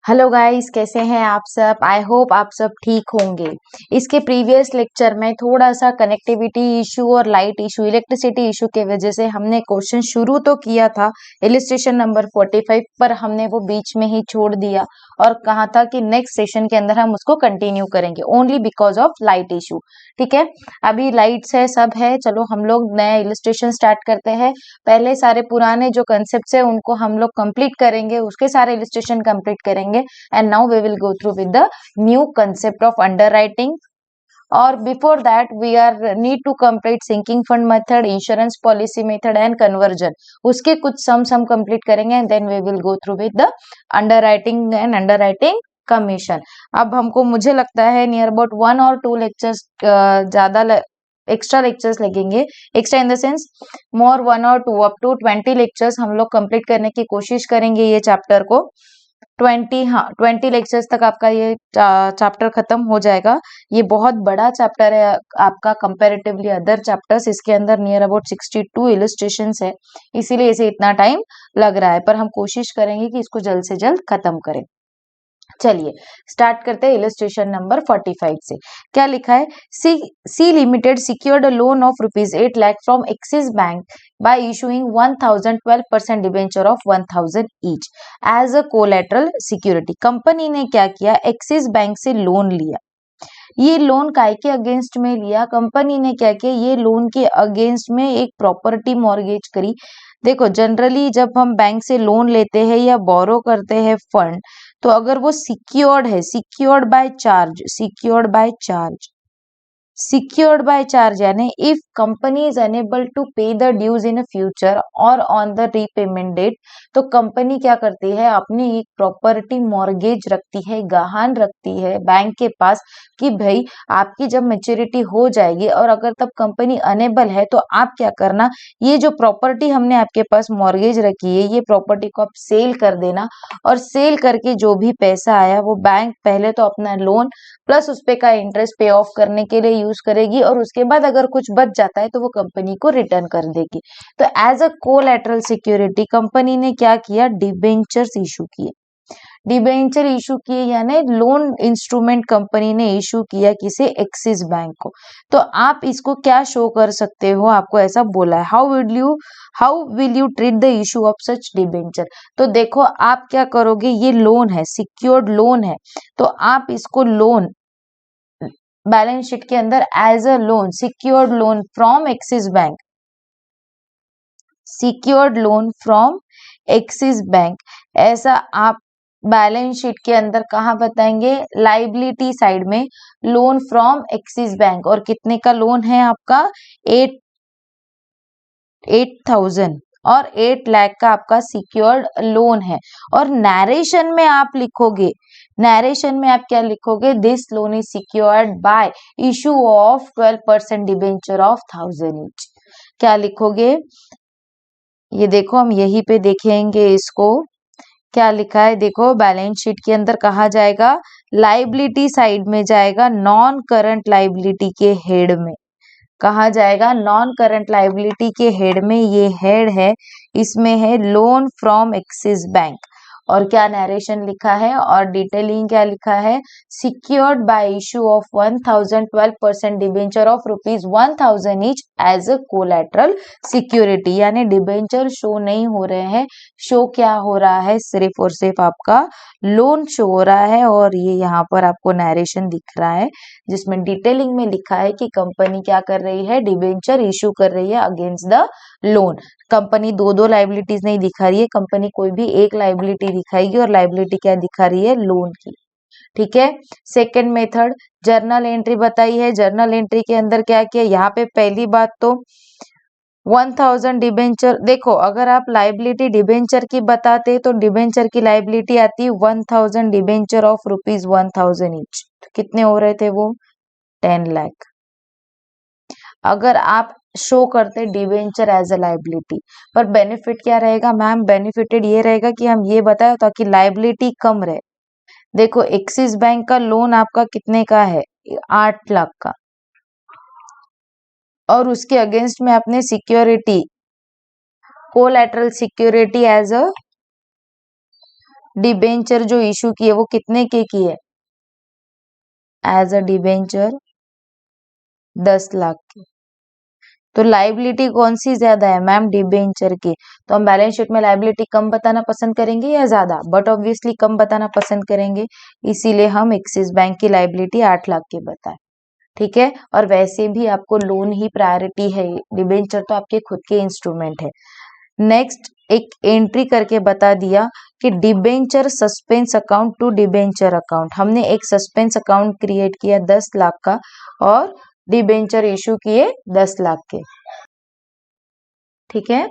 Hello guys, कैसे हैं आप सब। आई होप आप सब ठीक होंगे। इसके प्रीवियस लेक्चर में थोड़ा सा कनेक्टिविटी इशू और लाइट इशू, इलेक्ट्रिसिटी इशू के वजह से हमने क्वेश्चन शुरू तो किया था इलिस्ट्रेशन नंबर 45, पर हमने वो बीच में ही छोड़ दिया और कहा था कि नेक्स्ट सेशन के अंदर हम उसको कंटिन्यू करेंगे only because of light issue. ठीक है, अभी लाइट्स है, सब है, चलो हम लोग नया इलिस्ट्रेशन स्टार्ट करते हैं। पहले सारे पुराने जो कंसेप्ट है उनको हम लोग कंप्लीट करेंगे, उसके सारे इलिस्ट्रेशन कंप्लीट करेंगे, and now we will go through with the new concept of underwriting. Or before that we are need to complete sinking fund method, insurance policy method and conversion. उसके कुछ sum complete करेंगे and then we will go through with the underwriting and underwriting commission. अब हमको मुझे लगता है near about 1 और 2 lectures ज्यादा एक्स्ट्रा लेक्चर्स लगेंगे। एक्स्ट्रा इन द सेंस मोर 1 और 2 अप टू 20 लेक्चर्स हम लोग कंप्लीट करने की कोशिश करेंगे ये चैप्टर को। 20, हाँ 20 लेक्चर्स तक आपका ये चैप्टर खत्म हो जाएगा। ये बहुत बड़ा चैप्टर है आपका कंपैरेटिवली अदर चैप्टर्स। इसके अंदर नियर अबाउट 62 इलस्ट्रेशंस है, इसीलिए इसे इतना टाइम लग रहा है, पर हम कोशिश करेंगे कि इसको जल्द से जल्द खत्म करें। चलिए स्टार्ट करते हैं इलस्ट्रेशन नंबर 45 से। क्या लिखा है, C Limited secured loan of ₹8 lakh from Axis Bank by issuing 1012% debenture of 1000 each as a collateral security. Company ने क्या किया, एक्सिस बैंक से लोन लिया। ये लोन काय के अगेंस्ट में लिया, कंपनी ने क्या किया, ये लोन के अगेंस्ट में एक प्रॉपर्टी मॉर्गेज करी। देखो जनरली जब हम बैंक से लोन लेते हैं या बोरो करते हैं फंड, तो अगर वो सिक्योर्ड है, secured by charge, secured by charge, secured by charge यानी if company is unable to pay the dues in a future or on the repayment date, तो कंपनी क्या करती है, अपनी एक प्रॉपर्टी मॉर्गेज रखती है, गहान रखती है बैंक के पास कि भाई आपकी जब मैच्योरिटी हो जाएगी और अगर तब कंपनी अनेबल है तो आप क्या करना, ये जो प्रॉपर्टी हमने आपके पास मॉर्गेज रखी है ये प्रॉपर्टी को आप सेल कर देना, और सेल करके जो भी पैसा आया वो बैंक पहले तो अपना लोन प्लस उस पे का इंटरेस्ट पे ऑफ करने के लिए यूज करेगी, और उसके बाद अगर कुछ बच जाता है तो वो कंपनी को रिटर्न कर देगी। तो as a collateral security company ने क्या किया, डिबेंचर्स इशू किए। डिबेंचर इशू किए यानी लोन इंस्ट्रूमेंट कंपनी ने इशू किया किसे, एक्सिस बैंक को। तो आप इसको क्या शो कर सकते हो, आपको ऐसा बोला है, how will you treat the issue of such debenture. तो देखो आप क्या करोगे, ये लोन है, सिक्योर्ड लोन है, तो आप इसको लोन बैलेंस शीट के अंदर as a loan, secured loan from Axis Bank, secured loan from Axis Bank, ऐसा आप बैलेंस शीट के अंदर कहा बताएंगे, लाइबिलिटी साइड में लोन फ्रॉम एक्सिस बैंक। और कितने का लोन है आपका, 8,000 और 8 लाख का आपका सिक्योर्ड लोन है। और नरेशन में आप लिखोगे, नरेशन में आप क्या लिखोगे, this loan is secured by issue of 12% debenture of 1000 each. क्या लिखोगे, ये देखो हम यहीं पे देखेंगे इसको क्या लिखा है। देखो बैलेंस शीट के अंदर कहा जाएगा, लाइबिलिटी साइड में जाएगा, नॉन करंट लाइबिलिटी के हेड में कहा जाएगा, नॉन करंट लाइबिलिटी के हेड में, ये हेड है, इसमें है लोन फ्रॉम एक्सिस बैंक। और क्या नरेशन लिखा है और डिटेलिंग क्या लिखा है, secured by issue of 1012% debenture of ₹1000 each as a collateral security. यानी डिबेंचर शो नहीं हो रहे हैं, शो क्या हो रहा है, सिर्फ और सिर्फ आपका लोन शो हो रहा है। और ये यहाँ पर आपको नरेशन दिख रहा है जिसमें डिटेलिंग में लिखा है कि कंपनी क्या कर रही है, डिबेंचर इशू कर रही है अगेंस्ट द लोन। कंपनी दो लाइबिलिटीज नहीं दिखा रही है, कंपनी कोई भी एक लाइबिलिटी दिखाएगी, और लाइबिलिटी क्या दिखा रही है, लोन की। ठीक है, सेकंड मेथड जर्नल एंट्री बताई है। जर्नल एंट्री के अंदर क्या किया, यहाँ पे पहली बात तो 1000 डिबेंचर, देखो अगर आप लाइबिलिटी डिबेंचर की बताते तो डिबेंचर की लाइबिलिटी आती 1000 डिबेंचर ऑफ ₹1000 ईच, कितने हो रहे थे वो, 10 लाख। अगर आप शो करते डिबेंचर एज अ लाइबिलिटी, पर बेनिफिट क्या रहेगा मैम, बेनिफिटेड ये रहेगा कि हम ये बताए ताकि लाइबिलिटी कम रहे। देखो एक्सिस बैंक का लोन आपका कितने का है, 8 लाख का, और उसके अगेंस्ट में अपने security, collateral security as a debenture जो इशू की है वो कितने की है? एज अ डिबेंचर 10 लाख की। तो लाइबिलिटी कौन सी ज्यादा है मैम? डिबेंचर की। तो हम बैलेंस शीट में लाइबिलिटी कम बताना पसंद करेंगे या ज्यादा? बट ऑब्वियसली कम बताना पसंद करेंगे, इसीलिए हम एक्सिस बैंक की लाइबिलिटी 8 लाख की बताए। ठीक है, और वैसे भी आपको लोन ही प्रायोरिटी है, डिबेंचर तो आपके खुद के इंस्ट्रूमेंट है। नेक्स्ट एक एंट्री करके बता दिया कि debenture suspense account to debenture account. हमने एक सस्पेंस अकाउंट क्रिएट किया 10 लाख का और डिबेंचर इशू किए 10 लाख के। ठीक है,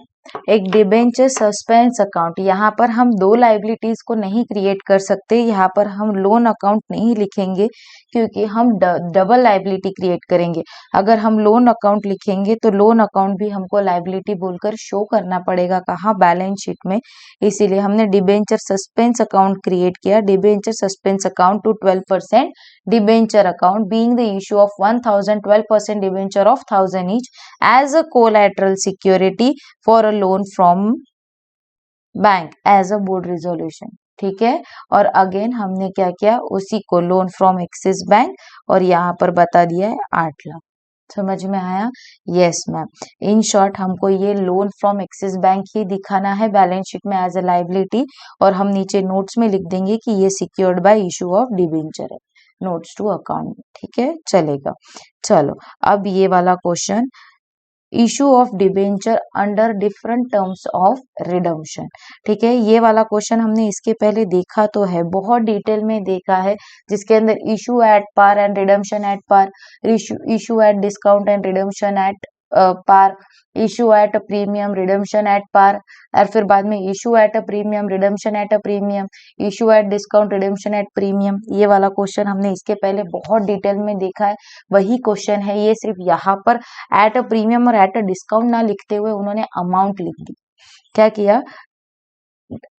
एक डिबेंचर सस्पेंस अकाउंट, यहाँ पर हम दो लाइबिलिटीज को नहीं क्रिएट कर सकते, यहाँ पर हम लोन अकाउंट नहीं लिखेंगे क्योंकि हम डबल लाइबिलिटी क्रिएट करेंगे। अगर हम लोन अकाउंट लिखेंगे तो लोन अकाउंट भी हमको लाइबिलिटी बोलकर शो करना पड़ेगा, कहाँ? बैलेंस शीट में। इसीलिए हमने डिबेंचर सस्पेंस अकाउंट क्रिएट किया, debenture suspense account to 12% debenture account being the issue of 1000 12% debenture of 1000 each as a collateral security for a loan from bank as a board resolution. ठीक है, और again हमने क्या किया, उसी को loan from Axis Bank और यहाँ पर बता दिया है 8 लाख। समझ में आया? Yes ma'am. इन शॉर्ट हमको ये लोन फ्रॉम एक्सिस बैंक ही दिखाना है बैलेंस शीट में एज अ लाइबिलिटी, और हम नीचे नोट्स में लिख देंगे कि ये secured by issue of debenture है, नोट्स टू अकाउंट। ठीक है, चलेगा। चलो अब ये वाला question, issue of debenture under different terms of redemption. ठीक है, ये वाला क्वेश्चन हमने इसके पहले देखा तो है, बहुत डिटेल में देखा है, जिसके अंदर issue at par and redemption at par, issue at discount and redemption at par, issue at premium redemption at par, और फिर बाद में issue at a premium redemption at a premium, issue at discount redemption at premium. ये वाला question हमने इसके पहले बहुत डिटेल में देखा है, वही क्वेश्चन है ये, सिर्फ यहाँ पर एट अ प्रीमियम और एट अ डिस्काउंट ना लिखते हुए उन्होंने अमाउंट लिख दी। क्या किया?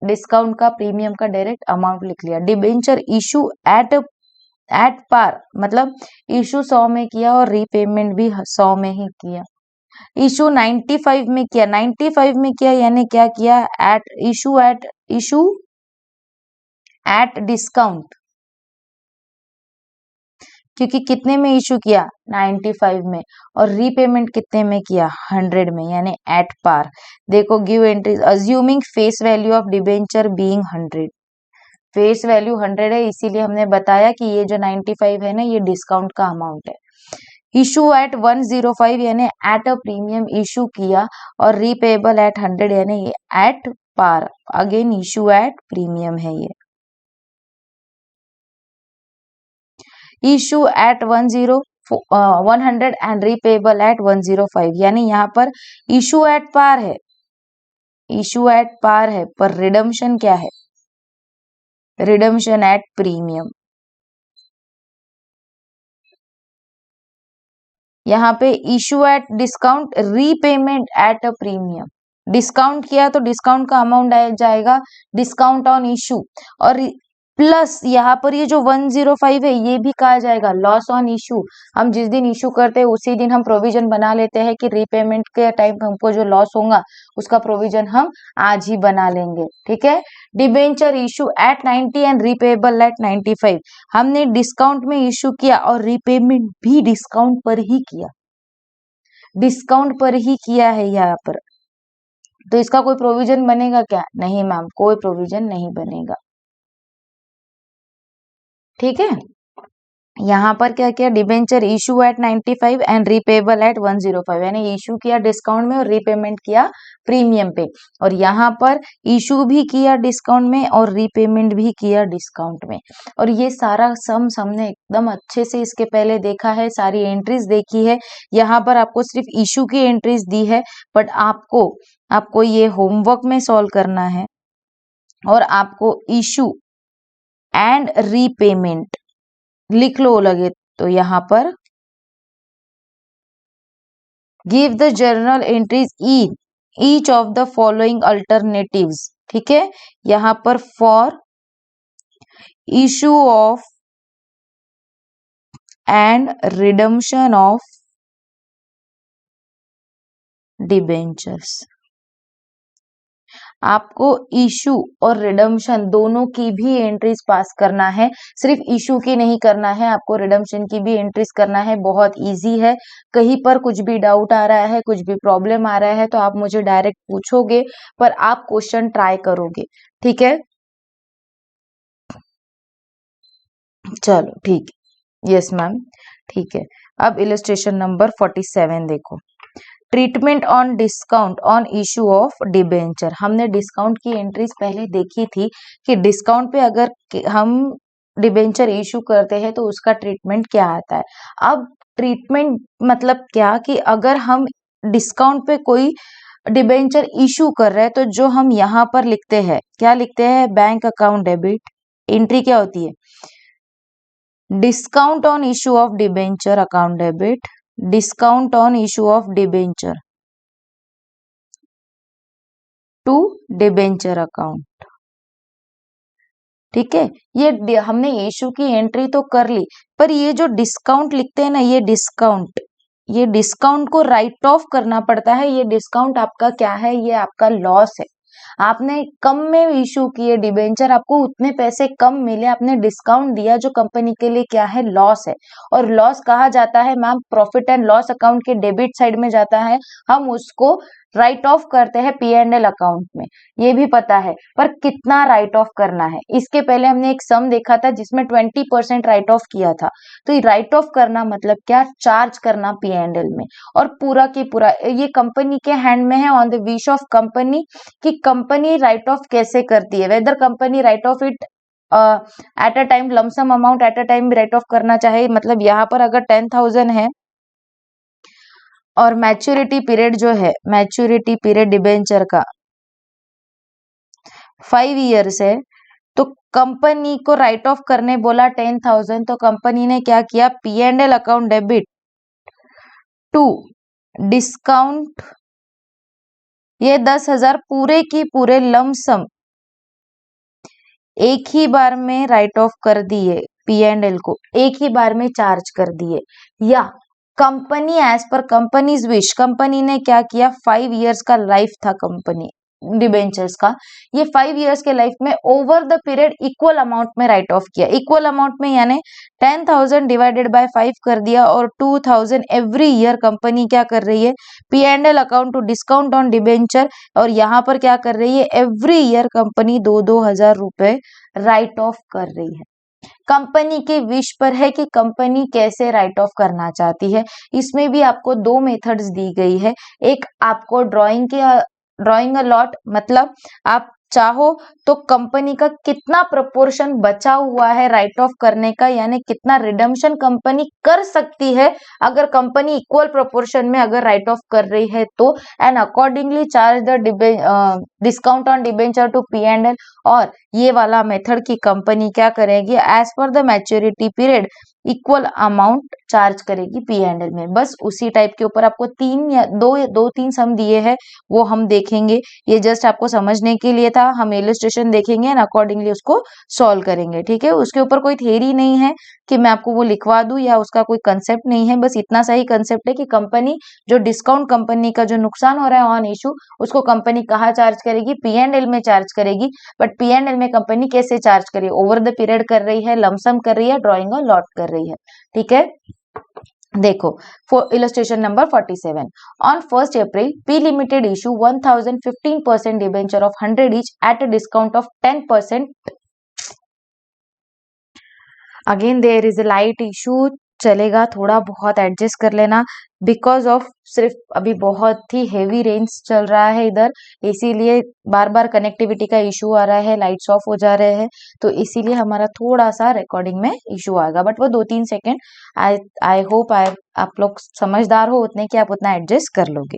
डिस्काउंट का प्रीमियम का डायरेक्ट अमाउंट लिख लिया। डिबेंचर इशू एट पार मतलब इशू 100 में किया और रीपेमेंट भी 100 में ही किया। इशू 95 में किया, 95 में किया यानी क्या किया? इशू एट डिस्काउंट, क्योंकि कितने में इशू किया? 95 में, और रीपेमेंट कितने में किया? 100 में, यानी एट पार। देखो give entries, assuming face value of debenture being 100, face value 100 है, इसीलिए हमने बताया कि ये जो 95 है ना, ये डिस्काउंट का अमाउंट है। इशू एट 105 यानी एट अ प्रीमियम इशू किया, और रीपेबल एट 100 यानी at par, again issue at premium है ये। Issue at 100 and repayable at 105, यानी यहाँ पर इशू एट पार है, इशू एट पार है, पर रिडम्पशन क्या है? Redemption at premium. यहाँ पे issue at discount, repayment eight a premium. Discount किया तो डिस्काउंट का अमाउंट आ जाएगा, डिस्काउंट ऑन इशू, और प्लस यहाँ पर ये जो 105 है ये भी कहा जाएगा लॉस ऑन इशू। हम जिस दिन इशू करते हैं उसी दिन हम प्रोविजन बना लेते हैं कि रीपेमेंट के टाइम हमको जो लॉस होगा उसका प्रोविजन हम आज ही बना लेंगे। ठीक है, debenture issue at 90 and repayable at 95, हमने डिस्काउंट में इशू किया और रीपेमेंट भी डिस्काउंट पर ही किया, डिस्काउंट पर ही किया है यहाँ पर, तो इसका कोई प्रोविजन बनेगा क्या? नहीं मैम, कोई प्रोविजन नहीं बनेगा। ठीक है, यहाँ पर क्या किया? Debenture issue at 95 and repayable at 105, यानी इशू किया डिस्काउंट में और रीपेमेंट किया प्रीमियम पे, और यहाँ पर इशू भी किया डिस्काउंट में और रीपेमेंट भी किया डिस्काउंट में। और ये सारा सम हमने एकदम अच्छे से इसके पहले देखा है, सारी एंट्रीज देखी है। यहाँ पर आपको सिर्फ इशू की एंट्रीज दी है, बट आपको ये होमवर्क में सॉल्व करना है, और आपको इशू एंड रीपेमेंट लिख लो लगे तो यहाँ पर give the journal entries in each of the following alternatives. ठीक है, यहाँ पर for issue of and redemption of debentures. आपको इशू और रिडम्पशन दोनों की भी एंट्रीज पास करना है, सिर्फ इशू की नहीं करना है, आपको रिडम्पशन की भी एंट्रीज करना है। बहुत इजी है। कहीं पर कुछ भी डाउट आ रहा है, कुछ भी प्रॉब्लम आ रहा है तो आप मुझे डायरेक्ट पूछोगे, पर आप क्वेश्चन ट्राई करोगे। ठीक है, चलो ठीक है। यस मैम, ठीक है। अब इलस्ट्रेशन नंबर 47 देखो। Treatment on discount on issue of debenture. हमने डिस्काउंट की एंट्रीज पहले देखी थी कि डिस्काउंट पे अगर हम डिबेंचर इशू करते हैं तो उसका ट्रीटमेंट क्या आता है। अब ट्रीटमेंट मतलब क्या कि अगर हम डिस्काउंट पे कोई डिबेंचर इशू कर रहे हैं तो जो हम यहाँ पर लिखते हैं, क्या लिखते हैं, बैंक अकाउंट डेबिट। एंट्री क्या होती है, discount on issue of debenture account debit, discount on issue of debenture to debenture account. ठीक है, ये हमने इशू की एंट्री तो कर ली, पर ये जो डिस्काउंट लिखते हैं ना, ये डिस्काउंट को राइट ऑफ करना पड़ता है। ये डिस्काउंट आपका क्या है, ये आपका लॉस है। आपने कम में इशू किए डिबेंचर, आपको उतने पैसे कम मिले, आपने डिस्काउंट दिया जो कंपनी के लिए क्या है, लॉस है। और लॉस कहा जाता है ma'am, profit and loss account के डेबिट साइड में जाता है, हम उसको राइट ऑफ करते हैं P&L अकाउंट में। ये भी पता है, पर कितना राइट ऑफ करना है। इसके पहले हमने एक सम देखा था जिसमें 20% राइट ऑफ किया था। तो ये राइट ऑफ करना मतलब क्या, चार्ज करना P&L में। और पूरा की पूरा ये कंपनी के हैंड में है, on the wish of company, कि कंपनी राइट ऑफ कैसे करती है। Weather company right of it at a time, lump sum amount at a time right of करना चाहे। मतलब यहाँ पर अगर 10,000 है और मैच्योरिटी पीरियड जो है, मैच्योरिटी पीरियड डिबेंचर का 5 इयर्स है, तो कंपनी को राइट ऑफ करने बोला 10,000, तो कंपनी ने क्या किया, P&L account debit to discount, ये 10,000 पूरे की पूरे लमसम एक ही बार में राइट ऑफ कर दिए, P&L को एक ही बार में चार्ज कर दिए। या company as per companies wish, company ने क्या किया, 5 इयर्स का लाइफ था कंपनी डिबेंचर्स का, ये 5 इयर्स के लाइफ में over the period equal amount में राइट ऑफ किया। इक्वल अमाउंट में यानी 10,000 डिवाइडेड बाय 5 कर दिया, और 2,000 एवरी ईयर कंपनी क्या कर रही है, P&L account to discount on debenture, और यहाँ पर क्या कर रही है, एवरी ईयर कंपनी 2,000 रुपए राइट ऑफ कर रही है। कंपनी के विश पर है कि कंपनी कैसे राइट ऑफ करना चाहती है। इसमें भी आपको दो मेथड्स दी गई है। एक आपको ड्राइंग अ लॉट, मतलब आप चाहो तो कंपनी का कितना प्रोपोर्शन बचा हुआ है राइट ऑफ करने का, यानी कितना रिडम्पशन कंपनी कर सकती है अगर कंपनी इक्वल प्रोपोर्शन में अगर राइट ऑफ कर रही है तो, and accordingly charge the discount on debenture to P&L। और ये वाला मेथड की कंपनी क्या करेगी, as per the maturity period equal amount charge करेगी P&L में। बस उसी टाइप के ऊपर आपको तीन या दो तीन सम दिए हैं, वो हम देखेंगे। ये जस्ट आपको समझने के लिए था, हम इलस्ट्रेशन देखेंगे एंड अकॉर्डिंगली उसको सॉल्व करेंगे। ठीक है, उसके ऊपर कोई थ्योरी नहीं है कि मैं आपको वो लिखवा दूं, या उसका कोई कंसेप्ट नहीं है। बस इतना सा ही कंसेप्ट है कि कंपनी जो डिस्काउंट कंपनी का जो नुकसान हो रहा है ऑन इशू, उसको कंपनी कहाँ चार्ज करेगी, P&L में चार्ज करेगी। बट P&L में कंपनी कैसे चार्ज करेगी, ओवर द पीरियड कर रही है, लमसम कर रही है, ड्रॉइंग और लॉट कर रही है। ठीक है, देखो for illustration number 47, on 1st April P Limited issue 1,015% debenture of 100 each at a discount of 10%। Again there is a light issue, चलेगा, थोड़ा बहुत एडजस्ट कर लेना, बिकॉज ऑफ सिर्फ अभी बहुत ही हेवी रेंज चल रहा है इधर, इसीलिए बार बार कनेक्टिविटी का इशू आ रहा है, लाइट्स ऑफ हो जा रहे हैं, तो इसीलिए हमारा थोड़ा सा रिकॉर्डिंग में इशू आएगा, बट वो 2-3 सेकेंड। आई होप आप लोग समझदार हो उतने कि आप उतना एडजस्ट कर लोगे।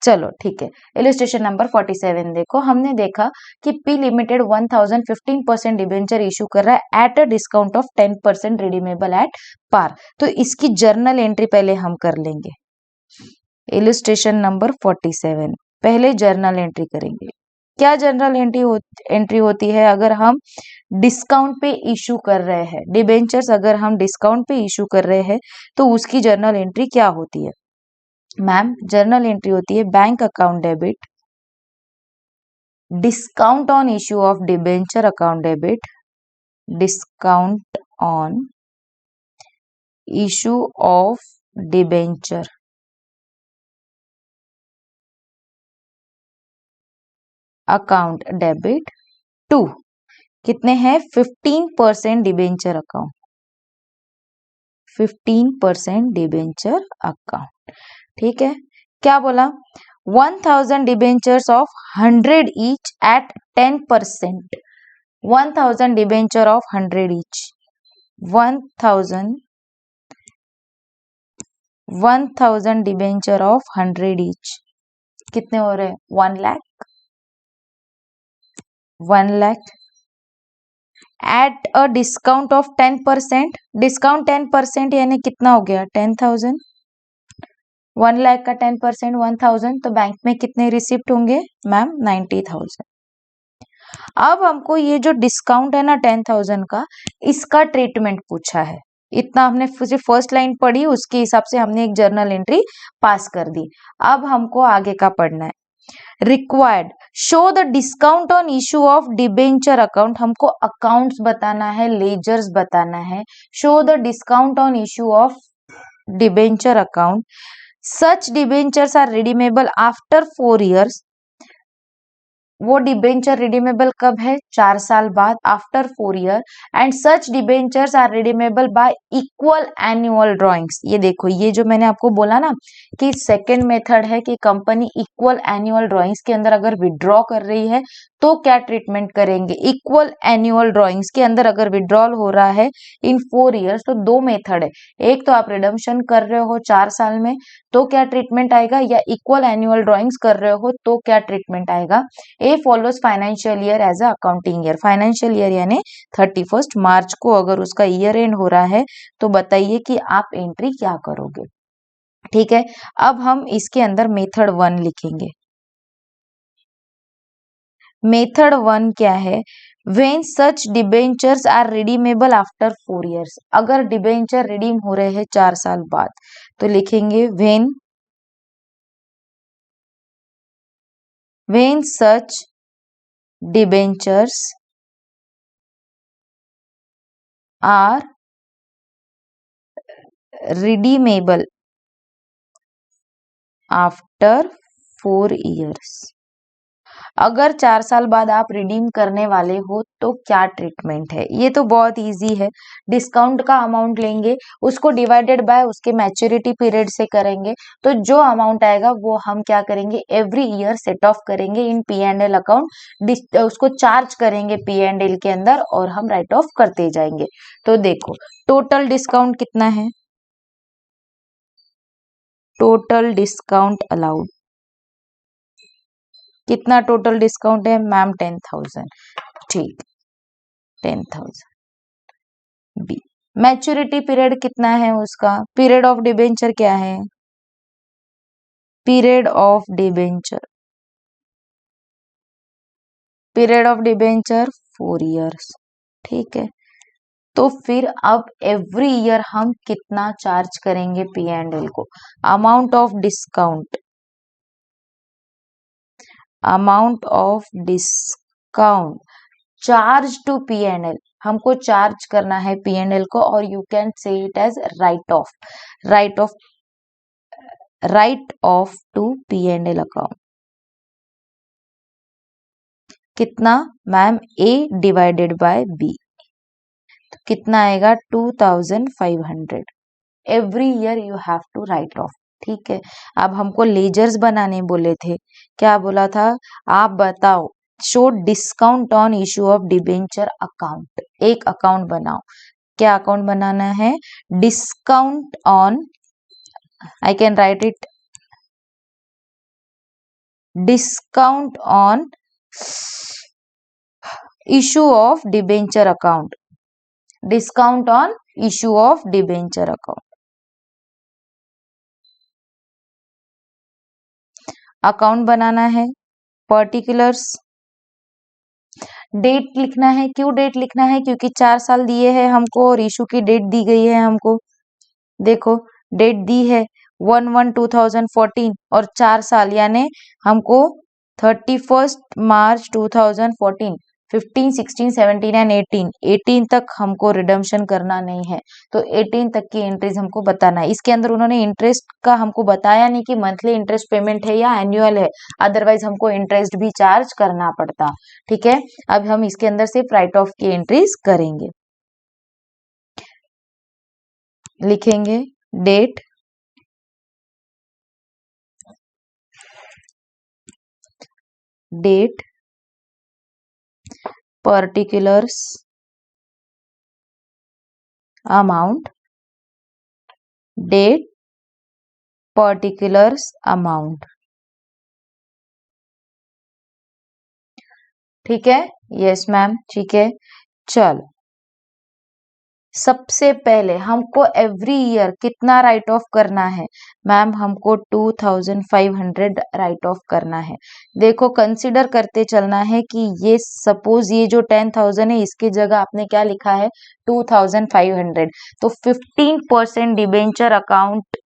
चलो ठीक है, इलस्ट्रेशन नंबर 47 देखो। हमने देखा कि P लिमिटेड 1,015% डिबेंचर इशू कर रहा है at a discount of 10% redeemable at par. तो इसकी जर्नल एंट्री पहले हम कर लेंगे। इलस्ट्रेशन नंबर 47, पहले जर्नल एंट्री करेंगे। क्या जर्नल एंट्री होती है अगर हम डिस्काउंट पे इशू कर रहे हैं, डिबेंचर्स अगर हम डिस्काउंट पे इशू कर रहे हैं तो उसकी जर्नल एंट्री क्या होती है मैम? जर्नल एंट्री होती है bank account debit discount on issue of debenture account debit, discount on issue of debenture account debit to कितने हैं 15% डिबेंचर अकाउंट, 15% डिबेंचर अकाउंट। ठीक है, क्या बोला 1000 debentures of 100 each eight 10%, 1000 debenture of 100 each, 1000 debenture of 100 each कितने हो रहे हैं 1 lakh, 1 lakh eight a discount of 10%, discount 10% यानी कितना हो गया 10,000, 1 लाख का 10% 1000, तो बैंक में कितने रिसिप्ट होंगे मैम 90,000। अब हमको ये जो डिस्काउंट है ना 10,000 का, इसका ट्रीटमेंट पूछा है। इतना हमने सिर्फ फर्स्ट लाइन पढ़ी, उसके हिसाब से हमने एक जर्नल एंट्री पास कर दी। अब हमको आगे का पढ़ना है। Required show the discount on issue of debenture account, हमको अकाउंट्स बताना है, लेजर्स बताना है। Show the discount on issue of debenture account, such debentures are redeemable after 4 years, वो डिबेंचर रिडीमेबल कब है 4 साल बाद, after 4 year, and such debentures are redeemable by equal annual drawings. ये देखो, ये जो मैंने आपको बोला ना कि सेकंड मेथड है कि कंपनी इक्वल एनुअल ड्रॉइंग्स के अंदर अगर विड्रॉ कर रही है तो क्या ट्रीटमेंट करेंगे। इक्वल एनुअल ड्रॉइंग्स के अंदर अगर विड्रॉल हो रहा है इन 4 years, तो 2 मेथड है। एक तो आप रिडम्पशन कर रहे हो 4 साल में तो क्या ट्रीटमेंट आएगा, या इक्वल एनुअल ड्रॉइंग्स कर रहे हो तो क्या ट्रीटमेंट आएगा। A follows financial year as a accounting year, financial year यानी 31 मार्च को अगर उसका ईयर एंड हो रहा है तो बताइए कि आप एंट्री क्या करोगे। ठीक है, अब हम इसके अंदर मेथड 1 लिखेंगे। मेथड 1 क्या है, when such debentures are redeemable after 4 years, अगर डिबेंचर रिडीम हो रहे हैं 4 साल बाद तो लिखेंगे when such debentures are redeemable after 4 years, अगर 4 साल बाद आप रिडीम करने वाले हो तो क्या ट्रीटमेंट है। ये तो बहुत इजी है, डिस्काउंट का अमाउंट लेंगे, उसको डिवाइडेड बाय उसके मैच्योरिटी पीरियड से करेंगे, तो जो अमाउंट आएगा वो हम क्या करेंगे एवरी ईयर सेट ऑफ करेंगे इन P&L अकाउंट, उसको चार्ज करेंगे P&L के अंदर और हम राइट ऑफ करते जाएंगे। तो देखो टोटल डिस्काउंट कितना है, टोटल डिस्काउंट अलाउड कितना, टोटल डिस्काउंट है मैम 10,000। ठीक, 10,000। बी मैच्योरिटी पीरियड कितना है उसका, पीरियड ऑफ डिबेंचर क्या है, period of debenture, period of debenture 4 years। ठीक है, तो फिर अब एवरी ईयर हम कितना चार्ज करेंगे P&L को, amount of discount, amount of discount charge to P&L, हमको चार्ज करना है P&L को, और you can say it as write off, write off, write off to P&L account. कितना ma'am A divided by B, तो कितना आएगा 2500, every year you have to write off. ठीक है, अब हमको लेजर्स बनाने बोले थे, क्या बोला था, आप बताओ show discount on issue of debenture account, एक अकाउंट बनाओ, क्या अकाउंट बनाना है, discount on, I can write it, discount on issue of debenture account, discount on issue of debenture account, account बनाना है, पर्टिकुलर्स, डेट लिखना है, क्यों डेट लिखना है, क्योंकि 4 साल दिए हैं हमको और इशू की डेट दी गई है हमको, देखो डेट दी है 1/1/2014 और 4 साल यानी हमको 31 मार्च 2014, 15, 16, 17 एंड 18, 18 तक हमको रिडम्पशन करना नहीं है, तो 18 तक की एंट्रीज हमको बताना है। इसके अंदर उन्होंने इंटरेस्ट का हमको बताया नहीं कि मंथली इंटरेस्ट पेमेंट है या एनुअल है, अदरवाइज हमको इंटरेस्ट भी चार्ज करना पड़ता। ठीक है, अब हम इसके अंदर सिर्फ राइट ऑफ की एंट्रीज करेंगे। लिखेंगे date, date, particulars, amount, date, particulars, amount. ठीक है, यस मैम, ठीक है। चल, सबसे पहले हमको एवरी ईयर कितना राइट ऑफ करना है? मैम हमको 2500 राइट ऑफ करना है। देखो कंसिडर करते चलना है कि ये सपोज ये जो 10,000 है इसकी जगह आपने क्या लिखा है 2500, तो 15% डिबेंचर अकाउंट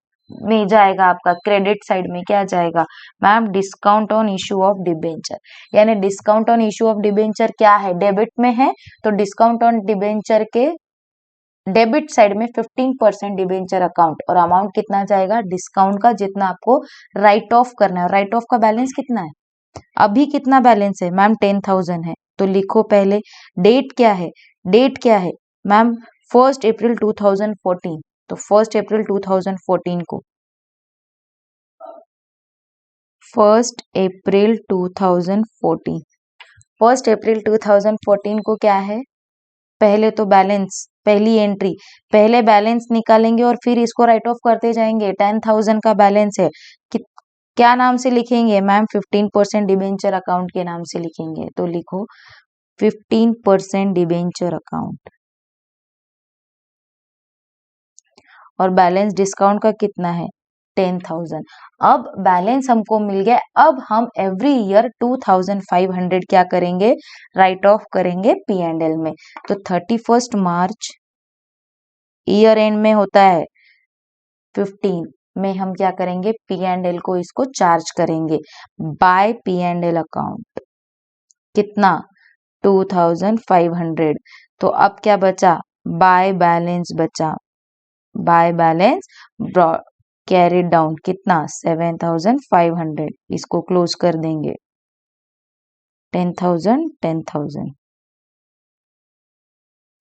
में जाएगा, आपका क्रेडिट साइड में क्या जाएगा ma'am? Discount on issue of debenture. यानी discount on issue of debenture क्या है? डेबिट में है, तो डिस्काउंट ऑन डिबेंचर के डेबिट साइड में 15% डिबेंचर अकाउंट, और अमाउंट कितना जाएगा डिस्काउंट का, जितना आपको राइट ऑफ करना है। राइट ऑफ का बैलेंस कितना है? अभी कितना बैलेंस है मैम? 10,000 है, तो लिखो पहले। डेट क्या है? डेट क्या है मैम? 1 अप्रैल 2014, तो 1 अप्रैल 2014 को 1 अप्रैल 2014, 1 अप्रैल 2014 को क्या है? पहले तो बैलेंस, पहली एंट्री, पहले बैलेंस निकालेंगे और फिर इसको राइट ऑफ करते जाएंगे। 10,000 का बैलेंस है, कि, क्या नाम से लिखेंगे मैम? 15% डिबेंचर अकाउंट के नाम से लिखेंगे, तो लिखो 15% डिबेंचर अकाउंट, और बैलेंस डिस्काउंट का कितना है 10,000। अब बैलेंस हमको मिल गया, अब हम एवरी ईयर 2500 क्या करेंगे? राइट ऑफ करेंगे P&L में। तो 31 मार्च ईयर एंड में होता है 15 में हम क्या करेंगे? P&L को इसको चार्ज करेंगे बाय P&L अकाउंट। कितना? 2500। तो अब क्या बचा? बाय बैलेंस बचा, बाय बैलेंस कैरी डाउन कितना? 7,500। इसको क्लोज कर देंगे, 10,000 10,000।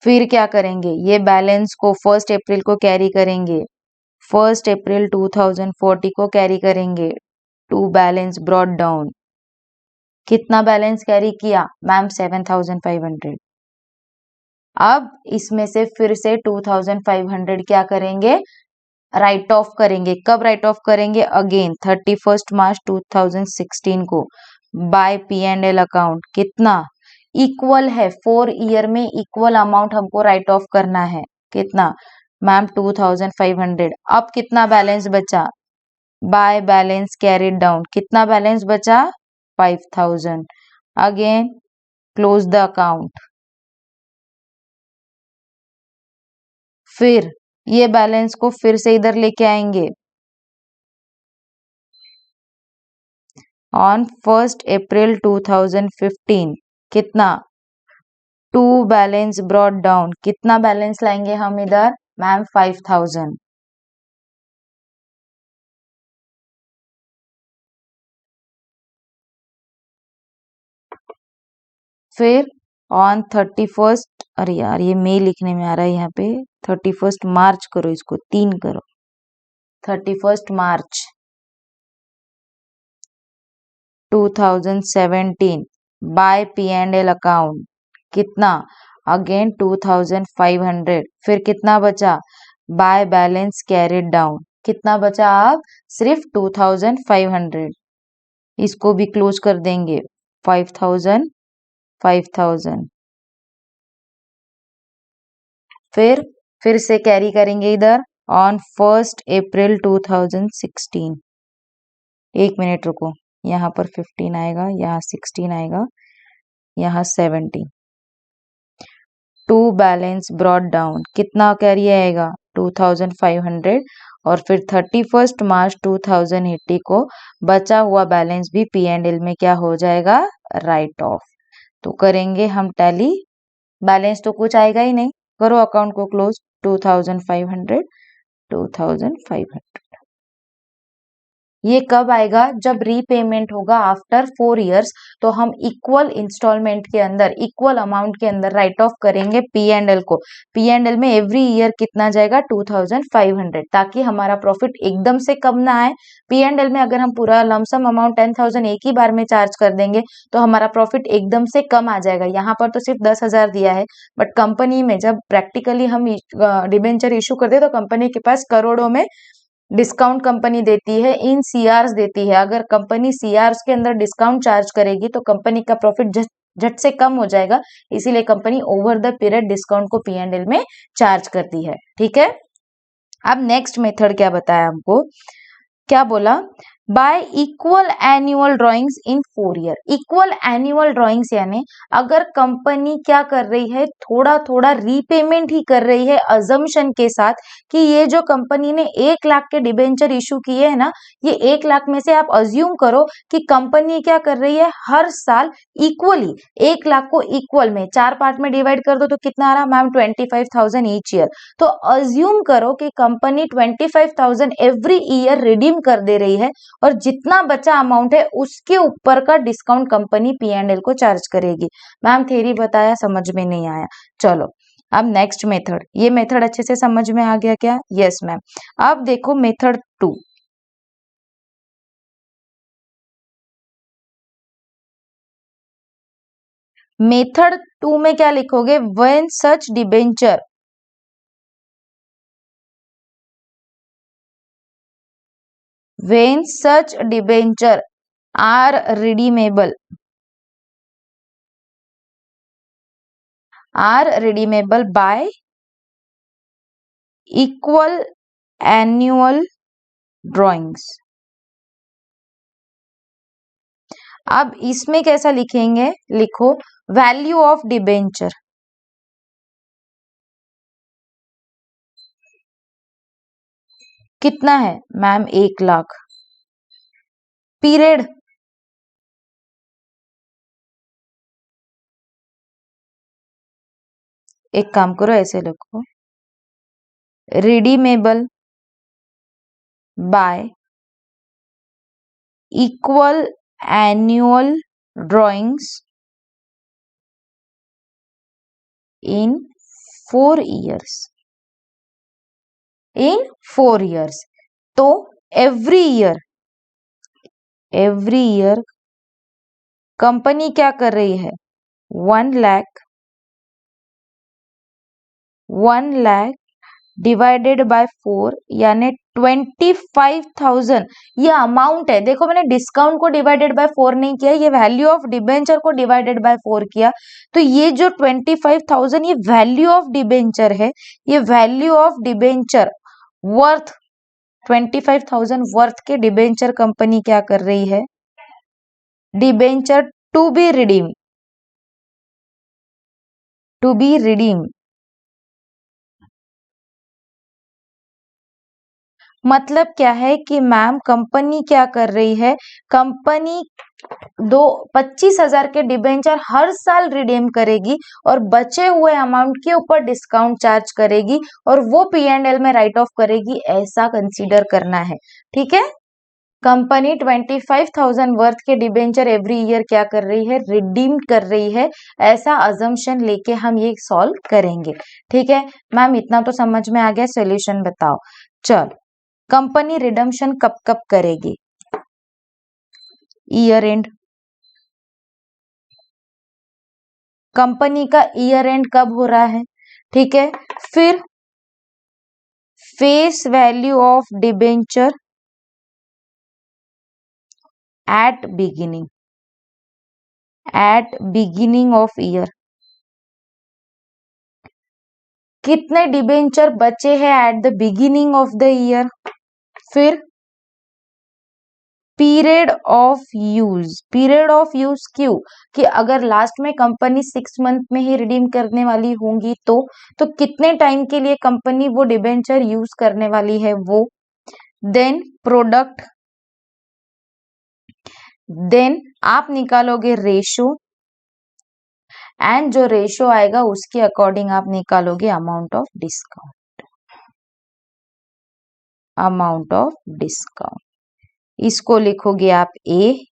फिर क्या करेंगे? ये बैलेंस को 1 अप्रैल को कैरी करेंगे, 1 अप्रैल 2040 को कैरी करेंगे, टू बैलेंस ब्रॉट डाउन। कितना बैलेंस कैरी किया मैम? 7,500। अब इसमें से फिर से 2,500 क्या करेंगे? राइट ऑफ करेंगे। कब राइट ऑफ करेंगे? अगेन 31 मार्च 2016 को बाय P&L अकाउंट। कितना? इक्वल है, 4 ईयर में इक्वल अमाउंट हमको राइट ऑफ करना है। कितना मैम? 2,500। अब कितना बैलेंस बचा? By balance carried down. कितना बैलेंस बचा? 5,000। Again close the account. फिर ये बैलेंस को फिर से इधर लेके आएंगे ऑन 1 अप्रैल 2015। कितना? To balance brought down. कितना बैलेंस लाएंगे हम इधर मैम? 5,000। फिर ऑन 31, अरे यार ये मई लिखने में आ रहा है यहाँ पे, 31 मार्च करो, इसको 3 करो, 31 मार्च 2017 बाय P&L अकाउंट। कितना? अगेन 2,500। फिर कितना बचा? By balance carried down. कितना बचा? अब सिर्फ 2,500। इसको भी क्लोज कर देंगे, 5,000 5,000। फिर से कैरी करेंगे इधर ऑन 1 अप्रैल 2016। एक मिनट रुको, यहाँ पर 15 आएगा, यहाँ 16 आएगा, यहाँ 17। To balance brought down. कितना कैरी आएगा? 2,500। और फिर 31 मार्च 2080 को बचा हुआ बैलेंस भी P&L में क्या हो जाएगा, राइट ऑफ। तो करेंगे हम टैली, बैलेंस तो कुछ आएगा ही नहीं, करो अकाउंट को क्लोज। 2500 2500 ये कब आएगा, जब रीपेमेंट होगा आफ्टर 4 इयर्स, तो हम इक्वल इंस्टॉलमेंट के अंदर, इक्वल अमाउंट के अंदर राइट ऑफ करेंगे P&L को। P&L में एवरी ईयर कितना जाएगा, 2500, ताकि हमारा प्रॉफिट एकदम से कम ना आए। P&L में अगर हम पूरा लमसम अमाउंट 10,000 एक ही बार में चार्ज कर देंगे तो हमारा प्रॉफिट एकदम से कम आ जाएगा। यहाँ पर तो सिर्फ 10,000 दिया है, बट कंपनी में जब प्रैक्टिकली हम डिबेंचर इशू करते हैं तो कंपनी के पास करोड़ों में डिस्काउंट कंपनी देती है, इन सीआर्स देती है। अगर कंपनी सीआर्स के अंदर डिस्काउंट चार्ज करेगी तो कंपनी का प्रॉफिट झट से कम हो जाएगा, इसीलिए company over the period discount को P&L में चार्ज करती है। ठीक है, अब नेक्स्ट मेथड क्या बताया हमको, क्या बोला, bye equal annual drawings in 4 year. Equal annual drawings यानी अगर कंपनी क्या कर रही है, थोड़ा थोड़ा रीपेमेंट ही कर रही है अजम्पशन के साथ कि ये जो कंपनी ने 1 लाख के डिबेंचर इशू किए हैं ना, ये 1 लाख में से आप अज्यूम करो कि कंपनी क्या कर रही है, हर साल इक्वली 1 लाख को इक्वल में 4 पार्ट में डिवाइड कर दो तो कितना आ रहा मैम, 25,000 ईच ईयर। तो अज्यूम करो कि कंपनी 25,000 एवरी ईयर रिडीम कर दे रही है और जितना बचा अमाउंट है उसके ऊपर का डिस्काउंट कंपनी P&L को चार्ज करेगी। मैम थ्योरी बताया, समझ में नहीं आया, चलो अब नेक्स्ट मेथड। ये मेथड अच्छे से समझ में आ गया क्या? Yes ma'am. अब देखो मेथड 2। मेथड 2 में क्या लिखोगे, when such debenture are redeemable by equal annual drawings। अब इसमें कैसा लिखेंगे, लिखो वैल्यू ऑफ डिबेंचर कितना है मैम, 1 लाख। पीरियड एक काम करो ऐसे लिखो, redeemable by equal annual drawings in 4 years. In 4 years, तो एवरी ईयर कंपनी क्या कर रही है, 1 लाख डिवाइडेड बाय 4 यानी 25,000 ये अमाउंट है। देखो मैंने डिस्काउंट को डिवाइडेड बाय 4 नहीं किया, ये वैल्यू ऑफ डिबेंचर को डिवाइडेड बाय 4 किया। तो ये जो 25,000 ये वैल्यू ऑफ डिबेंचर है, ये value of debenture worth 25,000 worth के डिबेंचर कंपनी क्या कर रही है, डिबेंचर टू बी रिडीम। मतलब क्या है कि मैम कंपनी क्या कर रही है, कंपनी 25,000 के डिबेंचर हर साल रिडीम करेगी और बचे हुए अमाउंट के ऊपर डिस्काउंट चार्ज करेगी और वो P&L में राइट ऑफ करेगी, ऐसा कंसीडर करना है। ठीक है, कंपनी 25,000 वर्थ के डिबेंचर एवरी ईयर क्या कर रही है, रिडीम कर रही है, ऐसा अजम्पशन लेके हम ये सॉल्व करेंगे। ठीक है मैम, इतना तो समझ में आ गया, सॉल्यूशन बताओ। चल, कंपनी रिडम्पशन कब कब करेगी, ईयर एंड। कंपनी का ईयर एंड कब हो रहा है, ठीक है। फिर face value of debenture at beginning of year. कितने डिबेंचर बचे हैं at the beginning of the year. फिर पीरियड ऑफ यूज क्यों, कि अगर लास्ट में कंपनी 6 मंथ में ही रिडीम करने वाली होंगी तो कितने टाइम के लिए कंपनी वो डिबेंचर यूज करने वाली है वो। देन प्रोडक्ट, देन आप निकालोगे रेशो, एंड जो रेशो आएगा उसके अकॉर्डिंग आप निकालोगे amount of discount, amount of discount. इसको लिखोगे आप ए,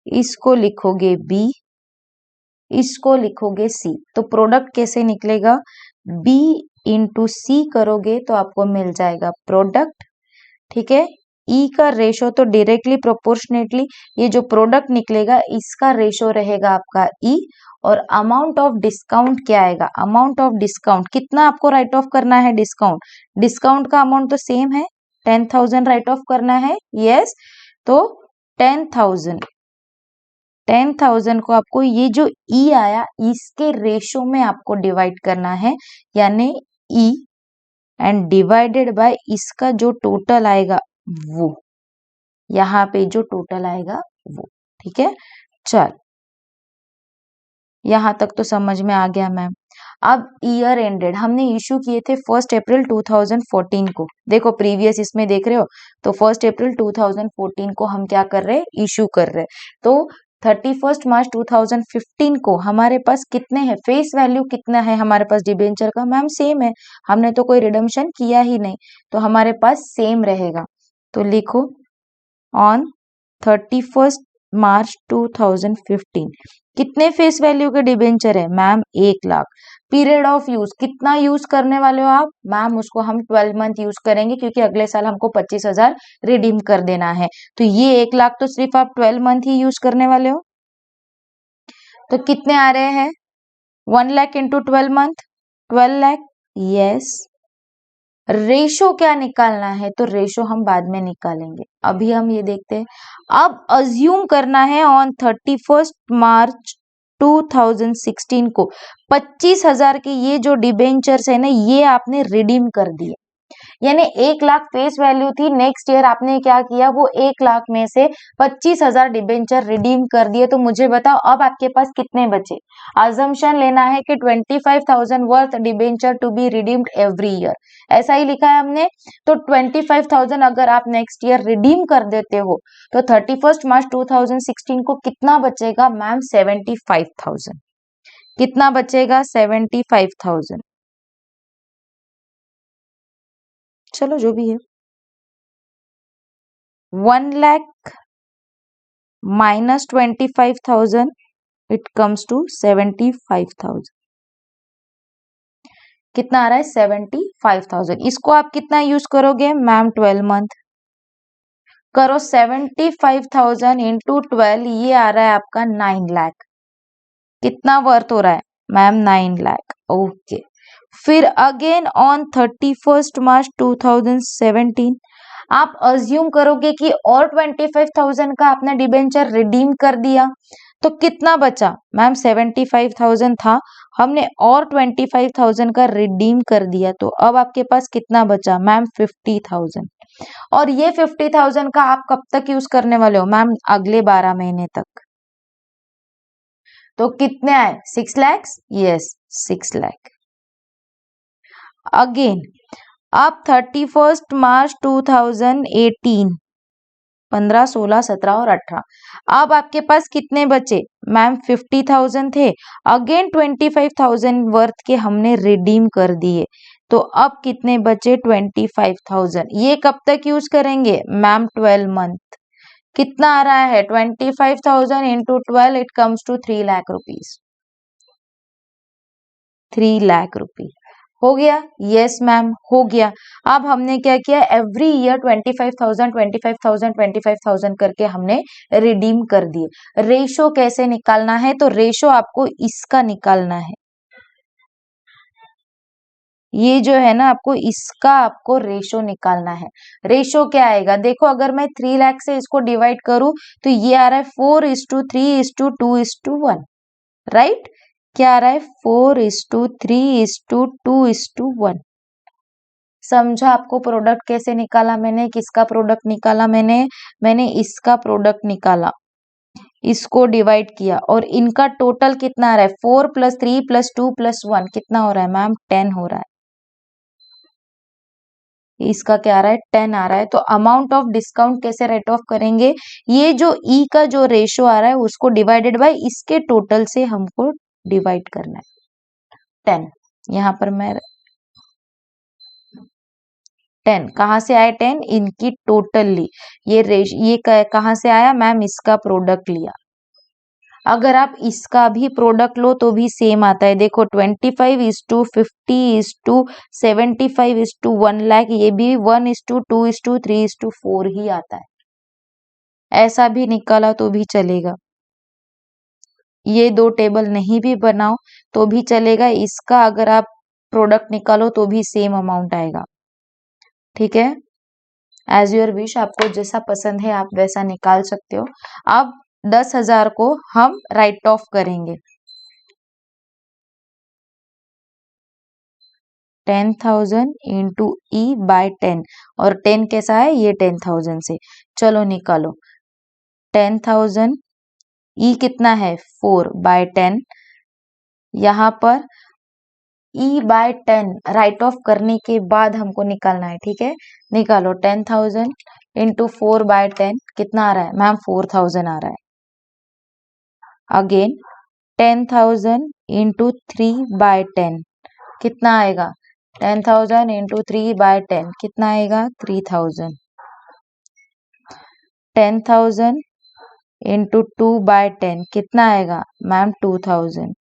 इसको लिखोगे बी, इसको लिखोगे सी। तो प्रोडक्ट कैसे निकलेगा, बी इंटू सी करोगे तो आपको मिल जाएगा प्रोडक्ट, ठीक है। ई का रेशो तो डायरेक्टली प्रोपोर्शनेटली ये जो प्रोडक्ट निकलेगा इसका रेशो रहेगा आपका ई, और अमाउंट ऑफ डिस्काउंट क्या आएगा, अमाउंट ऑफ डिस्काउंट कितना आपको राइट ऑफ करना है, डिस्काउंट, डिस्काउंट का अमाउंट तो सेम है, 10,000 राइट ऑफ करना है, यस। तो 10,000, 10,000 को आपको ये जो ई आया इसके रेशो में आपको डिवाइड करना है, यानी ई एंड डिवाइडेड बाय इसका जो टोटल आएगा वो, यहाँ पे जो टोटल आएगा वो, ठीक है। चल यहां तक तो समझ में आ गया मैम। अब ईयर एंडेड हमने इशू किए थे 1 अप्रैल 2014 को, देखो प्रीवियस इसमें देख रहे हो, तो 1 अप्रैल 2014 को हम क्या कर रहे हैं, इशू कर रहे हैं। तो 31 मार्च 2015 को हमारे पास कितने हैं, फेस वैल्यू कितना है हमारे पास डिबेंचर का, मैम सेम है, हमने तो कोई रिडम्पशन किया ही नहीं, तो हमारे पास सेम रहेगा। तो लिखो ऑन 31 मार्च 2015 कितने फेस वैल्यू के डिबेंचर है, ma'am 1 lakh. Period of use कितना यूज करने वाले हो आप, मैम उसको हम 12 मंथ यूज करेंगे क्योंकि अगले साल हमको 25,000 रिडीम कर देना है, तो ये 1 लाख तो सिर्फ आप 12 मंथ ही यूज करने वाले हो। तो कितने आ रहे हैं, 1 lakh into 12 month, 12 lakh, yes. Ratio क्या निकालना है, तो रेशो हम बाद में निकालेंगे, अभी हम ये देखते हैं। अब अज्यूम करना है ऑन 31 मार्च 2016 को 25,000 के ये जो डिबेंचर्स है ना ये आपने रिडीम कर दिए, यानी 1 लाख फेस वैल्यू थी, नेक्स्ट ईयर आपने क्या किया, वो 1 लाख में से 25,000 डिबेंचर रिडीम कर दिए। तो मुझे बताओ अब आपके पास कितने बचे, अजम्पशन लेना है कि 25,000 worth debenture to be redeemed every year, ऐसा ही लिखा है हमने। तो 25,000 अगर आप नेक्स्ट ईयर रिडीम कर देते हो तो 31 मार्च 2016 को कितना बचेगा, मैम 75,000। कितना बचेगा, 75,000। चलो जो भी है, 1 lakh minus 25,000 it comes to 75,000। कितना आ रहा है, 75,000। इसको आप कितना यूज करोगे, मैम 12 मंथ करो, 75,000 इंटू 12 ये आ रहा है आपका 9 लाख। कितना वर्थ हो रहा है, मैम 9 लाख, ओके। फिर अगेन ऑन 31 मार्च 2017 आप अज्यूम करोगे कि और 25,000 का आपने डिबेंचर रिडीम कर दिया, तो कितना बचा, मैम 75,000 था, हमने और 25,000 का रिडीम कर दिया, तो अब आपके पास कितना बचा, मैम 50,000। और ये 50,000 का आप कब तक यूज करने वाले हो, मैम अगले 12 महीने तक। तो कितने आए, 6 लाख, यस 6 लाख। अगेन अब 31 मार्च 2018, 15, 16, 17 और 18, अब आपके पास कितने बचे, मैम 50,000 थे, अगेन 25,000 वर्थ के हमने रिडीम कर दिए, तो अब कितने बचे, 25,000। ये कब तक यूज करेंगे, मैम 12 मंथ। कितना आ रहा है, 25,000 into 12 it comes to 3 lakh rupees, 3 lakh rupees. हो गया, यस मैम हो गया। अब हमने क्या किया, एवरी ईयर 25,000 25,000 25,000 करके हमने रिडीम कर दिए। रेशो कैसे निकालना है, तो रेशो आपको इसका निकालना है, ये जो है ना आपको इसका आपको रेशो निकालना है। रेशो क्या आएगा, देखो अगर मैं 3 लाख से इसको डिवाइड करूं तो ये आ रहा है 4:3:2:1, राइट। क्या आ रहा है, 4:3:2:1। समझा आपको प्रोडक्ट कैसे निकाला मैंने, किसका प्रोडक्ट निकाला मैंने इसका प्रोडक्ट निकाला, इसको डिवाइड किया, और इनका टोटल कितना आ रहा है, 4 + 3 + 2 + 1 कितना हो रहा है, मैम 10 हो रहा है। इसका क्या आ रहा है 10 आ रहा है। तो अमाउंट ऑफ डिस्काउंट कैसे राइट ऑफ करेंगे, ये जो ई का जो रेशो आ रहा है उसको डिवाइडेड बाय इसके टोटल से हमको डिवाइड करना है 10। यहाँ पर मैं 10 कहाँ से आया 10 इनकी टोटल ली, ये कहाँ से आया मैम इसका प्रोडक्ट लिया। अगर आप इसका भी प्रोडक्ट लो तो भी सेम आता है, देखो 25:50:75:1 लाख, ये भी 1:2:3:4 ही आता है। ऐसा भी निकाला तो भी चलेगा, ये दो टेबल नहीं भी बनाओ तो भी चलेगा, इसका अगर आप प्रोडक्ट निकालो तो भी सेम अमाउंट आएगा। ठीक है, एज योर विश, आपको जैसा पसंद है आप वैसा निकाल सकते हो। अब 10,000 को हम राइट ऑफ करेंगे, 10,000 इंटू ई बाय 10, और 10 कैसा है ये 10,000 से, चलो निकालो 10,000 ई कितना है 4/10, यहाँ पर ई बाय 10 राइट ऑफ करने के बाद हमको निकालना है। ठीक है, निकालो 10,000 इंटू 4/10 कितना आ रहा है मैम 4,000 आ रहा है। अगेन 10,000 इंटू 3/10 कितना आएगा, 10,000 इंटू 3/10 कितना आएगा 3,000। 10,000 इंटू 2/10 कितना आएगा मैम 2,000,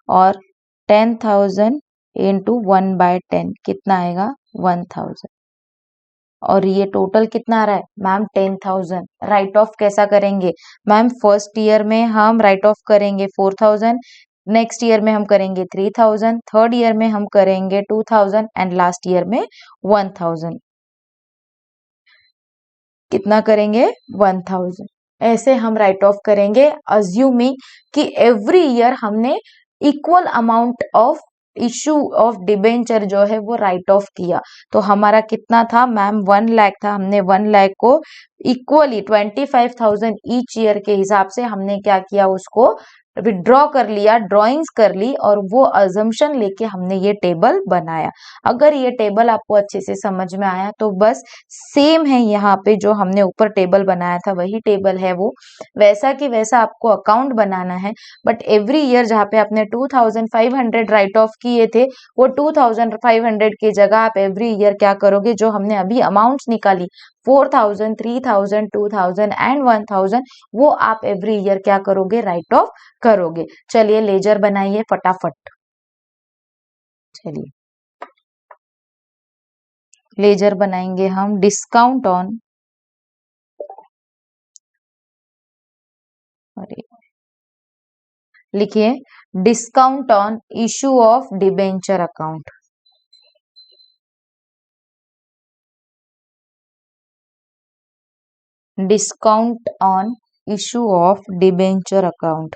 और 10,000 इंटू 1/10 कितना आएगा 1,000, और ये टोटल कितना आ रहा है मैम 10,000। राइट ऑफ कैसा करेंगे मैम, फर्स्ट ईयर में हम राइट ऑफ करेंगे 4,000, नेक्स्ट ईयर में हम करेंगे 3,000, थर्ड ईयर में हम करेंगे 2,000 एंड लास्ट ईयर में 1,000। कितना करेंगे 1,000, ऐसे हम राइट ऑफ करेंगे, अज्यूमिंग कि एवरी ईयर हमने equal amount of issue of debenture जो है वो राइट ऑफ किया। तो हमारा कितना था मैम 1 लाख था, हमने 1 लाख को इक्वली 25,000 ईच ईयर के हिसाब से हमने क्या किया उसको विड्रॉ कर लिया, ड्रॉइंग्स कर ली, और वो अजम्पशन लेके हमने ये टेबल बनाया। अगर ये टेबल आपको अच्छे से समझ में आया तो बस सेम है, यहाँ पे जो हमने ऊपर टेबल बनाया था वही टेबल है, वो वैसा कि वैसा आपको अकाउंट बनाना है। बट एवरी ईयर जहाँ पे आपने 2,500 राइट ऑफ किए थे, वो 2,500 की जगह आप एवरी ईयर क्या करोगे, जो हमने अभी अमाउंट्स निकाली 4,000, 3,000, 2,000 एंड 1,000, वो आप एवरी ईयर क्या करोगे राइट ऑफ करोगे। चलिए लेजर बनाइए फटाफट, चलिए लेजर बनाएंगे हम। डिस्काउंट ऑन, अरे लिखिए discount on issue of debenture account, discount on issue of debenture account.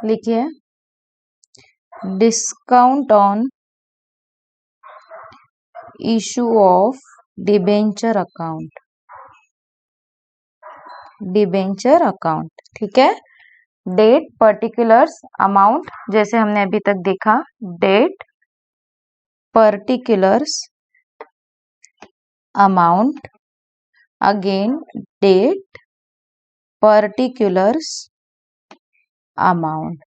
लिखिए discount on issue of debenture account, debenture account. ठीक है, डेट पर्टिकुलर्स अमाउंट, जैसे हमने अभी तक देखा, date particulars amount, again date particulars amount.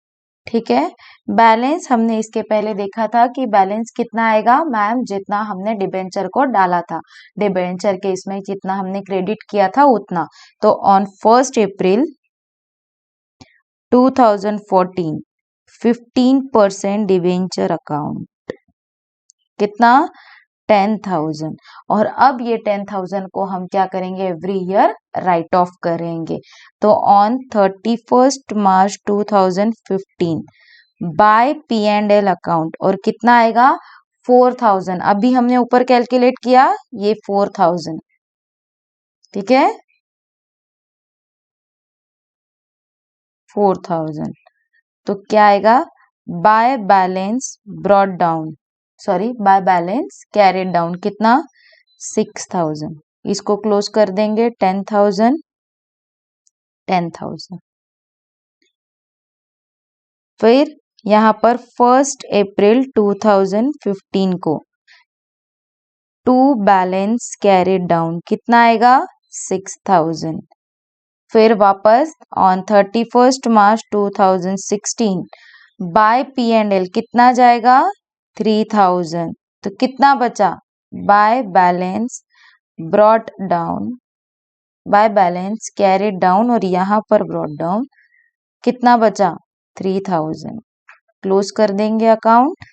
ठीक है, बैलेंस हमने इसके पहले देखा था कि बैलेंस कितना आएगा मैम, जितना हमने डिबेंचर को डाला था, डिबेंचर के इसमें जितना हमने क्रेडिट किया था उतना। तो ऑन 1 अप्रैल 2014 15% डिबेंचर अकाउंट कितना 10,000, और अब ये 10,000 को हम क्या करेंगे एवरी ईयर राइट ऑफ करेंगे। तो on 31 March 2015 bye P&L account, और कितना आएगा 4,000, अभी हमने ऊपर कैलकुलेट किया ये 4,000। ठीक है 4,000, तो क्या आएगा by balance brought down, sorry by balance carried down कितना 6,000, इसको क्लोज कर देंगे 10,000 10,000। फिर यहाँ पर 1 अप्रैल 2015 को टू बैलेंस कैरिड डाउन कितना आएगा 6000। फिर वापस ऑन 31 मार्च 2016 बाय P&L कितना जाएगा 3000। तो कितना बचा by balance brought down, by balance carried down और यहाँ पर ब्रॉट डाउन कितना बचा 3000। क्लोज कर देंगे अकाउंट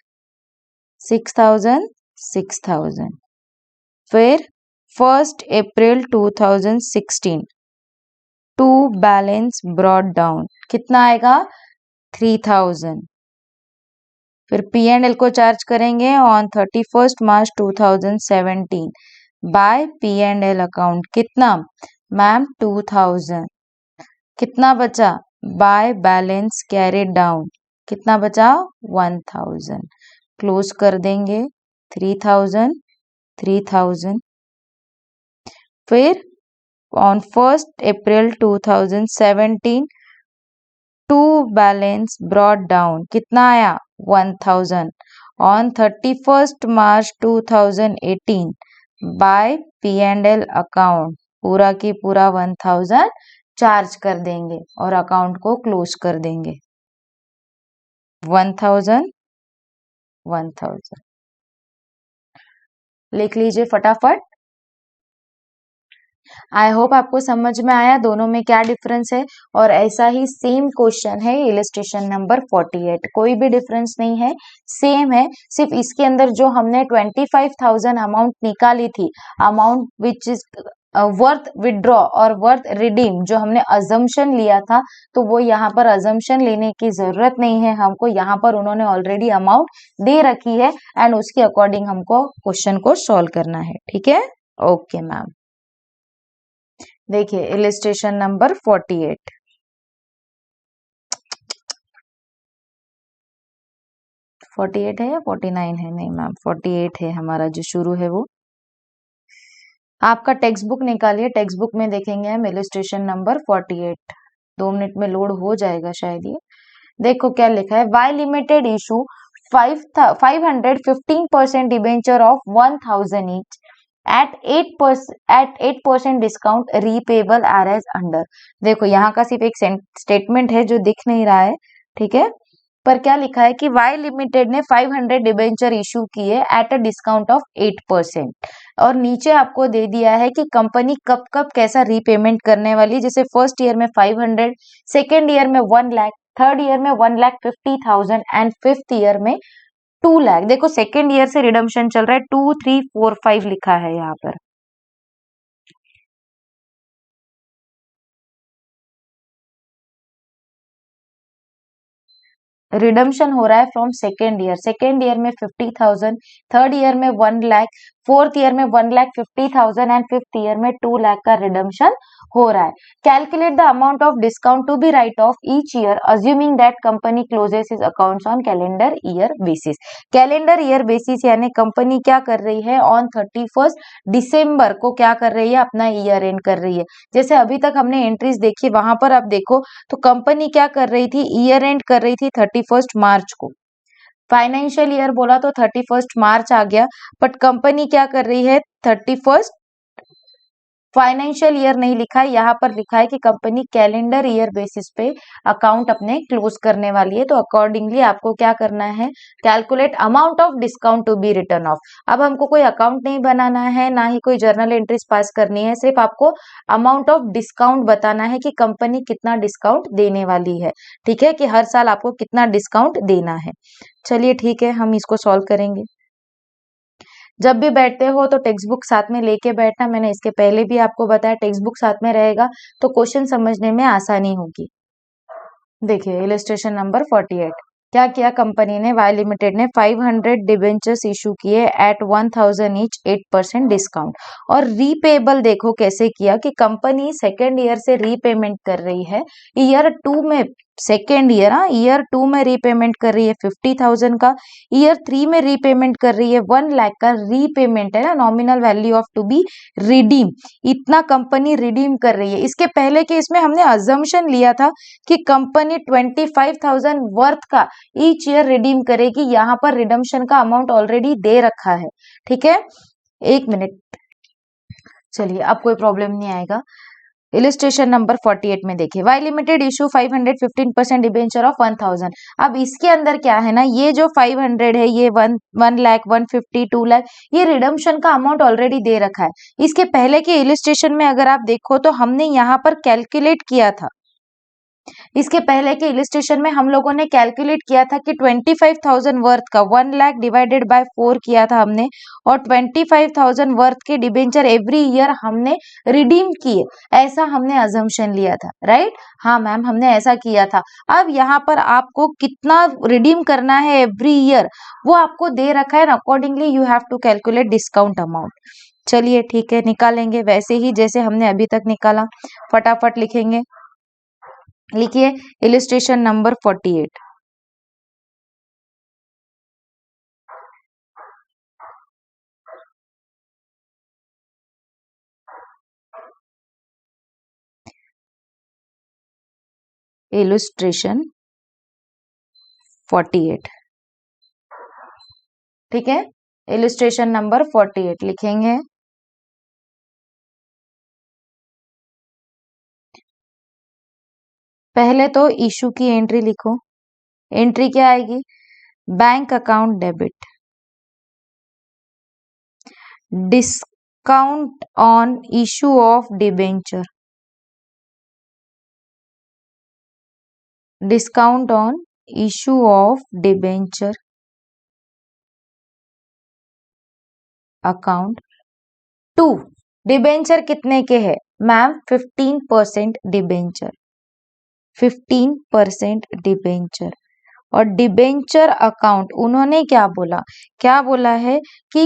6000 6000। फिर 1 April 2016 to balance brought down कितना आएगा 3000। फिर P&L को चार्ज करेंगे on 31 March 2017 by P&L account कितना मैम 2000। कितना बचा बाय बैलेंस कैरिड डाउन कितना बचा 1000। क्लोज कर देंगे 3000 3000। फिर on 1 April 2017 to balance brought down कितना आया 1000 on 31 March 2018 bye P&L account पूरा की पूरा 1000 चार्ज कर देंगे और अकाउंट को क्लोज कर देंगे 1000 1000। लिख लीजिए फटाफट। आई होप आपको समझ में आया दोनों में क्या डिफरेंस है। और ऐसा ही सेम क्वेश्चन है इलस्ट्रेशन नंबर 48, कोई भी डिफरेंस नहीं है, सेम है। सिर्फ इसके अंदर जो हमने 25,000 अमाउंट निकाली थी, amount which is worth withdraw और वर्थ रिडीम, जो हमने अजम्पशन लिया था, तो वो यहाँ पर अजम्पशन लेने की जरूरत नहीं है हमको। यहाँ पर उन्होंने ऑलरेडी अमाउंट दे रखी है एंड उसके अकॉर्डिंग हमको क्वेश्चन को सॉल्व करना है। ठीक है, ओके मैम। देखिए इलिस्ट्रेशन नंबर 48, है या 49 है? नहीं मैम 48 है हमारा जो शुरू है वो। आपका टेक्स्ट बुक निकालिए, टेक्स्ट बुक में देखेंगे हम इलिस्ट्रेशन नंबर 48। 2 मिनट में लोड हो जाएगा शायद ये। देखो क्या लिखा है, Y limited issue 515% debenture of 1000 each at 8% discount repayable are as under. देखो यहाँ का सिर्फ एक स्टेटमेंट है जो दिख नहीं रहा है, ठीक है, पर क्या लिखा है कि वाई लिमिटेड ने 500 डिबेंचर इशू किए एट अ डिस्काउंट ऑफ 8%, और नीचे आपको दे दिया है कि कंपनी कब कब कैसा रीपेमेंट करने वाली। जैसे फर्स्ट ईयर में 500, सेकेंड ईयर में 1 लाख, थर्ड ईयर में 1,50,000 एंड फिफ्थ ईयर में 2 लाख। देखो सेकेंड ईयर से रिडम्पशन चल रहा है, 2, 3, 4, 5 लिखा है यहाँ पर। रिडम्पशन हो रहा है from second year. Second year में 50,000, थर्ड ईयर में 1 लाख, फोर्थ ईयर में 1,50,000 एंड फिफ्थ ईयर में 2 लाख का रिडम्पशन हो रहा है। Calculate the amount of discount to be write off each year assuming that company closes is accounts on calendar year basis. Calendar year basis यानी company क्या कर रही है, ऑन 31 दिसंबर को क्या कर रही है, अपना ईयर एंड कर रही है। जैसे अभी तक हमने एंट्रीज देखी, वहां पर आप देखो तो कंपनी क्या कर रही थी, ईयर एंड कर रही थी 31 मार्च को। फाइनेंशियल ईयर बोला तो 31 मार्च आ गया, बट कंपनी क्या कर रही है 31 फाइनेंशियल ईयर नहीं लिखा है, यहाँ पर लिखा है कि कंपनी कैलेंडर ईयर बेसिस पे अकाउंट अपने क्लोज करने वाली है। तो अकॉर्डिंगली आपको क्या करना है, calculate amount of discount to be written off. अब हमको कोई अकाउंट नहीं बनाना है, ना ही कोई जर्नल एंट्रीज पास करनी है, सिर्फ आपको अमाउंट ऑफ डिस्काउंट बताना है कि कंपनी कितना डिस्काउंट देने वाली है। ठीक है, कि हर साल आपको कितना डिस्काउंट देना है। चलिए ठीक है, हम इसको सॉल्व करेंगे। जब भी बैठते हो तो टेक्स्ट बुक साथ में लेके बैठना, मैंने इसके पहले भी आपको बताया टेक्स्ट बुक साथ में रहेगा तो क्वेश्चन समझने में आसानी होगी। देखिए इलस्ट्रेशन नंबर 48, क्या किया कंपनी ने, वाई लिमिटेड ने 500 डिबेंचर्स इशू किए एट 1000 ईच 8% डिस्काउंट। और रीपेबल देखो कैसे किया कि कंपनी सेकेंड ईयर से रीपेमेंट कर रही है, ईयर 2 में सेकेंड ईयर, हाँ, ईयर 2 में रीपेमेंट कर रही है 50,000 का, ईयर 3 में रीपेमेंट कर रही है 1 लाख का रीपेमेंट है ना, nominal value of to be redeem, इतना कंपनी रिडीम कर रही है। इसके पहले के इसमें हमने अजम्पशन लिया था कि कंपनी 25,000 वर्थ का ईच ईयर रिडीम करेगी, यहाँ पर रिडम्पशन का अमाउंट ऑलरेडी दे रखा है। ठीक है, एक मिनट, चलिए अब कोई प्रॉब्लम नहीं आएगा। इलिस्ट्रेशन नंबर 48 में देखिए, Y limited issue 515% debenture of 1000। अब इसके अंदर क्या है ना, ये जो 500 है, ये 1 लाख 150 2 लाख, ये रिडम्पशन का अमाउंट ऑलरेडी दे रखा है। इसके पहले के इलिस्ट्रेशन में अगर आप देखो तो हमने यहाँ पर कैलकुलेट किया था, इसके पहले के इलिस्ट्रेशन में हम लोगों ने कैलकुलेट किया था कि 25,000 वर्थ का 1 लाख डिवाइडेड बाय 4 किया था हमने, और 25,000 वर्थ के डिबेंचर एवरी ईयर हमने रिडीम किए, ऐसा हमने अजम्पशन लिया था, राइट। हाँ मैम, हमने ऐसा किया था। अब यहाँ पर आपको कितना रिडीम करना है एवरी ईयर वो आपको दे रखा है, accordingly you have to calculate discount amount. चलिए ठीक है, निकालेंगे वैसे ही जैसे हमने अभी तक निकाला, फटाफट लिखेंगे। लिखिए इलिस्ट्रेशन नंबर 48। इलिस्ट्रेशन 48, ठीक है, इलिस्ट्रेशन नंबर 48 लिखेंगे। पहले तो इशू की एंट्री लिखो। एंट्री क्या आएगी? Bank account debit, discount on issue of debenture, discount on issue of debenture account 2। Debenture कितने के है मैम? 15% debenture, 15% debenture. और डिबेंचर अकाउंट उन्होंने क्या बोला? क्या बोला है कि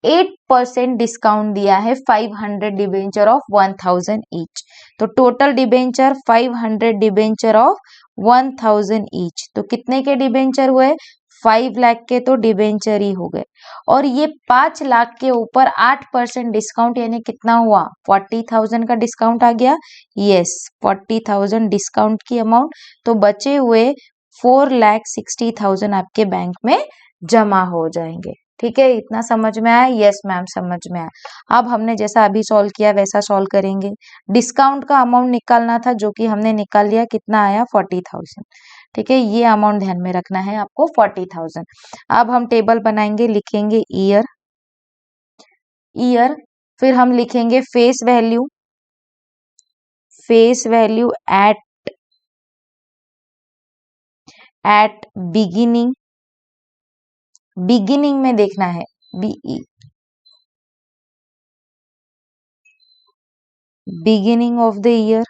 8% डिस्काउंट दिया है 500 डिबेंचर ऑफ 1000 ईच। तो total debenture 500 debenture of 1000 each, तो कितने के डिबेंचर हुए? 5 लाख के तो डिबेंचर ही हो गए। और ये 5 लाख के ऊपर 8% डिस्काउंट, यानी कितना हुआ? 40,000 का डिस्काउंट आ गया। यस, 40,000 डिस्काउंट की अमाउंट, तो बचे हुए 4,60,000 आपके बैंक में जमा हो जाएंगे। ठीक है, इतना समझ में आया? यस मैम, समझ में आया। अब हमने जैसा अभी सॉल्व किया वैसा सॉल्व करेंगे। डिस्काउंट का अमाउंट निकालना था, जो कि हमने निकाल लिया। कितना आया? 40,000। ठीक है, ये अमाउंट ध्यान में रखना है आपको, 40,000। अब हम टेबल बनाएंगे, लिखेंगे ईयर, ईयर, फिर हम लिखेंगे face value, face value at beginning, beginning में देखना है, BE, beginning of the year.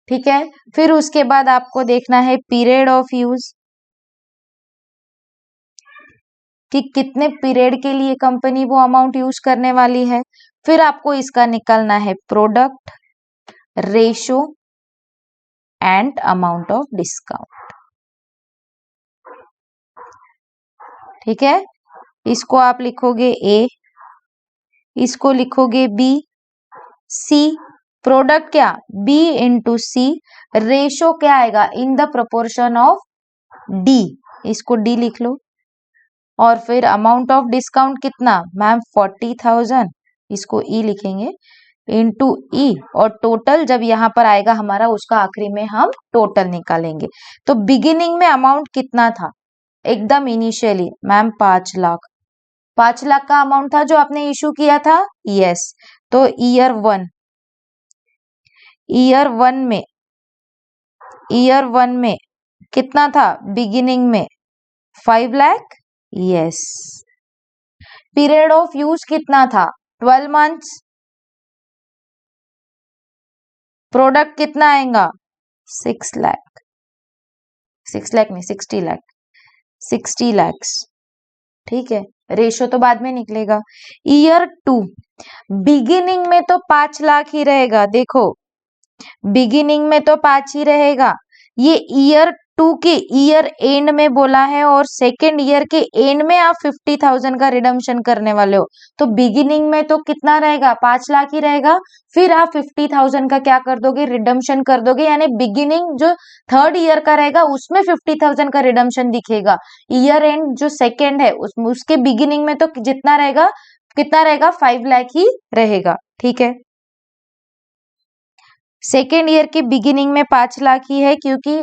ठीक है, फिर उसके बाद आपको देखना है पीरियड ऑफ यूज, कि कितने पीरियड के लिए कंपनी वो अमाउंट यूज करने वाली है। फिर आपको इसका निकालना है product, ratio and amount of discount. ठीक है, इसको आप लिखोगे ए, इसको लिखोगे बी, सी, प्रोडक्ट क्या? बी इंटू सी, रेशो क्या आएगा? In the proportion of D, इसको डी लिख लो। और फिर अमाउंट ऑफ डिस्काउंट कितना मैम? 40,000, इसको ई लिखेंगे, इंटू ई, और टोटल जब यहाँ पर आएगा हमारा, उसका आखिरी में हम टोटल निकालेंगे। तो बिगिनिंग में अमाउंट कितना था एकदम इनिशियली? मैम 5 लाख, 5 लाख का अमाउंट था जो आपने इशू किया था। यस, तो ईयर वन, ईयर वन में, ईयर वन में कितना था बिगिनिंग में? 5 lakh. Yes, period of use कितना था? 12 मंथ्स। प्रोडक्ट कितना आएगा? 6 लाख, 6 लाख नहीं 60 लाख, 60 लैक्स। ठीक है, रेशो तो बाद में निकलेगा। ईयर 2, बिगिनिंग में तो 5 लाख ही रहेगा। देखो बिगिनिंग में तो 5 ही रहेगा। ये ईयर 2 के ईयर एंड में बोला है और सेकेंड ईयर के एंड में आप 50,000 का रिडम्पशन करने वाले हो, तो बिगिनिंग में तो कितना रहेगा, 5 लाख ही रहेगा। फिर आप 50,000 का क्या कर दोगे, रिडम्पशन कर दोगे, यानी बिगिनिंग जो थर्ड ईयर का रहेगा उसमें 50,000 का रिडम्पशन दिखेगा। ईयर एंड जो सेकेंड है उसके बिगिनिंग में तो जितना रहेगा, कितना रहेगा, 5 लाख ही रहेगा। ठीक है, सेकेंड ईयर की बिगिनिंग में 5 लाख ही है क्योंकि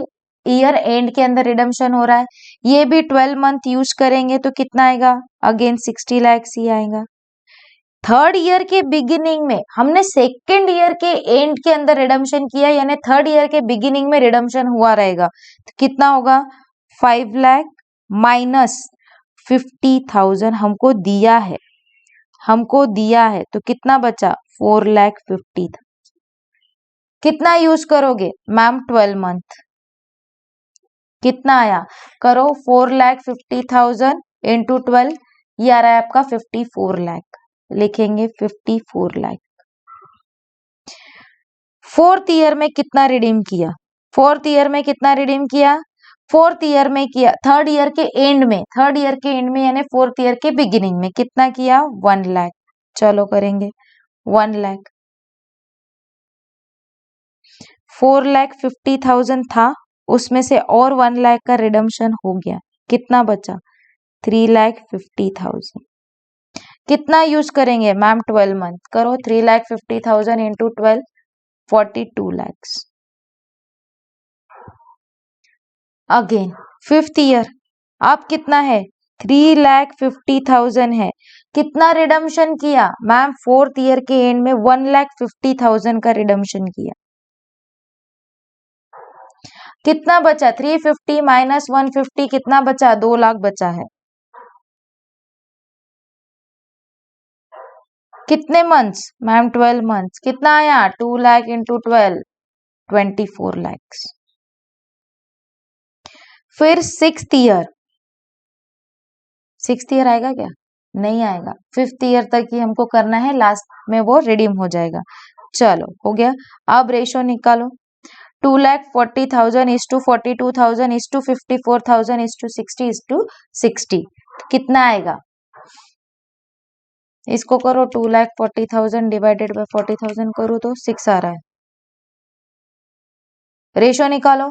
ईयर एंड के अंदर रिडम्पशन हो रहा है। ये भी 12 मंथ यूज करेंगे तो कितना आएगा, अगेन 60 लाख ही आएगा। थर्ड ईयर के बिगिनिंग में हमने सेकेंड ईयर के एंड के अंदर रिडम्पशन किया, यानी थर्ड ईयर के बिगिनिंग में रिडम्पशन हुआ रहेगा, तो कितना होगा, 5 लाख माइनस 50,000 हमको दिया है तो कितना बचा, 4,50,000। कितना यूज करोगे मैम, 12 मंथ। कितना आया, करो 4,50,000 इंटू 12, ये आ रहा है आपका 54 लाख। लिखेंगे 54 लाख। फोर्थ ईयर में कितना रिडीम किया, फोर्थ ईयर में कितना रिडीम किया, फोर्थ ईयर में किया, थर्ड ईयर के एंड में, थर्ड ईयर के एंड में यानी फोर्थ ईयर के बिगिनिंग में कितना किया, 1 लाख। चलो करेंगे 1 लाख। 4,50,000 था, उसमें से और 1 लाख का रिडम्पशन हो गया, कितना बचा, 3,50,000। कितना यूज करेंगे मैम, 12 मंथ। करो 3,50,000 into 12, 42 lakhs। Again fifth year, अब कितना है, 3,50,000 है। कितना रिडम्पशन किया मैम, फोर्थ ईयर के एंड में 1,50,000 का रिडम्पशन किया। कितना बचा, 350 माइनस 150 कितना बचा, 2 लाख बचा है। कितने मंथ्स मैम, 12 मंथ्स। कितना आया, 2 लाख इंटू 12, 24 lakhs। फिर सिक्स्थ ईयर, सिक्स्थ ईयर आएगा क्या, नहीं आएगा। फिफ्थ ईयर तक ही हमको करना है, लास्ट में वो रिडीम हो जाएगा। चलो हो गया। अब रेशो निकालो, 2,40,000 is to 42,000 is to 54,000 is to 60 is to 60, कितना आएगा, इसको करो, 2,40,000 डिवाइडेड बाय 40,000 करो तो 6 आ रहा है। रेशो निकालो,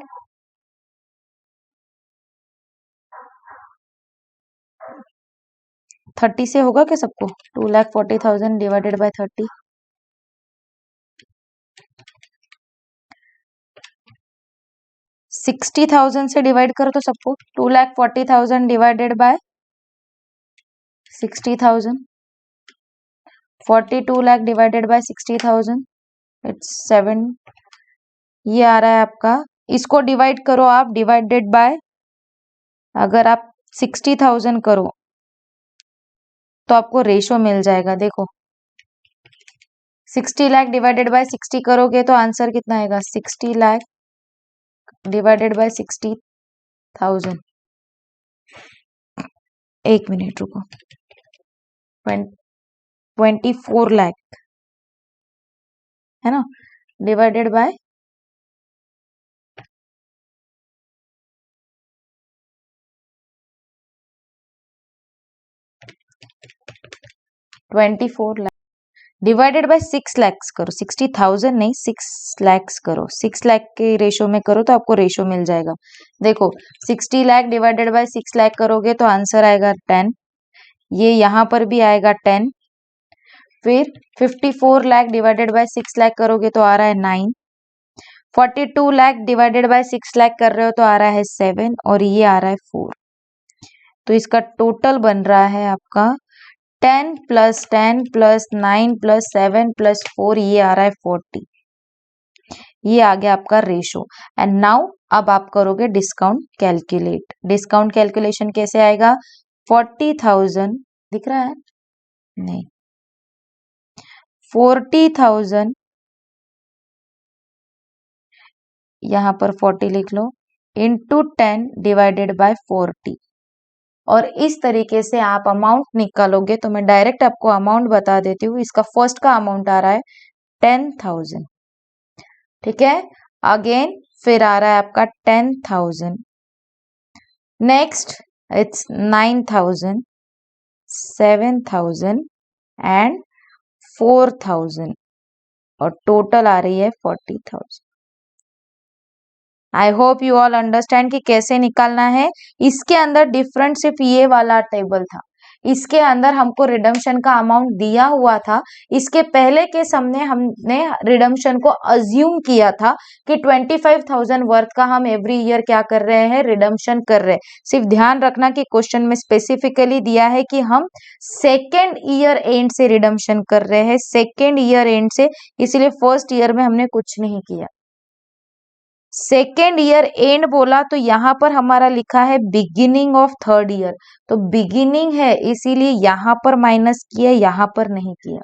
30 से होगा क्या सबको, 2,40,000 डिवाइडेड बाय 30, 60,000 से डिवाइड करो तो सबको, 2,40,000 divided by 60,000, 42 lakh divided by 60,000, it's 7, ये आ रहा है आपका। इसको डिवाइड करो आप, डिवाइडेड बाय, अगर आप 60,000 करो तो आपको रेशो मिल जाएगा। देखो 60 लाख डिवाइडेड बाय 60 करोगे तो आंसर कितना आएगा, 60 लाख डिवाइडेड बाय 60,000। एक मिनट रुको, 24 लाख है ना, divided by 24 lakh divided by 6 lakhs करो, 60,000 नहीं 6 लैक्स करो, 6 लाख के रेशो में करो तो आपको रेशो मिल जाएगा। देखो 60 लाख डिवाइडेड बाय 6 लाख करोगे तो आंसर आएगा 10, ये यहाँ पर भी आएगा 10। फिर 54 लाख डिवाइडेड बाय 6 लाख करोगे तो आ रहा है 9, 42 लाख डिवाइडेड बाय 6 लाख कर रहे हो तो आ रहा है 7, और ये आ रहा है 4। तो इसका टोटल बन रहा है आपका 10 प्लस 10 प्लस 9 प्लस 7 प्लस 4, ये आ रहा है 40। ये आ गया आपका रेशो। एंड नाउ अब आप करोगे डिस्काउंट कैलकुलेट। डिस्काउंट कैलकुलेशन कैसे आएगा, 40,000 दिख रहा है, नहीं 40,000, यहाँ पर 40 लिख लो, इंटू 10 डिवाइडेड बाय 40। और इस तरीके से आप अमाउंट निकालोगे। तो मैं डायरेक्ट आपको अमाउंट बता देती हूँ। इसका फर्स्ट का अमाउंट आ रहा है 10,000, ठीक है। अगेन फिर आ रहा है आपका 10,000, नेक्स्ट इट्स 9,000, 7,000 एंड 4,000 और टोटल आ रही है 40,000। I hope you all understand कि कैसे निकालना है। इसके अंदर डिफरेंट सिर्फ ये वाला टेबल था, इसके अंदर हमको रिडम्पशन का अमाउंट दिया हुआ था। इसके पहले के सामने हमने रिडम्पशन को अज्यूम किया था कि 25,000 वर्थ का हम एवरी ईयर क्या कर रहे हैं, रिडम्पशन कर रहे हैं। सिर्फ ध्यान रखना कि क्वेश्चन में स्पेसिफिकली दिया है कि हम सेकेंड ईयर एंड से रिडम्पशन कर रहे हैं, सेकेंड ईयर एंड से, इसीलिए फर्स्ट ईयर में हमने कुछ नहीं किया। सेकेंड ईयर एंड बोला तो यहाँ पर हमारा लिखा है बिगिनिंग ऑफ थर्ड ईयर, तो बिगिनिंग है इसीलिए यहाँ पर माइनस किया, यहाँ पर नहीं किया।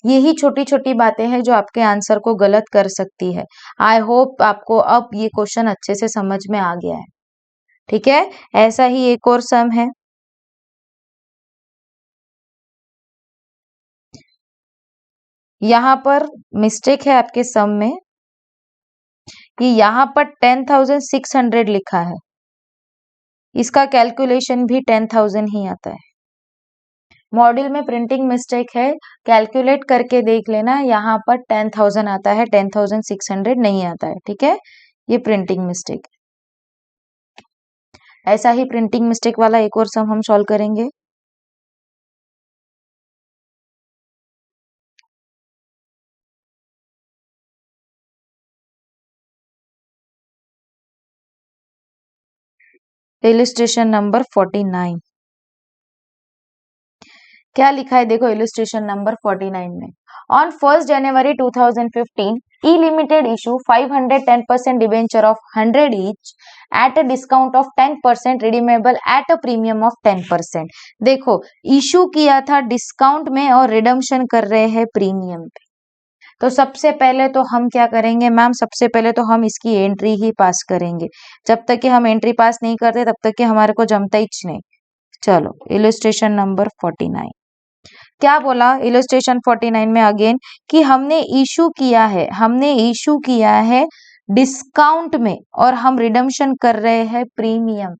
यही छोटी छोटी बातें हैं जो आपके आंसर को गलत कर सकती है। आई होप आपको अब ये क्वेश्चन अच्छे से समझ में आ गया है। ठीक है, ऐसा ही एक और सम है। यहाँ पर मिस्टेक है आपके सम में कि यहाँ पर 10,600 लिखा है, इसका कैलकुलेशन भी 10,000 ही आता है। मॉड्यूल में प्रिंटिंग मिस्टेक है, कैलकुलेट करके देख लेना, यहाँ पर 10,000 आता है, 10,600 नहीं आता है। ठीक है, ये प्रिंटिंग मिस्टेक। ऐसा ही प्रिंटिंग मिस्टेक वाला एक और सम हम सॉल्व करेंगे। इलिस्ट्रेशन नंबर 49 क्या लिखा है, देखो इलिस्ट्रेशन नंबर 49 में, on 1 January 2015 E limited issue 510% debenture of 100 each at a discount of 10%, redeemable eight a premium of 10%। देखो इशू किया था डिस्काउंट में और रिडम्पशन कर रहे हैं प्रीमियम पे। तो सबसे पहले तो हम क्या करेंगे मैम, सबसे पहले तो हम इसकी एंट्री ही पास करेंगे। जब तक कि हम एंट्री पास नहीं करते तब तक कि हमारे को जमता ही नहीं। चलो इलिस्ट्रेशन नंबर 49 क्या बोला, इलस्ट्रेशन 49 में अगेन कि हमने इशू किया है, हमने इशू किया है डिस्काउंट में और हम रिडम्पशन कर रहे हैं प्रीमियम,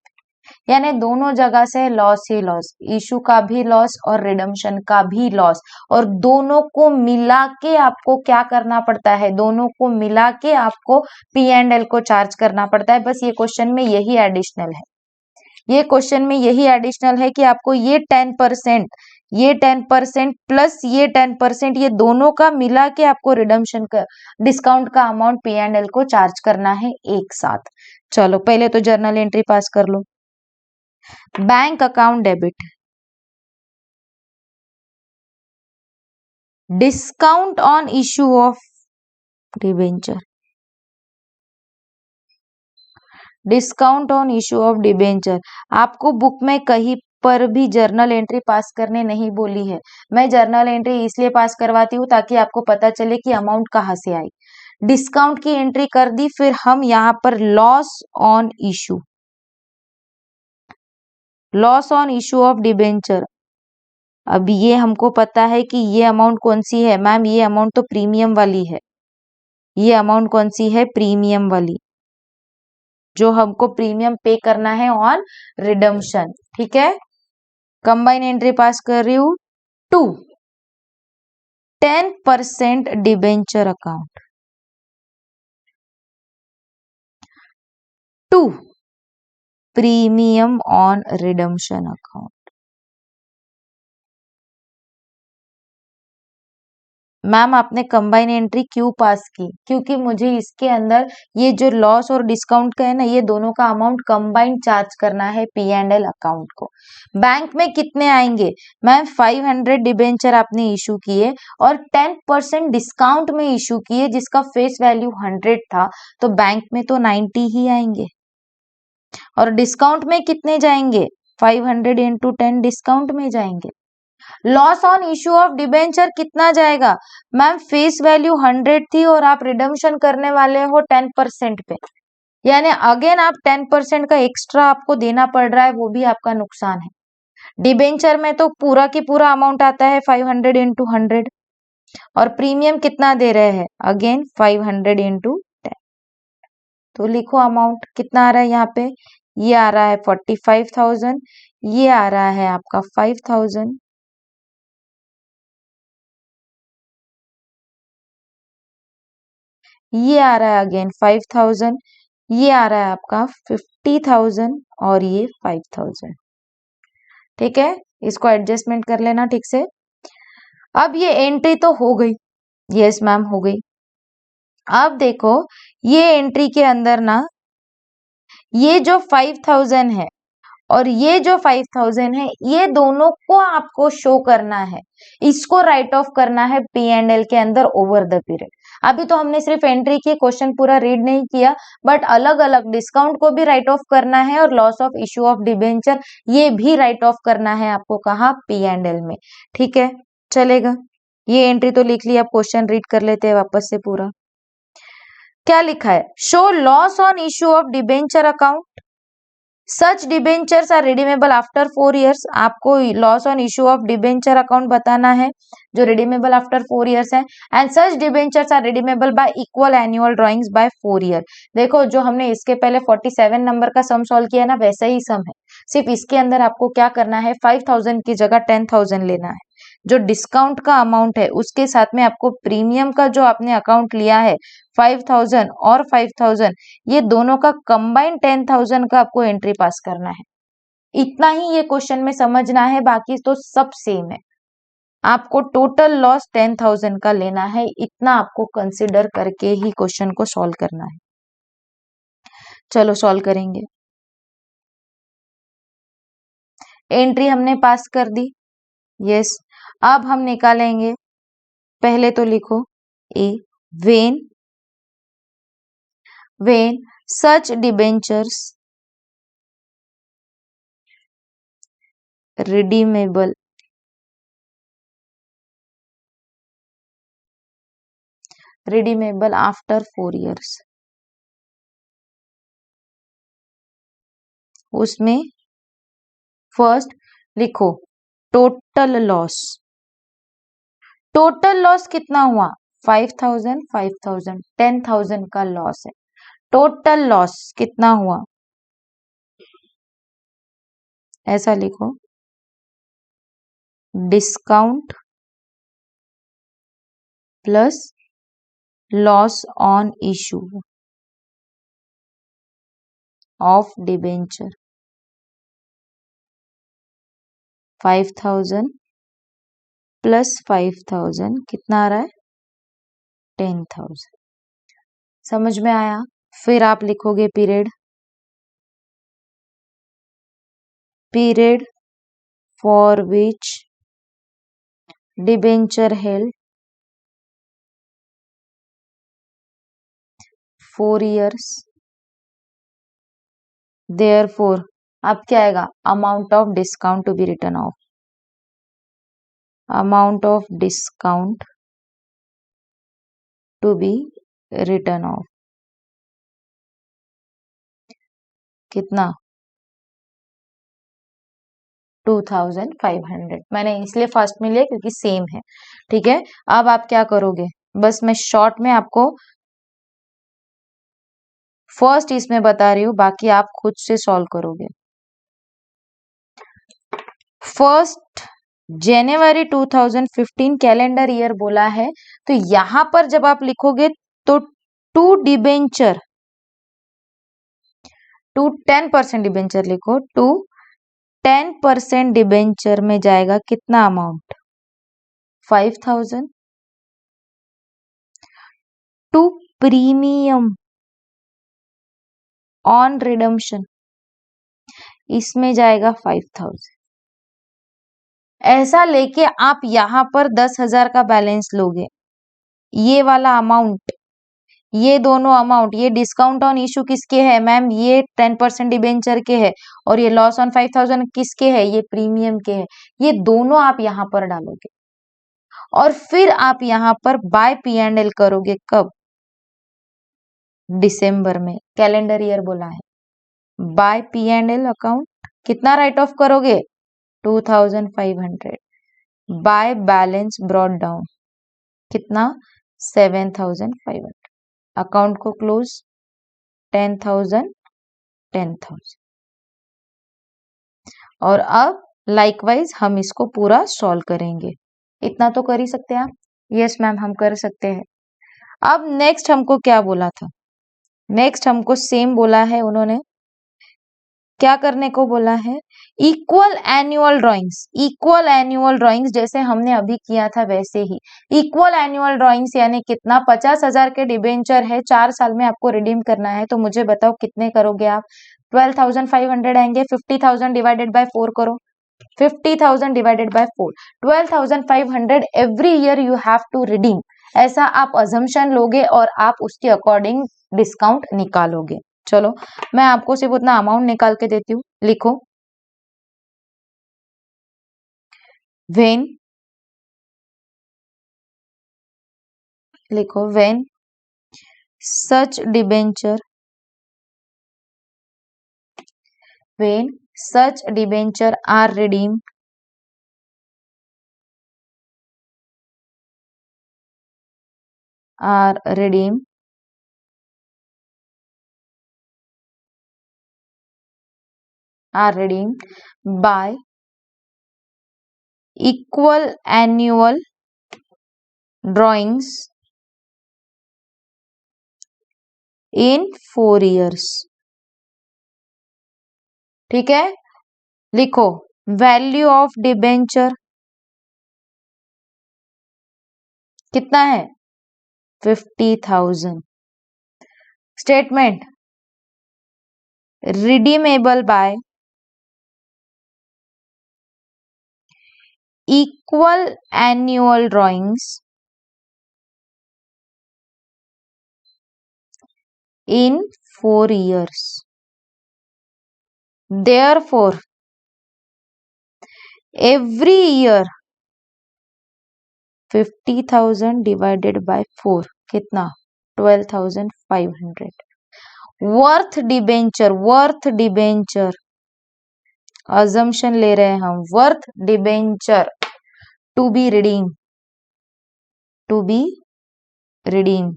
यानी दोनों जगह से लॉस ही लॉस, इशू का भी लॉस और रिडम्पशन का भी लॉस, और दोनों को मिला के आपको क्या करना पड़ता है, दोनों को मिला के आपको P&L को चार्ज करना पड़ता है। बस ये क्वेश्चन में यही एडिशनल है, ये क्वेश्चन में यही एडिशनल है कि आपको ये 10%, ये 10% प्लस ये 10%, ये दोनों का मिला के आपको रिडम्पशन का डिस्काउंट का अमाउंट P&L को चार्ज करना है एक साथ। चलो पहले तो जर्नल एंट्री पास कर लो। Bank account debit, discount on issue of debenture, discount on issue of debenture. आपको बुक में कहीं पर भी जर्नल एंट्री पास करने नहीं बोली है। मैं जर्नल एंट्री इसलिए पास करवाती हूँ ताकि आपको पता चले कि अमाउंट कहाँ से आई। डिस्काउंट की एंट्री कर दी, फिर हम यहाँ पर loss on issue, loss on issue of debenture. अब ये हमको पता है कि ये अमाउंट कौन सी है मैम, ये अमाउंट तो प्रीमियम वाली है, ये अमाउंट कौन सी है, प्रीमियम वाली, जो हमको प्रीमियम पे करना है ऑन रिडम्पशन। ठीक है, कंबाइन एंट्री पास कर रही हूं to 10% debenture account, to premium on redemption account. Ma'am आपने कंबाइन एंट्री क्यों पास की, क्योंकि मुझे इसके अंदर ये जो लॉस और डिस्काउंट का है ना, ये दोनों का अमाउंट कंबाइन चार्ज करना है P&L अकाउंट को। बैंक में कितने आएंगे मैम, 500 डिबेंचर आपने इशू किए और 10% डिस्काउंट में इशू किए जिसका फेस वैल्यू 100 था, तो बैंक में तो 90 ही आएंगे। और डिस्काउंट में कितने जाएंगे, 500 इंटू 10 डिस्काउंट में जाएंगे। Loss on issue of debenture कितना जाएगा मैम, फेस वैल्यू 100 थी और आप रिडम्पशन करने वाले हो 10% पे, यानी अगेन आप 10% का एक्स्ट्रा आपको देना पड़ रहा है, वो भी आपका नुकसान है। डिबेंचर में तो पूरा की पूरा अमाउंट आता है 500 इंटू 100, और प्रीमियम कितना दे रहे हैं, अगेन 500 इंटू 10। तो लिखो अमाउंट कितना आ रहा है यहाँ पे, ये आ रहा है 45,000, ये आ रहा है आपका 5,000, ये आ रहा है अगेन 5,000, ये आ रहा है आपका 50,000 और ये 5,000। ठीक है, इसको एडजस्टमेंट कर लेना ठीक से। अब ये एंट्री तो हो गई, यस मैम हो गई। अब देखो ये एंट्री के अंदर ना ये जो 5,000 है और ये जो 5,000 है, ये दोनों को आपको शो करना है, इसको राइट ऑफ करना है पी एंड एल के अंदर ओवर द पीरियड। अभी तो हमने सिर्फ एंट्री की, क्वेश्चन पूरा रीड नहीं किया, बट अलग अलग डिस्काउंट को भी राइट ऑफ करना है और loss of issue of debenture ये भी राइट ऑफ करना है आपको, कहा पी एंड एल में। ठीक है, चलेगा, ये एंट्री तो लिख लिया, अब क्वेश्चन रीड कर लेते हैं वापस से पूरा। क्या लिखा है, show loss on issue of debenture account, such debentures are redeemable after 4 years। आपको loss on issue of debenture account बताना है जो रिडीमेबल आफ्टर 4 years है, and such debentures are redeemable by equal annual drawings by 4 year। देखो जो हमने इसके पहले 47 नंबर का सम सॉल्व किया ना, वैसा ही सम है, सिर्फ इसके अंदर आपको क्या करना है, 5,000 की जगह 10,000 लेना है। जो डिस्काउंट का अमाउंट है उसके साथ में आपको प्रीमियम का जो आपने अकाउंट लिया है 5,000 और 5,000, ये दोनों का कंबाइंड 10,000 का आपको एंट्री पास करना है। इतना ही ये क्वेश्चन में समझना है, बाकी तो सब सेम है। आपको टोटल लॉस 10,000 का लेना है, इतना आपको कंसिडर करके ही क्वेश्चन को सॉल्व करना है। चलो सॉल्व करेंगे। एंट्री हमने पास कर दी, यस। अब हम निकालेंगे, पहले तो लिखो A, when such debentures redeemable after 4 years, उसमें फर्स्ट लिखो टोटल लॉस। टोटल लॉस कितना हुआ, 5,000 5,000 10,000 का लॉस है। टोटल लॉस कितना हुआ, ऐसा लिखो, discount plus loss on issue of debenture 5,000 plus 5,000 कितना आ रहा है, 10,000। समझ में आया। फिर आप लिखोगे period for which debenture held 4 years, therefore अब क्या आएगा, amount of discount to be written off, amount of discount to be written off कितना, 2,500। मैंने इसलिए फर्स्ट में लिया क्योंकि सेम है। ठीक है, अब आप क्या करोगे, बस मैं शॉर्ट में आपको फर्स्ट इसमें बता रही हूँ, बाकी आप खुद से सॉल्व करोगे। फर्स्ट जनवरी 2015 कैलेंडर ईयर बोला है, तो यहां पर जब आप लिखोगे तो टू डिबेंचर, टू 10% डिबेंचर लिखो, टू 10% डिबेंचर में जाएगा कितना अमाउंट, 5,000। टू प्रीमियम ऑन रिडम्पशन, इसमें जाएगा 5,000। ऐसा लेके आप यहां पर 10,000 का बैलेंस लोगे। ये वाला अमाउंट, ये दोनों अमाउंट, ये डिस्काउंट ऑन इशू किसके है मैम, ये 10% डिबेंचर के है, और ये लॉस ऑन 5,000 किसके है, ये प्रीमियम के है। ये दोनों आप यहां पर डालोगे और फिर आप यहां पर बाय पी एंड एल करोगे, कब, दिसंबर में, कैलेंडर ईयर बोला है। By P and L account कितना राइट ऑफ करोगे, 2,500 बाय बैलेंस ब्रॉट डाउन कितना 7,500। अकाउंट को क्लोज 10,000 10,000। और अब लाइकवाइज हम इसको पूरा सॉल्व करेंगे। इतना तो कर ही सकते हैं आप। यस मैम हम कर सकते हैं। अब नेक्स्ट हमको क्या बोला था? नेक्स्ट हमको सेम बोला है उन्होंने, क्या करने को बोला है? Equal annual drawings. Equal annual drawings जैसे हमने अभी किया था वैसे ही। इक्वल एनुअल ड्राइंग्स यानी कितना? 50,000 के डिबेंचर है, 4 साल में आपको रिडीम करना है। तो मुझे बताओ कितने करोगे आप? 12,500 आएंगे। 50,000 डिवाइडेड बाय 4 करो। 50,000 divided by 4, 12,500 every year you have to redeem. ऐसा आप अजम्पशन लोगे और आप उसके अकॉर्डिंग डिस्काउंट निकालोगे। चलो मैं आपको सिर्फ उतना अमाउंट निकाल के देती हूँ। लिखो, वेन, लिखो when such debenture, when such debenture are redeemed, are redeemed by equal annual drawings in 4 years। ठीक है, लिखो वैल्यू ऑफ डिबेंचर कितना है? 50,000। Statement redeemable by equal annual drawings in 4 years। Therefore, every year 50,000 divided by 4 कितना? 12,500। Worth debenture, worth debenture assumption ले रहे हैं हम। Worth debenture to be redeem, to be redeem.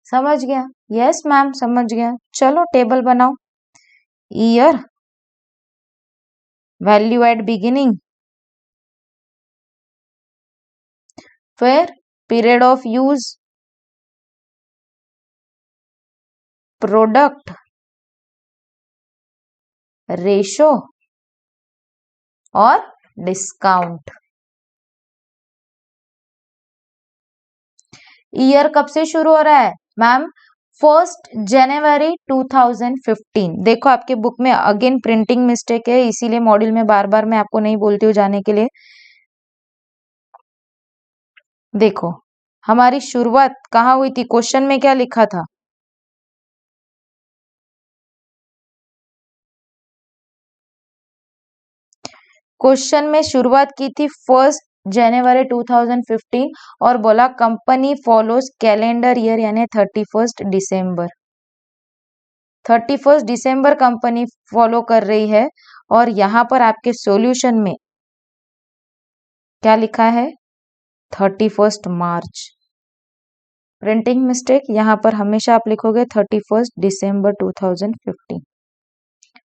समझ गया? यस मैम समझ गया। चलो टेबल बनाओ। ईयर, वैल्यू एट बिगिनिंग, फिर period of use, product, ratio और डिस्काउंट। ईयर कब से शुरू हो रहा है मैम? 1 जनवरी 2015। देखो आपके बुक में अगेन प्रिंटिंग मिस्टेक है, इसीलिए मॉड्यूल में बार बार मैं आपको नहीं बोलती हूँ जाने के लिए। देखो हमारी शुरुआत कहाँ हुई थी? क्वेश्चन में क्या लिखा था? क्वेश्चन में शुरुआत की थी 1 जनवरी 2015 और बोला कंपनी फॉलोज कैलेंडर ईयर यानी 31 दिसंबर। 31 दिसंबर कंपनी फॉलो कर रही है और यहां पर आपके सॉल्यूशन में क्या लिखा है? 31 मार्च। प्रिंटिंग मिस्टेक, यहां पर हमेशा आप लिखोगे 31 दिसंबर 2015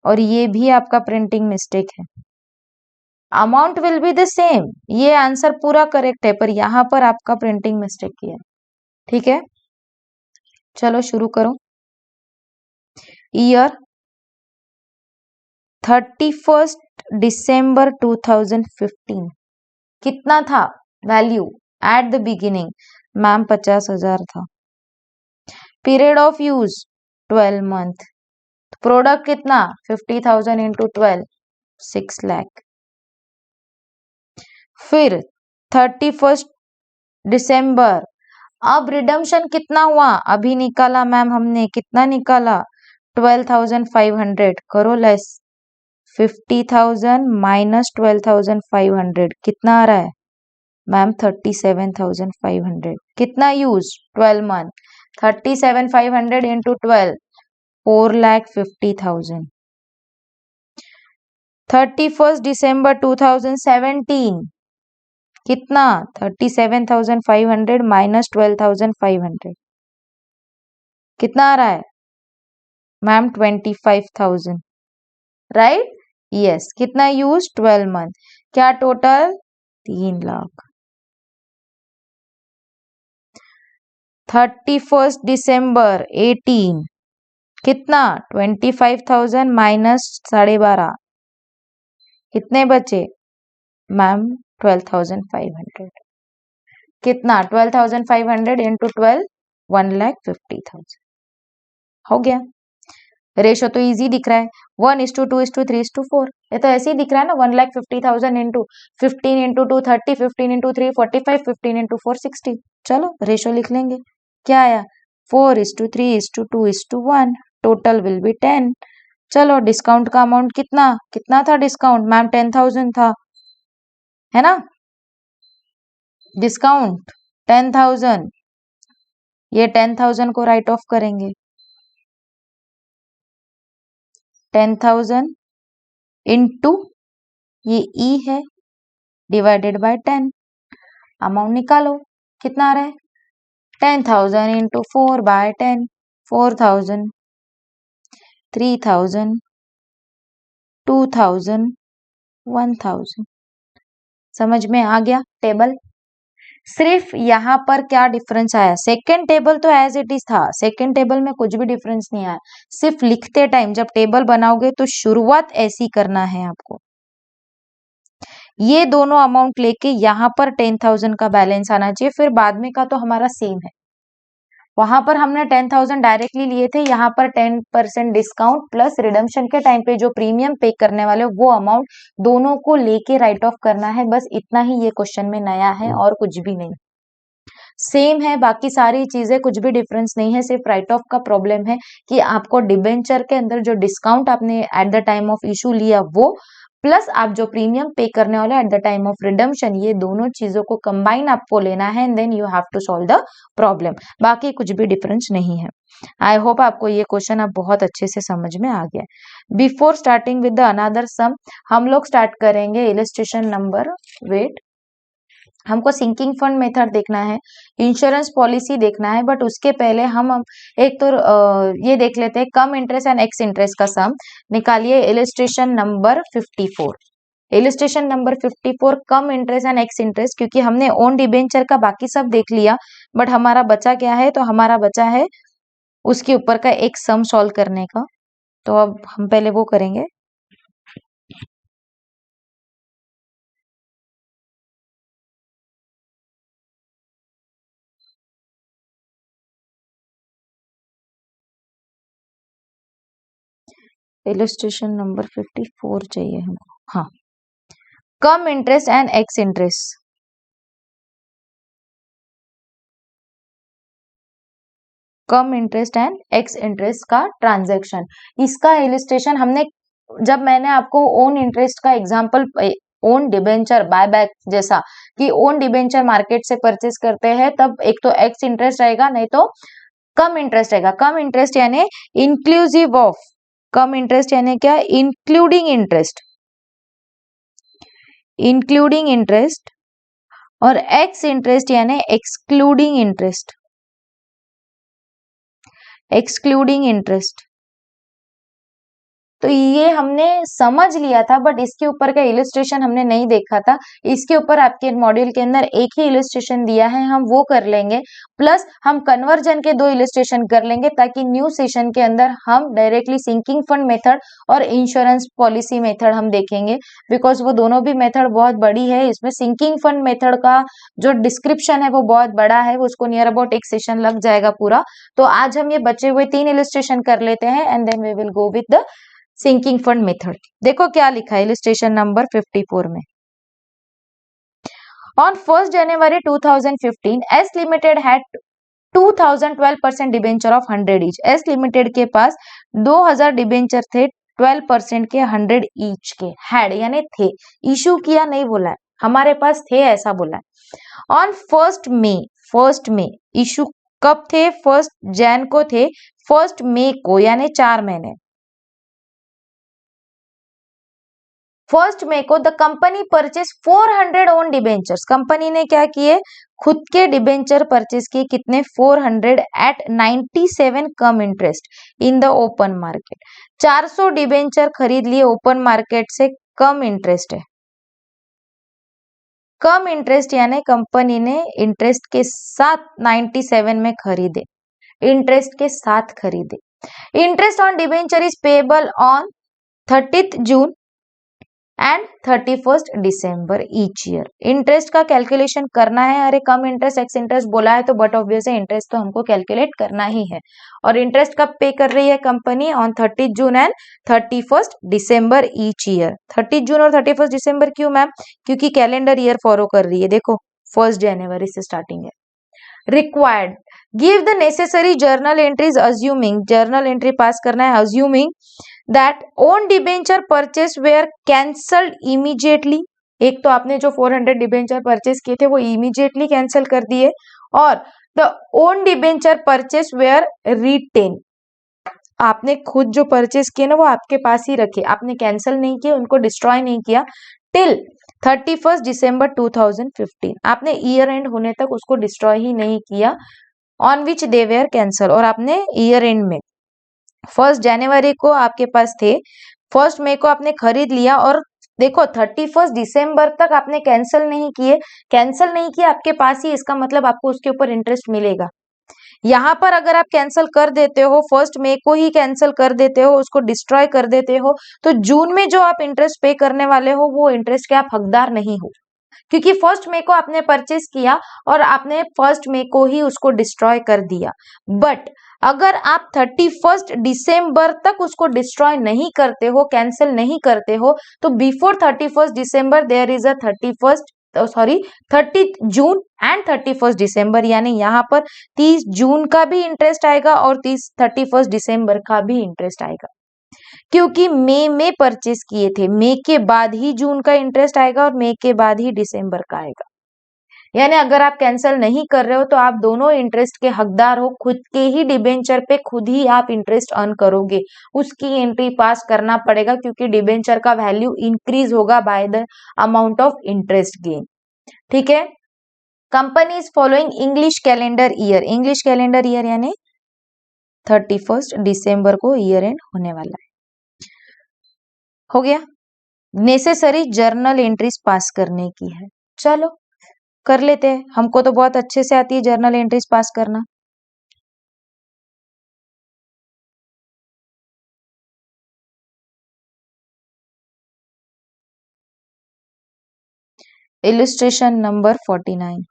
और ये भी आपका प्रिंटिंग मिस्टेक है। Amount will be the same, ये आंसर पूरा करेक्ट है पर यहां पर आपका प्रिंटिंग मिस्टेक किया है। ठीक है, चलो शुरू करो। ईयर 31 दिसंबर 2015 कितना था value at the beginning? Ma'am 50,000 था। Period of use 12 month. Product कितना? 50,000 इंटू 12 6 लाख। फिर 31 दिसंबर। अब रिडम्पशन कितना हुआ? अभी निकाला मैम हमने, कितना निकाला? 12,500। करो लेस, 50,000 माइनस 12,500 कितना आ रहा है मैम? 37,500। कितना यूज? 12 मंथ। 37,500 इंटू 12 4,50,000। 31 दिसंबर 2017 कितना 37,500 माइनस 12,500 कितना आ रहा है मैम 25,000 राइट। यस कितना यूज 12 मंथ क्या टोटल 3 लाख। 31 दिसंबर 18 कितना 25,000 माइनस 12.5 कितने बचे मैम 12,500 कितना 12,500 इंटू 12 1,50,000 हो गया। रेशो तो इजी दिख रहा है 1:2:3:4 ये तो ऐसे ही दिख रहा है ना 1,50,000 इंटू 15 इंटू 2 30 15 इंटू 3 45 15 इंटू 4 60। चलो रेशो लिख लेंगे क्या आया 4:3:2:1 टोटल विल बी 10। चलो डिस्काउंट का अमाउंट कितना कितना था डिस्काउंट मैम 10,000 था है ना डिस्काउंट 10,000 ये 10,000 को राइट ऑफ करेंगे 10,000 इंटू ये ई है डिवाइडेड बाय 10 अमाउंट निकालो कितना आ रहा है 10,000 इंटू 4/10 4,000 3,000 2,000 1,000 समझ में आ गया टेबल। सिर्फ यहाँ पर क्या डिफरेंस आया सेकेंड टेबल तो एज इट इज था सेकेंड टेबल में कुछ भी डिफरेंस नहीं आया सिर्फ लिखते टाइम जब टेबल बनाओगे तो शुरुआत ऐसी करना है आपको ये दोनों अमाउंट लेके यहाँ पर 10,000 का बैलेंस आना चाहिए फिर बाद में का तो हमारा सेम है वहां पर हमने 10,000 डायरेक्टली लिए थे यहाँ पर 10% डिस्काउंट प्लस रिडम्पशन के टाइम पे जो प्रीमियम पे करने वाले वो अमाउंट दोनों को लेके राइट ऑफ करना है बस इतना ही ये क्वेश्चन में नया है और कुछ भी नहीं सेम है बाकी सारी चीजें कुछ भी डिफरेंस नहीं है सिर्फ राइट ऑफ का प्रॉब्लम है कि आपको डिबेंचर के अंदर जो डिस्काउंट आपने at the time of issue लिया वो प्लस आप जो प्रीमियम पे करने वाले at the time of redemption ये दोनों चीजों को कंबाइन आपको लेना है and then you have to solve the problem बाकी कुछ भी डिफरेंस नहीं है। आई होप आपको ये क्वेश्चन अब बहुत अच्छे से समझ में आ गया। Before starting with the another sum हम लोग स्टार्ट करेंगे इलस्ट्रेशन नंबर वेट हमको सिंकिंग फंड मेथड देखना है इंश्योरेंस पॉलिसी देखना है बट उसके पहले हम एक तो ये देख लेते हैं कम इंटरेस्ट एंड एक्स इंटरेस्ट का सम निकालिए illustration number 54 illustration number 54 come interest and ex interest क्योंकि हमने ओन डिबेंचर का बाकी सब देख लिया बट हमारा बचा क्या है तो हमारा बचा है उसके ऊपर का एक सम सॉल्व करने का तो अब हम पहले वो करेंगे इलस्ट्रेशन नंबर 54 चाहिए हमको हाँ cum interest and ex interest cum interest and ex interest का ट्रांजैक्शन इसका इलिस्ट्रेशन हमने जब मैंने आपको ओन इंटरेस्ट का example own debenture buy back जैसा कि ओन डिबेंचर मार्केट से परचेस करते हैं तब एक तो एक्स इंटरेस्ट रहेगा नहीं तो कम इंटरेस्ट रहेगा कम इंटरेस्ट यानी इंक्लूसिव ऑफ कम इंटरेस्ट यानी क्या इंक्लूडिंग इंटरेस्ट और एक्स इंटरेस्ट यानी एक्सक्लूडिंग इंटरेस्ट तो ये हमने समझ लिया था बट इसके ऊपर का इलस्ट्रेशन हमने नहीं देखा था इसके ऊपर आपके मॉड्यूल के अंदर एक ही इलस्ट्रेशन दिया है हम वो कर लेंगे प्लस हम कन्वर्जन के 2 इलस्ट्रेशन कर लेंगे ताकि न्यू सेशन के अंदर हम डायरेक्टली सिंकिंग फंड मेथड और इंश्योरेंस पॉलिसी मेथड हम देखेंगे बिकॉज वो दोनों भी मेथड बहुत बड़ी है इसमें सिंकिंग फंड मेथड का जो डिस्क्रिप्शन है वो बहुत बड़ा है उसको नियर अबाउट एक सेशन लग जाएगा पूरा तो आज हम ये बचे हुए 3 इलस्ट्रेशन कर लेते हैं and then we will go with the sinking fund method देखो क्या लिखा है इलस्ट्रेशन नंबर 54 में on 1st January 2015 S limited had 2012% debenture of 100 each S limited के पास 2000 डिबेंचर थे 12% के 100 ईच के हैड यानी थे इशू किया नहीं बोला है हमारे पास थे ऐसा बोला है ऑन 1st May इशू कब थे 1st Jan को थे 1st May को यानी 4 महीने 1 मई को the company purchase 400 own debentures, company ने क्या किए, खुद के डिबेंचर परचेस किए, कितने, 400 at 97 cum interest in the open market, 400 debenture खरीद लिए ओपन मार्केट से, कम इंटरेस्ट है, कम इंटरेस्ट यानी कंपनी ने इंटरेस्ट के साथ 97 में खरीदे, इंटरेस्ट के साथ खरीदे। Interest on debenture is payable on 30th June and 31st December each year. Interest का कैलकुलेशन करना है, अरे कम इंटरेस्ट एक्स इंटरेस्ट बोला है तो बट ऑब्वियस है इंटरेस्ट तो हमको कैलकुलेट करना ही है। और इंटरेस्ट कब पे कर रही है company, on 30th June and 31st December each year. 30th जून और 31st दिसंबर क्यों मैम, क्योंकि कैलेंडर ईयर फॉलो कर रही है, देखो 1 जनवरी से स्टार्टिंग है। Required, give the necessary journal entries assuming, journal entry pass करना है assuming that own debenture purchase were cancelled immediately, एक तो आपने जो 400 डिबेंचर परचेस किए थे वो इमीडिएटली कैंसिल कर दिए, और the own debenture purchase were retained, आपने खुद जो परचेस किए ना वो आपके पास ही रखे, आपने कैंसिल नहीं किया, उनको डिस्ट्रॉय नहीं किया, टिल 31st दिसंबर 2015, आपने ईयर एंड होने तक उसको डिस्ट्रॉय ही नहीं किया, on which they were cancel, और आपने ईयर एंड में 1 जनवरी को आपके पास थे, 1 मई को आपने खरीद लिया, और देखो 31 दिसंबर तक आपने कैंसिल नहीं किए, कैंसिल नहीं किया आपके पास ही, इसका मतलब आपको उसके ऊपर इंटरेस्ट मिलेगा। यहाँ पर अगर आप कैंसिल कर देते हो, 1 मई को ही कैंसिल कर देते हो, उसको डिस्ट्रॉय कर देते हो, तो जून में जो आप इंटरेस्ट पे करने वाले हो वो इंटरेस्ट के आप हकदार नहीं हो, क्योंकि 1 मई को आपने परचेस किया और आपने 1 मई को ही उसको डिस्ट्रॉय कर दिया। बट अगर आप 31 दिसंबर तक उसको डिस्ट्रॉय नहीं करते हो, कैंसिल नहीं करते हो, तो before 31 December there is a 30 June and 31 December, यानी यहाँ पर 30 जून का भी इंटरेस्ट आएगा और 31 दिसंबर का भी इंटरेस्ट आएगा, क्योंकि मई में परचेस किए थे, मई के बाद ही जून का इंटरेस्ट आएगा और मई के बाद ही दिसंबर का आएगा। यानी अगर आप कैंसिल नहीं कर रहे हो तो आप दोनों इंटरेस्ट के हकदार हो, खुद के ही डिबेंचर पे खुद ही आप इंटरेस्ट अर्न करोगे, उसकी एंट्री पास करना पड़ेगा, क्योंकि डिबेंचर का वैल्यू इंक्रीज होगा by the amount of interest gain. ठीक है, company is following English calendar year, English calendar year यानी 31 दिसंबर को ईयर एंड होने वाला है। हो गया, नेसेसरी जर्नल एंट्रीज पास करने की है, चलो कर लेते हैं, हमको तो बहुत अच्छे से आती है जर्नल एंट्रीज पास करना। इलिस्ट्रेशन नंबर 49,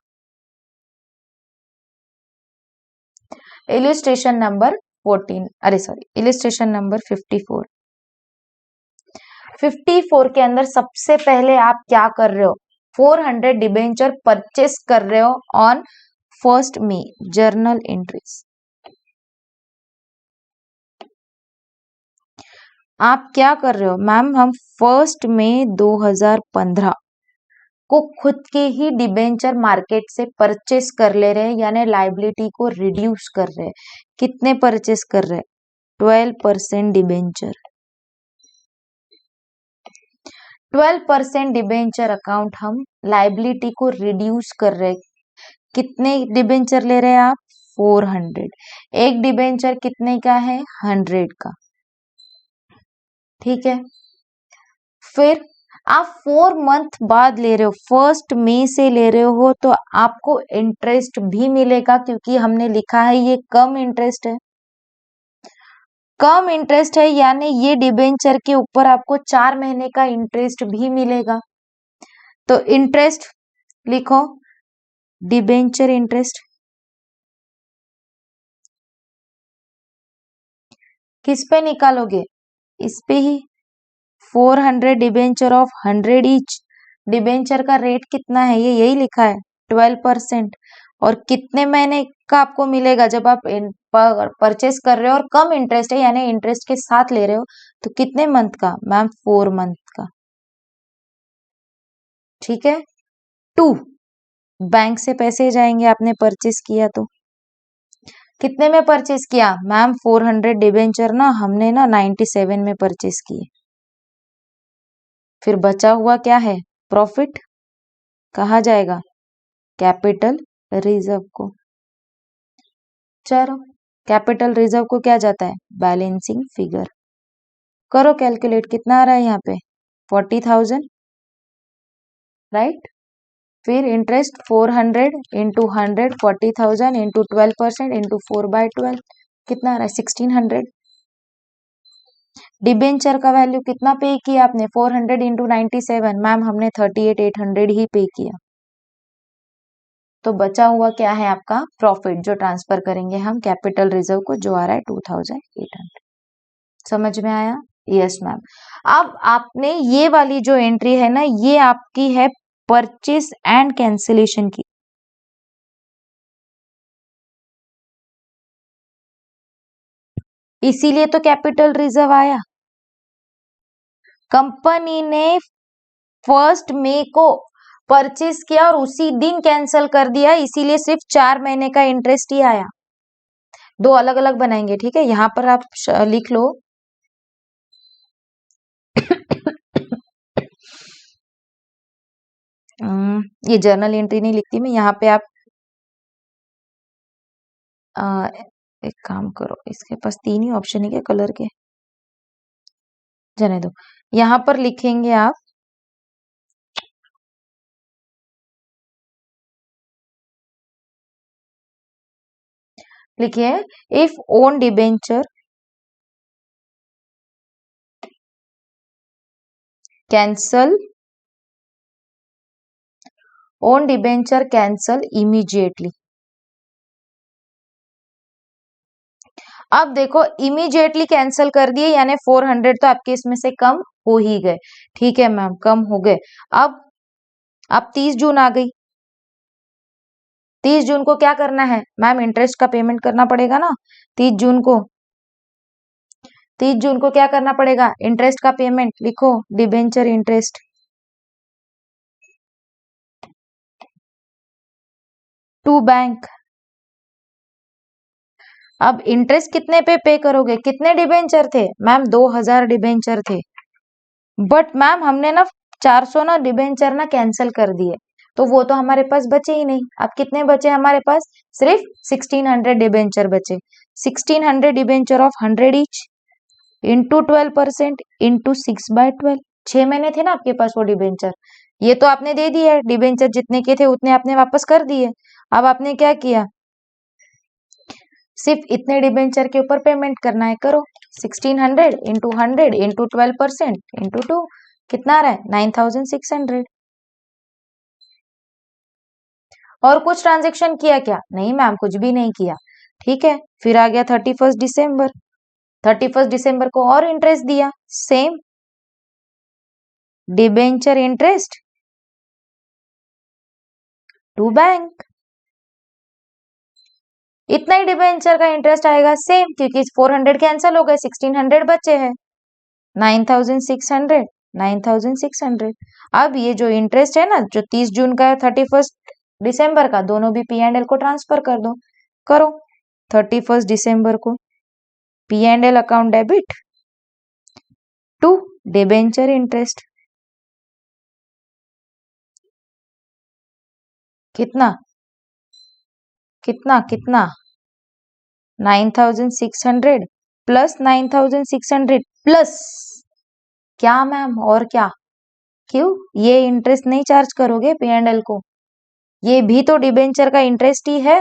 इलिस्ट्रेशन नंबर 14, अरे सॉरी इलिस्ट्रेशन नंबर 54। 54 के अंदर सबसे पहले आप क्या कर रहे हो, 400 डिबेंचर परचेस कर रहे हो ऑन 1 मई, जर्नल एंट्रीज। आप क्या कर रहे हो मैम, हम 1 मई 2015 को खुद के ही डिबेंचर मार्केट से परचेस कर ले रहे हैं, यानी लाइबिलिटी को रिड्यूस कर रहे हैं। कितने परचेस कर रहे हैं, 12% डिबेंचर, 12% डिबेंचर अकाउंट हम लाइबिलिटी को रिड्यूस कर रहे हैं। कितने डिबेंचर ले रहे हैं आप, 400, एक डिबेंचर कितने का है, 100 का, ठीक है। फिर आप 4 मंथ बाद ले रहे हो, 1 मई से ले रहे हो, तो आपको इंटरेस्ट भी मिलेगा, क्योंकि हमने लिखा है ये कम इंटरेस्ट है, कम इंटरेस्ट है, यानी ये डिबेंचर के ऊपर आपको 4 महीने का इंटरेस्ट भी मिलेगा। तो इंटरेस्ट लिखो, डिबेंचर इंटरेस्ट किस पे निकालोगे, इस पे ही, 400 डिबेंचर ऑफ 100 ईच, डिबेंचर का रेट कितना है, ये यही लिखा है 12%, और कितने महीने का आपको मिलेगा, जब आप परचेस कर रहे हो और कम इंटरेस्ट है यानी इंटरेस्ट के साथ ले रहे हो, तो कितने मंथ का मैम, 4 मंथ का, ठीक है। 2, बैंक से पैसे जाएंगे, आपने परचेस किया तो कितने में परचेस किया मैम, 400 डिबेंचर ना हमने ना 97 में परचेस किए, फिर बचा हुआ क्या है, प्रॉफिट, कहा जाएगा कैपिटल रिजर्व को। चलो कैपिटल रिजर्व को क्या जाता है, बैलेंसिंग फिगर। करो कैलकुलेट, कितना आ रहा है यहाँ पे 40,000, राइट। फिर इंटरेस्ट 400 इंटू 100, 40,000 इंटू 12% इंटू 4/12, कितना आ रहा है 1600। डिबेंचर का वैल्यू कितना पे किया आपने, 400 इंटू 97, मैम हमने 38,800 ही पे किया। तो बचा हुआ क्या है आपका प्रॉफिट, जो ट्रांसफर करेंगे हम कैपिटल रिजर्व को, जो आ रहा है 2,800। समझ में आया, यस मैम। अब आपने ये वाली जो एंट्री है ना, ये आपकी है परचेस एंड कैंसिलेशन की। इसीलिए तो कैपिटल रिजर्व आया। कंपनी ने 1 मई को परचेस किया और उसी दिन कैंसिल कर दिया, इसीलिए सिर्फ 4 महीने का इंटरेस्ट ही आया। दो अलग अलग बनाएंगे, ठीक है। यहां पर आप लिख लो ये जर्नल एंट्री नहीं लिखती मैं, यहाँ पे आप एक काम करो, इसके पास 3 ही ऑप्शन है क्या कलर के, जाने दो। यहाँ पर लिखेंगे आप लिखिए, if own debenture cancel, own debenture cancel immediately. अब देखो इमीडिएटली कैंसिल कर दिए, यानी 400 तो आपके इसमें से कम हो ही गए, ठीक है मैम, कम हो गए। अब 30 जून आ गई, 30 जून को क्या करना है मैम, इंटरेस्ट का पेमेंट करना पड़ेगा ना। 30 जून को 30 जून को क्या करना पड़ेगा, इंटरेस्ट का पेमेंट, लिखो डिबेंचर इंटरेस्ट टू बैंक। अब इंटरेस्ट कितने पे करोगे, कितने डिबेंचर थे मैम, 2000 डिबेंचर थे, बट मैम हमने ना 400 ना डिबेंचर ना कैंसिल कर दिए, तो वो तो हमारे पास बचे ही नहीं। अब कितने बचे हमारे पास, सिर्फ 1600 डिबेंचर बचे। 1600 debenture of 100 each into 12% into 6/12, 6 महीने थे ना आपके पास वो डिबेंचर, ये तो आपने दे दिया, डिबेंचर जितने के थे उतने आपने वापस कर दिए। अब आपने क्या किया, सिर्फ इतने डिबेंचर के ऊपर पेमेंट करना है, करो 1600 इंटू 100 इंटू 12% इंटू 2, कितना आ रहा है 9600। और कुछ ट्रांजेक्शन किया क्या, नहीं मैम कुछ भी नहीं किया, ठीक है। फिर आ गया 31 दिसंबर, 31 दिसंबर को और इंटरेस्ट दिया, same debenture interest to bank, इतना ही डिबेंचर का इंटरेस्ट आएगा सेम, क्योंकि 400 कैंसिल हो गए, 1600 बचे हैं, 9600, 9600। अब ये जो इंटरेस्ट है ना, जो 30 जून का है 31 दिसंबर का, दोनों भी पी एंड एल को ट्रांसफर कर दो, करो 31 दिसंबर को P and L account debit to debenture interest, कितना कितना कितना 9600 प्लस 9600 प्लस क्या मैम, और क्या, क्यों ये इंटरेस्ट नहीं चार्ज करोगे पी एंड एल को, ये भी तो डिबेंचर का इंटरेस्ट ही है,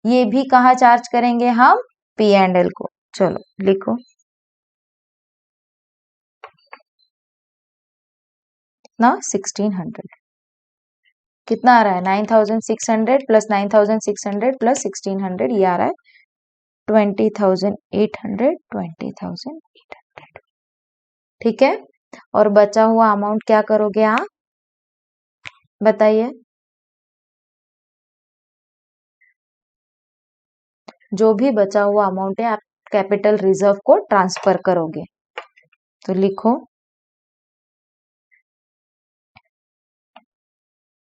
ये भी कहाँ चार्ज करेंगे हम, पी एंड एल को। चलो लिखो ना 1600, कितना आ रहा है 9600 प्लस 9600 प्लस 1600, ये आ रहा है 20,800, 20,800, ठीक है। और बचा हुआ अमाउंट क्या करोगे आप, बताइए। जो भी बचा हुआ अमाउंट है आप कैपिटल रिजर्व को ट्रांसफर करोगे, तो लिखो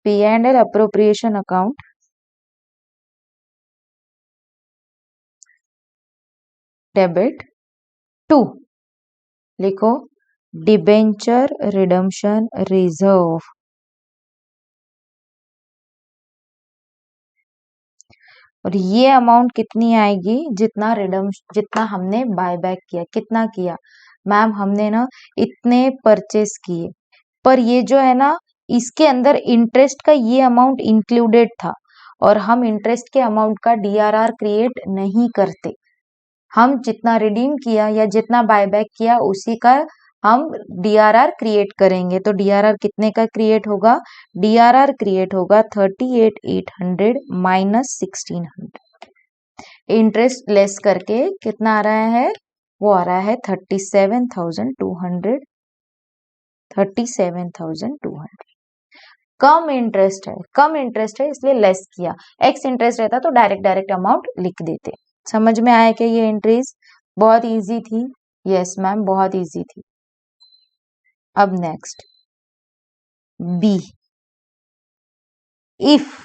P and L appropriation account debit to, लिखो डिबेंचर रिडम्पशन रिजर्व, और ये अमाउंट कितनी आएगी, जितना हमने बाय बैक किया, कितना किया मैम, हमने ना इतने परचेस किए, पर ये जो है ना, इसके अंदर इंटरेस्ट का ये अमाउंट इंक्लूडेड था, और हम इंटरेस्ट के अमाउंट का डीआरआर क्रिएट नहीं करते। हम जितना रिडीम किया या जितना बायबैक किया उसी का हम डीआरआर क्रिएट करेंगे। तो डीआरआर कितने का क्रिएट होगा, डीआरआर क्रिएट होगा 38,800 माइनस 1,600, इंटरेस्ट लेस करके कितना आ रहा है, वो आ रहा है 37,200, 37,200। कम इंटरेस्ट है, कम इंटरेस्ट है इसलिए लेस किया, एक्स इंटरेस्ट रहता तो डायरेक्ट डायरेक्ट अमाउंट लिख देते। समझ में आया क्या ये एंट्रीज, बहुत इजी थी, यस मैम बहुत इजी थी। अब next B, if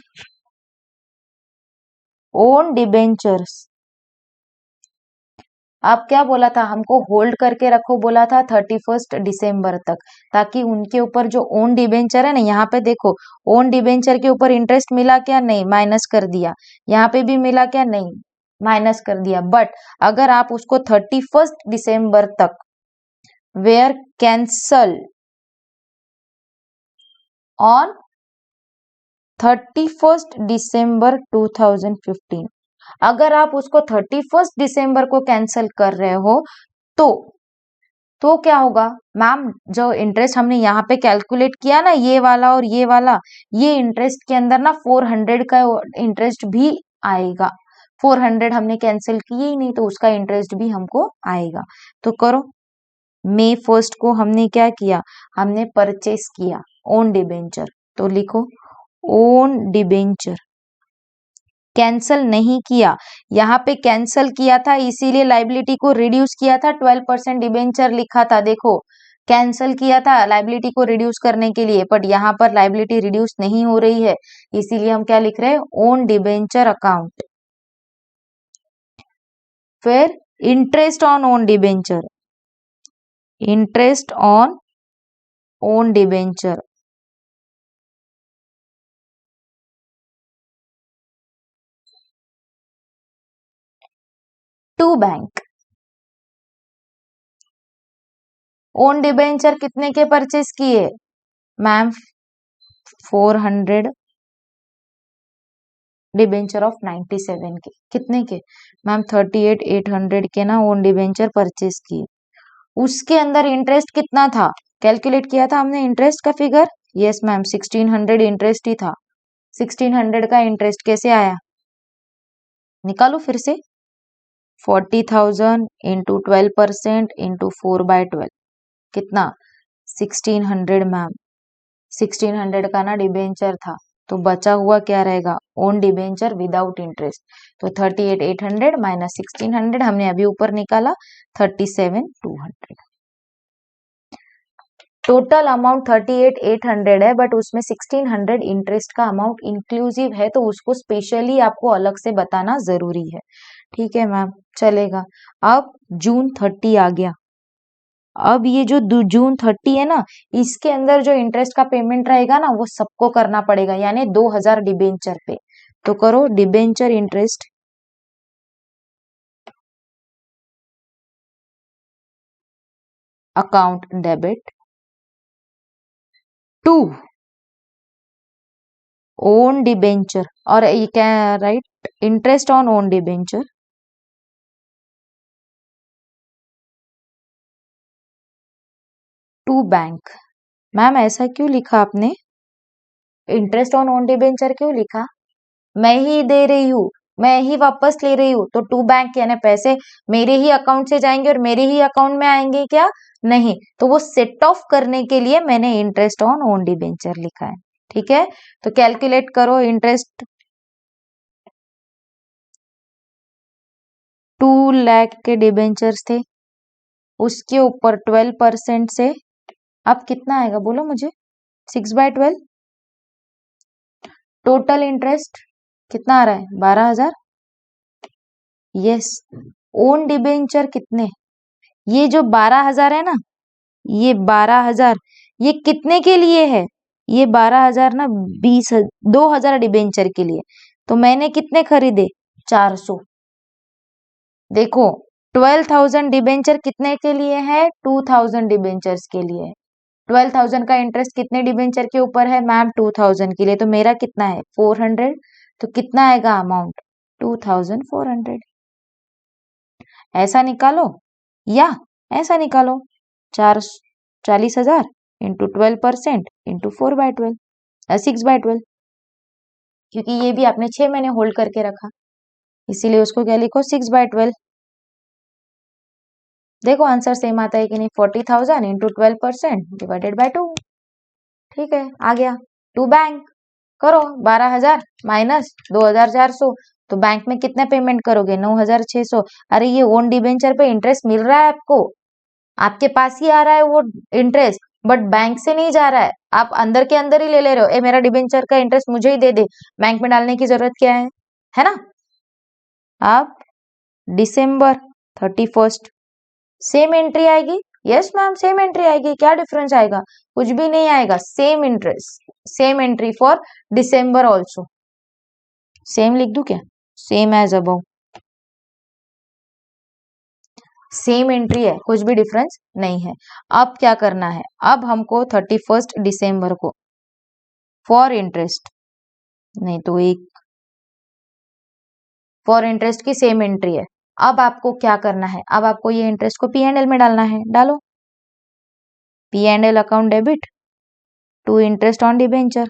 own debentures, अब क्या बोला था, हमको होल्ड करके रखो बोला था 31 दिसंबर तक, ताकि उनके ऊपर जो ओन डिबेंचर है ना, यहाँ पे देखो ओन डिबेंचर के ऊपर इंटरेस्ट मिला क्या, नहीं, माइनस कर दिया, यहाँ पे भी मिला क्या, नहीं, माइनस कर दिया। बट अगर आप उसको 31 दिसंबर तक वेयर कैंसल ऑन 31 दिसंबर 2015, अगर आप उसको 31 दिसंबर को कैंसल कर रहे हो तो क्या होगा मैम, जो इंटरेस्ट हमने यहाँ पे कैलकुलेट किया ना, ये वाला और ये वाला, ये इंटरेस्ट के अंदर ना 400 का इंटरेस्ट भी आएगा। 400 हमने कैंसिल किए ही नहीं, तो उसका इंटरेस्ट भी हमको आएगा। तो करो, मई 1 को हमने क्या किया, हमने परचेस किया ओन डिबेंचर, तो लिखो ओन डिबेंचर, कैंसल नहीं किया, यहाँ पे कैंसल किया था इसीलिए लाइबिलिटी को रिड्यूस किया था, 12% डिबेंचर लिखा था, देखो कैंसल किया था लाइबिलिटी को रिड्यूस करने के लिए, बट यहाँ पर लाइबिलिटी रिड्यूस नहीं हो रही है, इसीलिए हम क्या लिख रहे हैं, ओन डिबेंचर अकाउंट। फिर interest on own debenture, interest on own debenture, to bank. Own debenture कितने के परचेस किए मैम, 400 डिबेंचर ऑफ 97 के, कितने के मैम, 38,800 के ना ओन डिबेंचर परचेस किए। उसके अंदर इंटरेस्ट कितना था, कैलकुलेट किया था हमने इंटरेस्ट का फिगर, यस मैम 1,600 इंटरेस्ट ही था। 1,600 का इंटरेस्ट कैसे आया, निकालो फिर से, 40,000 इंटू 12% इंटू 4/12, कितना 1,600 मैम, 1,600 का ना डिबेंचर था, तो बचा हुआ क्या रहेगा, ओन डिबेंचर विदाउट इंटरेस्ट, तो 38,800 माइनस 1,600 हमने अभी ऊपर निकाला 37,200। टोटल अमाउंट 38,800 है, बट उसमें 1,600 इंटरेस्ट का अमाउंट इंक्लूसिव है, तो उसको स्पेशली आपको अलग से बताना जरूरी है। ठीक है मैम, चलेगा। अब जून 30 आ गया, अब ये जो जून 30 है ना, इसके अंदर जो इंटरेस्ट का पेमेंट रहेगा ना, वो सबको करना पड़ेगा, यानी 2,000 डिबेंचर पे। तो करो debenture interest account debit to own debenture, और ये क्या right, interest on own debenture to bank. Ma'am ऐसा क्यों लिखा आपने, इंटरेस्ट ऑन ओन डिबेंचर क्यों लिखा, मैं ही दे रही हूँ, मैं ही वापस ले रही हूँ, तो टू बैंक यानी पैसे मेरे ही अकाउंट से जाएंगे और मेरे ही अकाउंट में आएंगे क्या, नहीं, तो वो सेट ऑफ करने के लिए मैंने इंटरेस्ट ऑन ओन डिबेंचर लिखा है। ठीक है, तो कैलकुलेट करो, इंटरेस्ट 2 लाख के डिबेंचर्स थे, उसके ऊपर 12% से अब कितना आएगा बोलो मुझे, 6/12, टोटल इंटरेस्ट कितना आ रहा है, 12,000। यस, ओन डिबेंचर कितने, ये जो 12,000 है ना, ये 12,000 ये कितने के लिए है? ये 12,000 ना 2,000 डिबेंचर के लिए। तो मैंने कितने खरीदे? 400। देखो 12,000 डिबेंचर कितने के लिए है? 2,000 डिबेंचर्स के लिए है। 12,000 का इंटरेस्ट कितने डिबेंचर के ऊपर है मैम? 2,000 के लिए। तो मेरा कितना है? 400। तो कितना आएगा अमाउंट? 2,400। ऐसा निकालो या ऐसा निकालो। 40,000 इंटू 12% इंटू 4/12 6/12, क्योंकि ये भी आपने 6 महीने होल्ड करके रखा, इसीलिए उसको क्या लिखो? 6/12। देखो आंसर सेम आता है कि नहीं? 40,000 इंटू 12% डिवाइडेड बाय 2। ठीक है, आ गया। टू बैंक करो 12,000 माइनस 2,400। तो बैंक में कितना पेमेंट करोगे? 9,600। अरे ये ओन डिबेंचर पे इंटरेस्ट मिल रहा है आपको, आपके पास ही आ रहा है वो इंटरेस्ट, बट बैंक से नहीं जा रहा है। आप अंदर के अंदर ही ले रहे हो। ए मेरा डिबेंचर का इंटरेस्ट मुझे ही दे दे, बैंक में डालने की जरूरत क्या है ना? अब दिसंबर 31 सेम एंट्री आएगी। यस मैम सेम एंट्री आएगी। क्या डिफरेंस आएगा? कुछ भी नहीं आएगा। Same interest, same entry for December also. Same लिख दू क्या? Same as above. Same entry है, कुछ भी डिफरेंस नहीं है। अब क्या करना है? अब हमको 31 दिसंबर को फॉर इंटरेस्ट नहीं तो एक फॉर इंटरेस्ट की सेम एंट्री है। अब आपको क्या करना है? अब आपको ये इंटरेस्ट को P&L में डालना है। डालो P&L account debit to interest on debenture.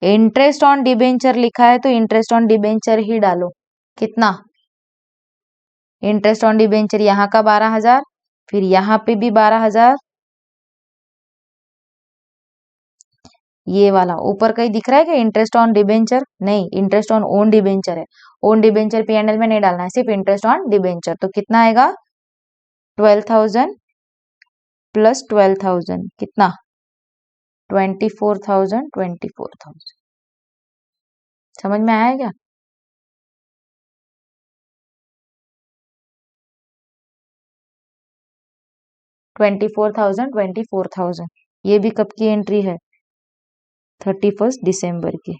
Interest on debenture लिखा है तो इंटरेस्ट ऑन डिबेंचर ही डालो। कितना? इंटरेस्ट ऑन डिबेंचर यहाँ का 12,000, फिर यहाँ पे भी 12,000, ये वाला ऊपर कहीं दिख रहा है कि इंटरेस्ट ऑन डिबेंचर? नहीं, इंटरेस्ट ऑन ओन डिबेंचर है। ओन डिबेंचर P&L में नहीं डालना है, सिर्फ इंटरेस्ट ऑन डिबेंचर। तो कितना आएगा? 12,000 प्लस 12,000 कितना? 24,000 24,000। समझ में आया क्या? 24,000 24,000। ये भी कब की एंट्री है? 31 दिसंबर की।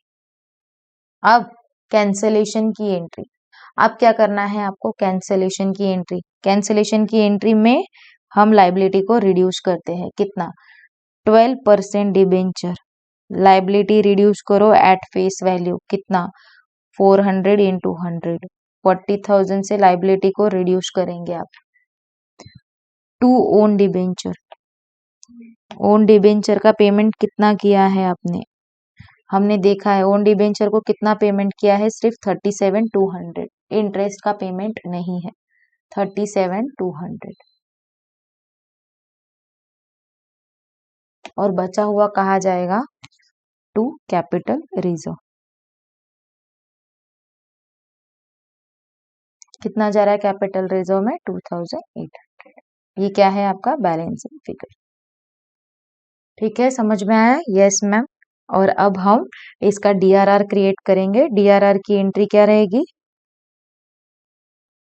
अब कैंसलेशन की एंट्री। अब क्या करना है आपको? कैंसलेशन की एंट्री। कैंसलेशन की एंट्री में हम लाइबिलिटी को रिड्यूस करते हैं। कितना? 12% डिबेंचर। लाइबिलिटी रिड्यूस करो एट फेस वैल्यू। कितना? 400 इंटू 100। 40,000 से लाइबिलिटी को रिड्यूस करेंगे आप। To own debenture. Own debenture का पेमेंट कितना किया है आपने? हमने देखा है ओन डिबेंचर को कितना पेमेंट किया है? सिर्फ 37,200। इंटरेस्ट का पेमेंट नहीं है। 37,200 और बचा हुआ कहा जाएगा? To capital reserve. कितना जा रहा है कैपिटल रिजर्व में? 2,800। ये क्या है आपका? Balancing figure. ठीक है, समझ में आया? Yes ma'am. और अब हम इसका DRR क्रिएट करेंगे। DRR की एंट्री क्या रहेगी?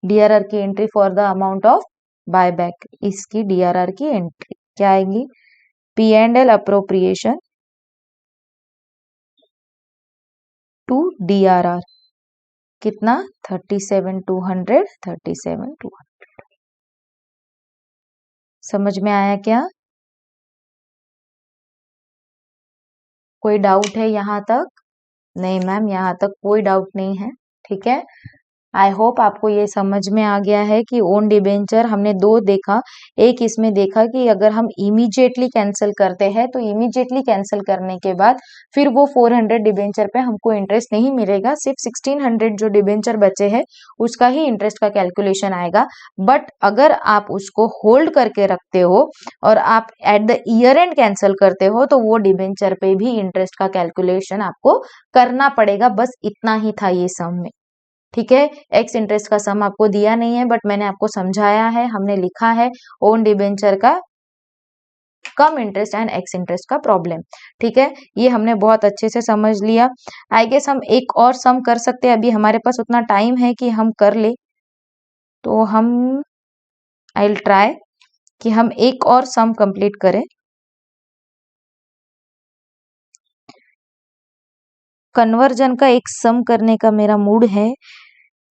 DRR की entry for the amount of buyback. इसकी DRR की एंट्री क्या आएगी? P&L appropriation to DRR। कितना? 37,200 37,200। समझ में आया क्या? कोई डाउट है यहाँ तक? नहीं मैम, यहाँ तक कोई डाउट नहीं है। ठीक है, आई होप आपको ये समझ में आ गया है कि ओन डिबेंचर हमने दो देखा। एक इसमें देखा कि अगर हम इमीडिएटली कैंसिल करते हैं तो इमीडिएटली कैंसिल करने के बाद फिर वो 400 डिबेंचर पे हमको इंटरेस्ट नहीं मिलेगा, सिर्फ 1,600 जो डिबेंचर बचे हैं उसका ही इंटरेस्ट का कैलकुलेशन आएगा। बट अगर आप उसको होल्ड करके रखते हो और आप at the year and cancel करते हो तो वो डिबेंचर पे भी इंटरेस्ट का कैलकुलेशन आपको करना पड़ेगा। बस इतना ही था ये सम में। ठीक है, एक्स इंटरेस्ट का सम आपको दिया नहीं है, बट मैंने आपको समझाया है, हमने लिखा है ओन डिबेंचर का कम इंटरेस्ट एंड एक्स इंटरेस्ट का प्रॉब्लम। ठीक है, ये हमने बहुत अच्छे से समझ लिया। आई गेस हम एक और सम कर सकते हैं, अभी हमारे पास उतना टाइम है कि हम कर ले, तो हम आई विल ट्राई कि हम एक और सम कंप्लीट करें। कन्वर्जन का एक सम करने का मेरा मूड है।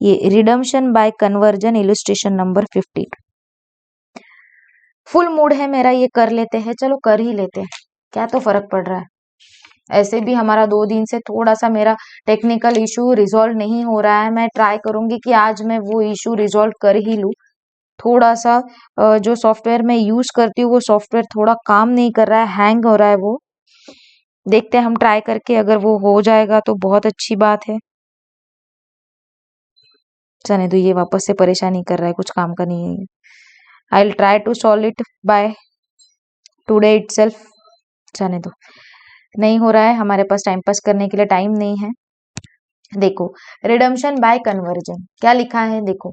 ये redemption bye conversion illustration number 52 full mood है मेरा, ये कर लेते हैं। चलो कर ही लेते हैं, क्या तो फर्क पड़ रहा है। ऐसे भी हमारा 2 दिन से थोड़ा सा मेरा टेक्निकल इशू रिजॉल्व नहीं हो रहा है। मैं ट्राई करूंगी कि आज मैं वो इशू रिजॉल्व कर ही लूँ। थोड़ा सा जो सॉफ्टवेयर मैं यूज करती हूँ वो सॉफ्टवेयर थोड़ा काम नहीं कर रहा है, हैंग हो रहा है वो। देखते हैं हम ट्राई करके, अगर वो हो जाएगा तो बहुत अच्छी बात है। जाने दो, ये वापस से परेशानी कर रहा है, कुछ काम का नहीं है। I will try to solve it by today itself. जाने दो, नहीं हो रहा है, हमारे पास टाइम पास करने के लिए टाइम नहीं है। देखो, रिडम्पशन बाय कन्वर्जन क्या लिखा है, देखो।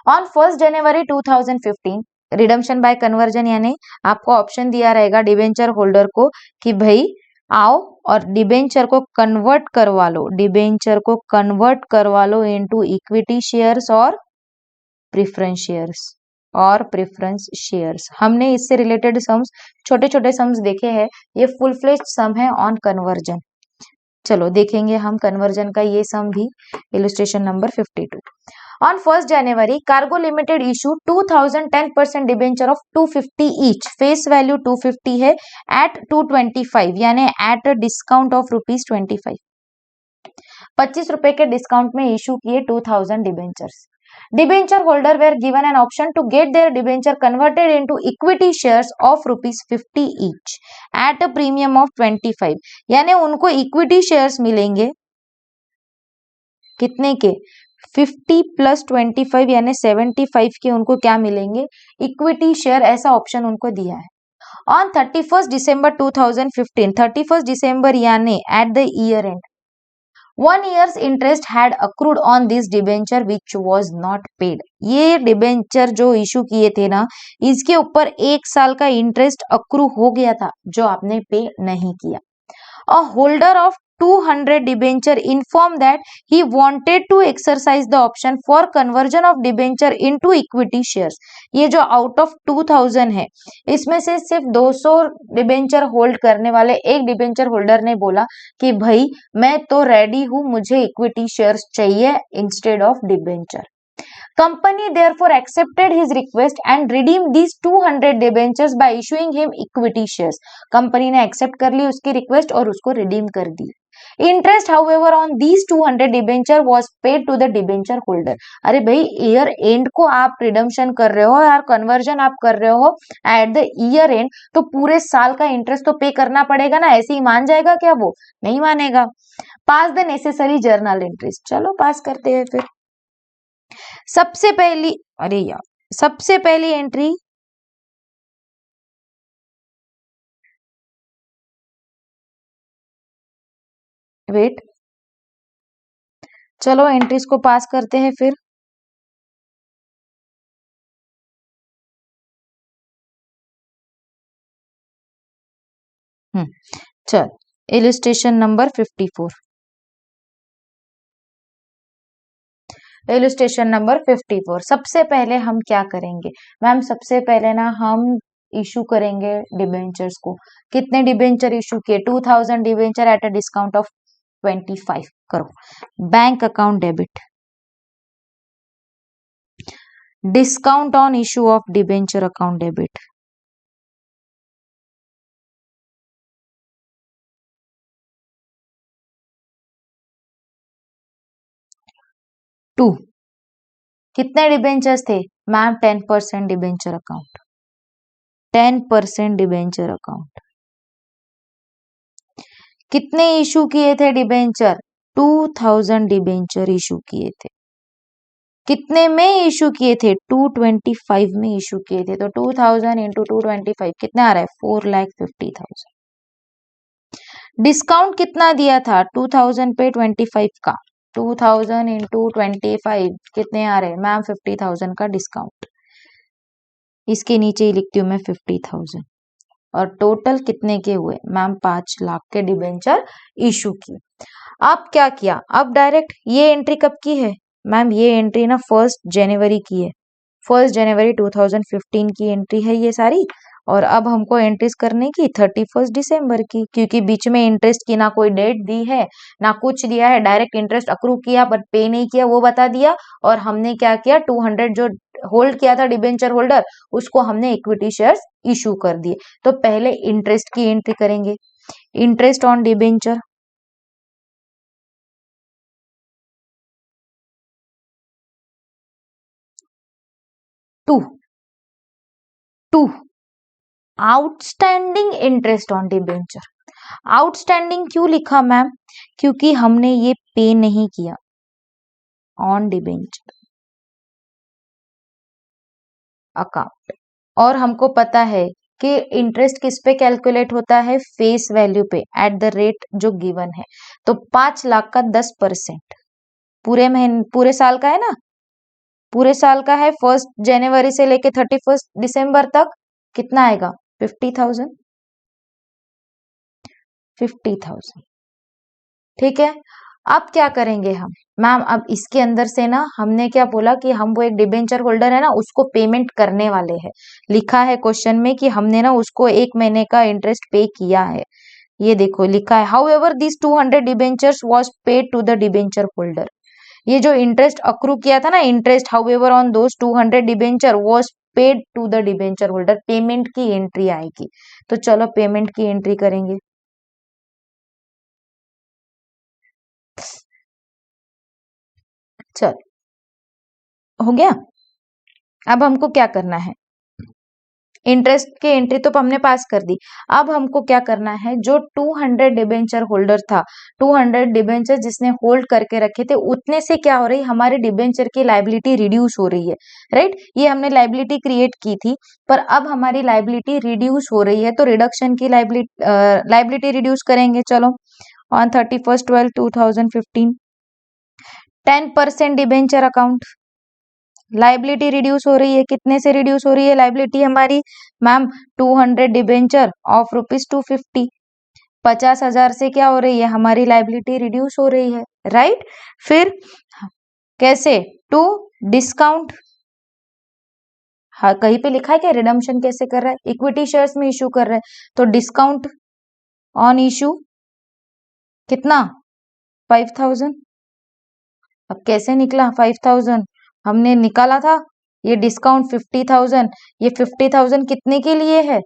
On 1 January 2015 redemption bye conversion, यानी आपको ऑप्शन दिया रहेगा डिबेंचर होल्डर को कि भाई आओ और डिबेंचर को कन्वर्ट करवा लो, डिबेंचर को कन्वर्ट करवा लो इनटू इक्विटी शेयर्स और प्रेफरेंस शेयर्स। हमने इससे रिलेटेड सम्स, छोटे छोटे सम्स देखे हैं, ये फुल फ्लेज्ड सम है ऑन कन्वर्जन। चलो देखेंगे हम कन्वर्जन का ये सम भी, illustration number 52। On 1 January cargo limited issue 2010% debenture of 250 each, face value 250 है, एट 225 यानी एट अ डिस्काउंट ऑफ ₹25। 25 रुपए के डिस्काउंट में इशू किए 2000 debentures. Debenture holder were given an option to get their debenture converted into equity shares of ₹50 each at a premium of 25, यानी उनको equity shares मिलेंगे कितने के, 50 प्लस 25 यानी 75 के उनको क्या मिलेंगे, इक्विटी शेयर, ऐसा ऑप्शन उनको दिया है। ऑन 31 दिसंबर 2015, 31 दिसंबर यानी at the year and, 1 year's interest had accrued on this debenture which was not paid। ये डिबेंचर जो इशू किए थे ना, इसके ऊपर 1 साल का इंटरेस्ट अक्रू हो गया था जो आपने पे नहीं किया। A holder of 200 debenture informed that he wanted to exercise the option for conversion of debenture into equity shares। ये जो आउट ऑफ 2000 है, इसमें से सिर्फ 200 डिबेंचर होल्ड करने वाले एक डिबेंचर होल्डर ने बोला कि भाई मैं तो रेडी हूं, मुझे इक्विटी शेयर्स चाहिए instead of debenture. Company therefore accepted his request and redeemed these 200 debentures by issuing him equity shares। Company ने एक्सेप्ट कर ली उसकी रिक्वेस्ट और उसको रिडीम कर दी। Interest however on these 200 debenture was paid to the debenture holder. अरे भाई ईयर एंड को आप रिडम्पशन कर रहे हो यार, कन्वर्जन आप कर रहे हो एट द ईयर एंड, तो पूरे साल का इंटरेस्ट तो पे करना पड़ेगा ना, ऐसे ही मान जाएगा क्या, वो नहीं मानेगा। पास द नेसेसरी जर्नल एंट्रीज, चलो पास करते हैं फिर। सबसे पहली, अरे यार, सबसे पहली एंट्री वेट, चलो एंट्रीज को पास करते हैं फिर। चल, इलस्ट्रेशन नंबर 54, इलस्ट्रेशन नंबर 54। सबसे पहले हम क्या करेंगे मैम, सबसे पहले ना हम इशू करेंगे डिबेंचर्स को। कितने डिबेंचर इशू किए, 2000 debenture at a discount of 25। करो bank account debit, discount on issue of debenture account debit, to. कितने डिबेंचर्स थे ma'am, 10% debenture account, 10% debenture account. कितने इशू किए थे डिबेंचर, 2000 डिबेंचर इशू किए थे। कितने में इशू किए थे, 225 में इशू किए थे। तो 2000 इंटू 225 कितना आ रहा है, 4,50,000। डिस्काउंट कितना दिया था, 2000 पे 25 का, 2000 इंटू 25 कितने आ रहे हैं मैम, 50,000 का डिस्काउंट। इसके नीचे ही लिखती हूँ मैं 50,000। और टोटल कितने के हुए मैम, 5 लाख के डिबेंचर इशू किए। अब क्या किया, अब डायरेक्ट ये एंट्री कब की है मैम, ये एंट्री ना 1 जनवरी की है। 1 जनवरी 2015 की एंट्री है ये सारी। और अब हमको एंट्रीज करने की 31 दिसंबर की, क्योंकि बीच में इंटरेस्ट की ना कोई डेट दी है ना कुछ दिया है, डायरेक्ट इंटरेस्ट अक्रू किया बट पे नहीं किया वो बता दिया। और हमने क्या किया, 200 जो होल्ड किया था डिबेंचर होल्डर, उसको हमने इक्विटी शेयर्स इशू कर दिए। तो पहले इंटरेस्ट की एंट्री करेंगे, interest on debenture, to to outstanding interest on debenture. Outstanding क्यों लिखा मैम, क्योंकि हमने ये पे नहीं किया ऑन डिबेंचर अकाउंट। और हमको पता है कि इंटरेस्ट किस पे कैलकुलेट होता है, फेस वैल्यू पे, एट द रेट जो गिवन है। तो 5 लाख का 10% पूरे महीने पूरे साल का है ना, पूरे साल का है, 1 जनवरी से लेके 31 दिसंबर तक कितना आएगा, 50,000। 50,000 ठीक है। अब क्या करेंगे हम मैम, अब इसके अंदर से ना हमने क्या बोला कि हम वो एक डिबेंचर होल्डर है ना उसको पेमेंट करने वाले हैं। लिखा है क्वेश्चन में कि हमने ना उसको 1 महीने का इंटरेस्ट पे किया है। ये देखो लिखा है, however this 200 debentures was paid to the debenture holder. ये जो इंटरेस्ट अक्रू किया था ना, interest however on those 200 debenture was paid to the debenture holder, payment की एंट्री आएगी। तो चलो पेमेंट की एंट्री करेंगे। चल हो गया। अब हमको क्या करना है, इंटरेस्ट की एंट्री तो हमने पास कर दी। अब हमको क्या करना है, जो 200 डिबेंचर होल्डर था, 200 डिबेंचर जिसने होल्ड करके रखे थे, उतने से क्या हो रही, हमारे डिबेंचर की लाइबिलिटी रिड्यूस हो रही है। राइट, ये हमने लाइबिलिटी क्रिएट की थी, पर अब हमारी लाइबिलिटी रिड्यूस हो रही है। तो रिडक्शन की लाइबिलिटी रिड्यूस करेंगे। चलो on 31/12/2015 10% debenture account, liability reduce हो रही है। कितने से रिड्यूस हो रही है लाइबिलिटी हमारी मैम, 200 डिबेंचर ऑफ ₹250। 50,000 से क्या हो रही है हमारी लाइबिलिटी रिड्यूस हो रही है। राइट, फिर कैसे, टू डिस्काउंट, हाँ कहीं पे लिखा है क्या रिडम्पशन कैसे कर रहा है, इक्विटी शेयर्स में इशू कर रहा है, तो डिस्काउंट ऑन इशू कितना, 5,000। अब कैसे निकला 5,000, हमने निकाला था ये डिस्काउंट 50,000। ये 50,000 कितने के लिए है,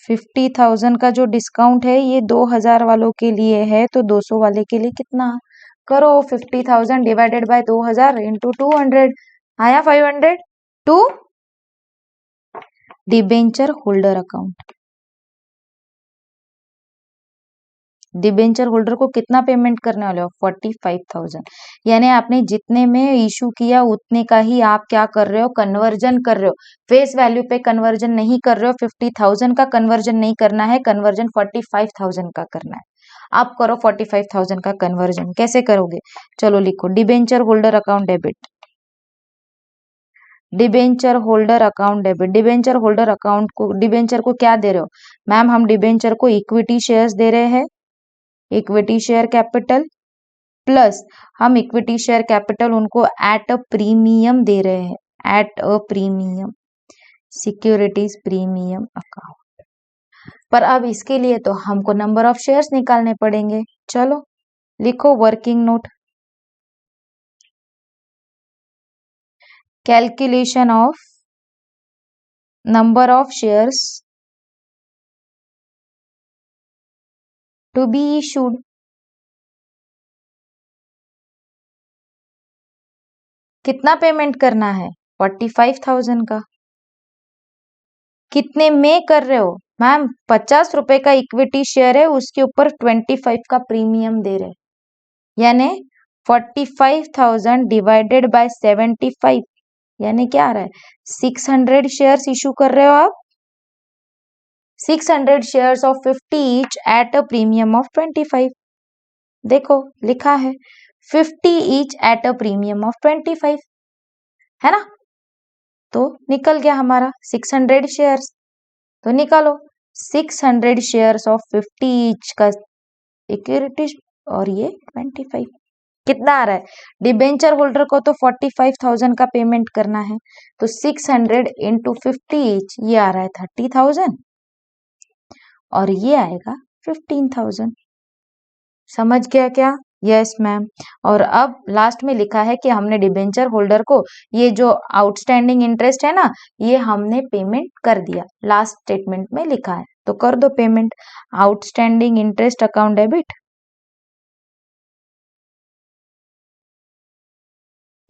50,000 का जो डिस्काउंट है ये 2,000 वालों के लिए है। तो 200 वाले के लिए कितना, करो 50,000 डिवाइडेड बाय 2,000 इंटू 200, आया 500 to debenture holder account. Debenture holder को कितना पेमेंट करने वाले हो, 45,000। यानी आपने जितने में इशू किया उतने का ही आप क्या कर रहे हो, कन्वर्जन कर रहे हो। फेस वैल्यू पे कन्वर्जन नहीं कर रहे हो, 50,000 का कन्वर्जन नहीं करना है, कन्वर्जन 45,000 का करना है। आप करो 45,000 का कन्वर्जन, कैसे करोगे, चलो लिखो, debenture holder account debit, debenture holder account debit. Debenture holder account को, डिबेंचर को क्या दे रहे हो मैम, हम डिबेंचर को इक्विटी शेयर्स दे रहे हैं, इक्विटी शेयर कैपिटल, प्लस हम इक्विटी शेयर कैपिटल उनको एट अ प्रीमियम दे रहे हैं, eight a premium, securities premium account. पर अब इसके लिए तो हमको नंबर ऑफ शेयर्स निकालने पड़ेंगे। चलो लिखो working note, calculation of number of shares to be issued. कितना पेमेंट करना है, 45,000 का। कितने में कर रहे हो मैम, 50 रुपए का इक्विटी शेयर है, उसके ऊपर 25 का प्रीमियम दे रहे, यानी 45,000 डिवाइडेड बाय 75, यानी क्या आ रहा है, 600 शेयर्स इशू कर रहे हो आप, 600 shares of 50 each at a premium of 25। देखो लिखा है 50 each at a premium of 25, है ना। तो निकल गया हमारा 600 शेयर्स, तो निकालो 600 शेयर्स ऑफ 50 ईच का इक्विटी और ये 25, कितना आ रहा है, डिबेंचर होल्डर को तो 45,000 का पेमेंट करना है, तो 600 इंटू 50 ईच, ये आ रहा है 30,000 और ये आएगा 15,000। समझ गया क्या? Yes ma'am. और अब लास्ट में लिखा है कि हमने डिबेंचर होल्डर को ये जो आउटस्टैंडिंग इंटरेस्ट है ना, ये हमने पेमेंट कर दिया, लास्ट स्टेटमेंट में लिखा है, तो कर दो payment. Outstanding interest account debit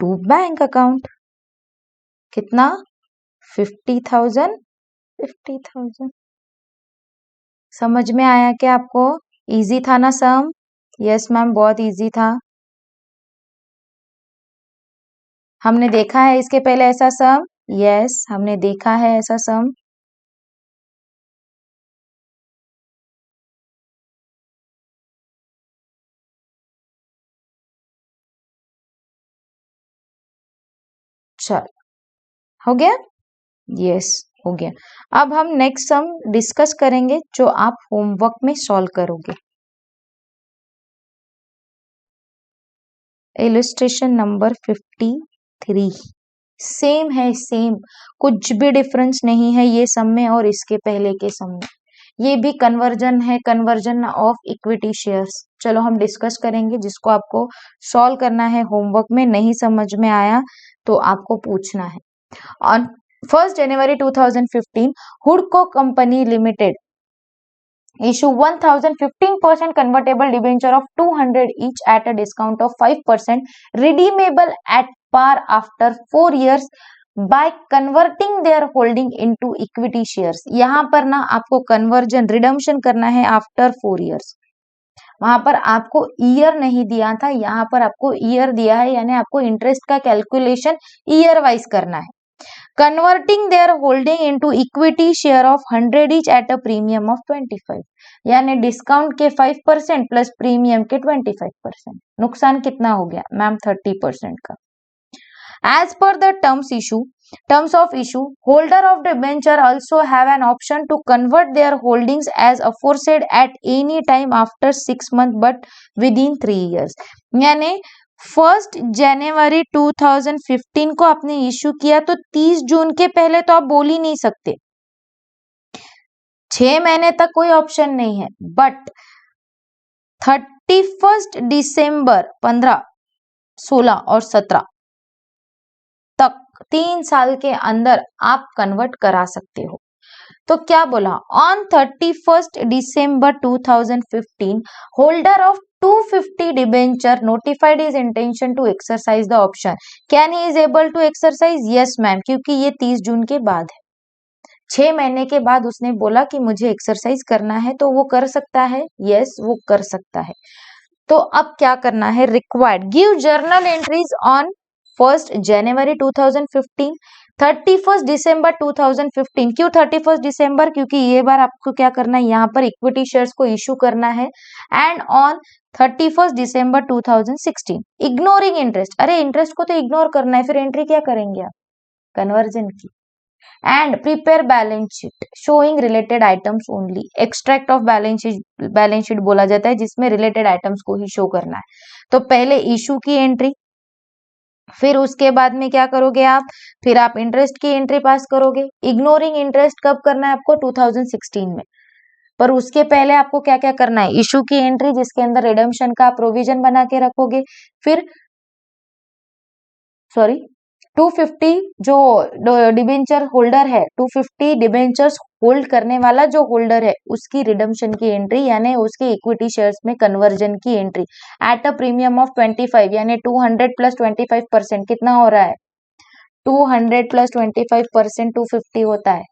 to bank account, कितना? 50,000। 50,000 समझ में आया क्या आपको? इजी था ना सम? यस मैम, बहुत इजी था। हमने देखा है इसके पहले ऐसा सम? यस, हमने देखा है ऐसा सम। चल, हो गया? यस, हो गया। अब हम नेक्स्ट सम डिस्कस करेंगे जो आप होमवर्क में सॉल्व करोगे। इलस्ट्रेशन नंबर 53 सेम है, सेम, कुछ भी डिफरेंस नहीं है ये सम में और इसके पहले के सम में। ये भी कन्वर्जन है, कन्वर्जन ऑफ इक्विटी शेयर्स। चलो हम डिस्कस करेंगे, जिसको आपको सॉल्व करना है होमवर्क में। नहीं समझ में आया तो आपको पूछना है। ऑन 1st January 2015, हुडको company limited issue 1015% convertible debenture of 200 each at a discount of 5%, redeemable at par after 4 years by converting their holding into equity shares। यहाँ पर ना आपको कन्वर्जन रिडम्पशन करना है आफ्टर 4 years। वहां पर आपको ईयर नहीं दिया था, यहाँ पर आपको ईयर दिया है, यानी आपको इंटरेस्ट का कैलकुलेशन ईयर वाइज करना है। Converting their holding into equity share of 100 each at a premium of 25, यानी डिस्काउंट के 5% प्लस प्रीमियम के 25%। नुकसान कितना हो गया मैम? 30% का। As per the terms of issue, holder of debenture also have an option to convert their holdings as aforesaid at any time after 6 months but within 3 years। यानी 1st January 2015 को आपने issue किया तो 30 जून के पहले तो आप बोल ही नहीं सकते, 6 महीने तक कोई ऑप्शन नहीं है, बट 31 दिसंबर 15, 16 और 17 तक 3 साल के अंदर आप कन्वर्ट करा सकते हो। तो क्या बोला? On 31 December 2015, holder of 250 debenture notified his intention to exercise the option. Can he is able to exercise? Yes ma'am, क्योंकि ये 30 जून के बाद है, 6 महीने के बाद उसने बोला कि मुझे एक्सरसाइज करना है, तो वो कर सकता है। यस, वो कर सकता है। तो अब क्या करना है? Required give journal entries on 1st January 2015, 31 December 2015। क्यों 31 दिसंबर? क्योंकि ये बार आपको क्या करना है, यहाँ पर इक्विटी शेयर्स को इश्यू करना है। And on 31 December 2016 ignoring interest. अरे इंटरेस्ट को तो इग्नोर करना है, फिर एंट्री क्या करेंगे आप? कन्वर्जन की। And prepare balance sheet showing related items only. Extract of balance sheet बोला जाता है जिसमें रिलेटेड आइटम्स को ही शो करना है। तो पहले इशू की एंट्री, फिर उसके बाद में क्या करोगे आप? फिर आप इंटरेस्ट की एंट्री पास करोगे। इग्नोरिंग इंटरेस्ट कब करना है आपको? 2016 में। पर उसके पहले आपको क्या क्या करना है? इशू की एंट्री जिसके अंदर रिडम्पशन का प्रोविजन बना के रखोगे। फिर 250 जो डिबेंचर होल्डर है, 250 डिबेंचर्स होल्ड करने वाला जो होल्डर है, उसकी रिडम्पशन की एंट्री, यानी उसके इक्विटी शेयर्स में कन्वर्जन की entry eight a premium of 25, यानी 200 प्लस 25%। कितना हो रहा है? 200 प्लस 25% 250 होता है।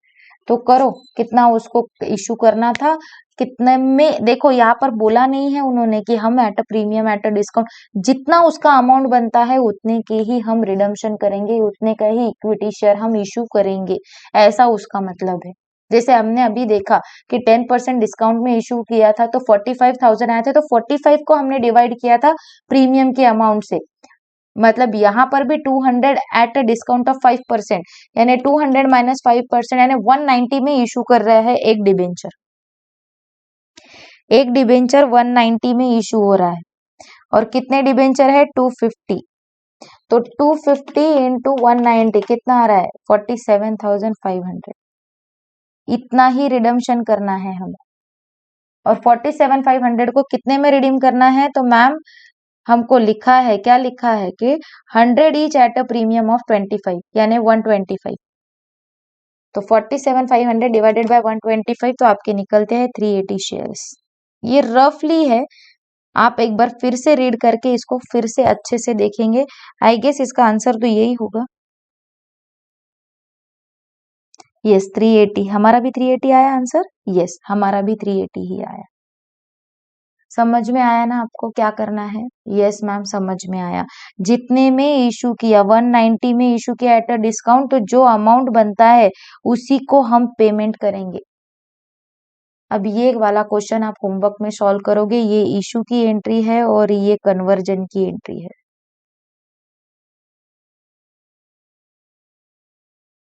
तो करो, कितना उसको इशू करना था, कितने में? देखो यहाँ पर बोला नहीं है उन्होंने कि हम eight a premium eight a discount, जितना उसका अमाउंट बनता है उतने के ही हम रिडम्पशन करेंगे, उतने का ही इक्विटी शेयर हम इशू करेंगे, ऐसा उसका मतलब है। जैसे हमने अभी देखा कि 10% डिस्काउंट में इशू किया था तो 45,000 आए थे, तो 45 को हमने डिवाइड किया था प्रीमियम के अमाउंट से। मतलब यहाँ पर भी 200 एट अ डिस्काउंट ऑफ 5%, यानी 200 माइनस 5%, यानी 190 में इशू कर रहा है एक डिबेंचर। एक डिबेंचर 190 में इशू हो रहा है। और कितने डिबेंचर है 250, तो 250 इंटू 190 कितना आ रहा है 47,500। इतना ही रिडम्शन करना है हमें, और 47,500 को कितने में रिडीम करना है, तो मैम हमको लिखा है, क्या लिखा है कि 100 each at a premium of 25 यानी 125। तो 47,500 डिवाइडेड बाय 125 तो आपके निकलते हैं 380 शेयर्स। ये रफली है, आप एक बार फिर से रीड करके इसको फिर से अच्छे से देखेंगे। आई गेस इसका आंसर तो यही होगा। यस 380, हमारा भी 380 आया आंसर। यस हमारा भी 380 ही आया। समझ में आया ना आपको क्या करना है? यस मैम समझ में आया। जितने में इशू किया 190 में इशू किया एट अ डिस्काउंट, तो जो अमाउंट बनता है उसी को हम पेमेंट करेंगे। अब ये वाला क्वेश्चन आप होमवर्क में सॉल्व करोगे। ये इशू की एंट्री है और ये कन्वर्जन की एंट्री है।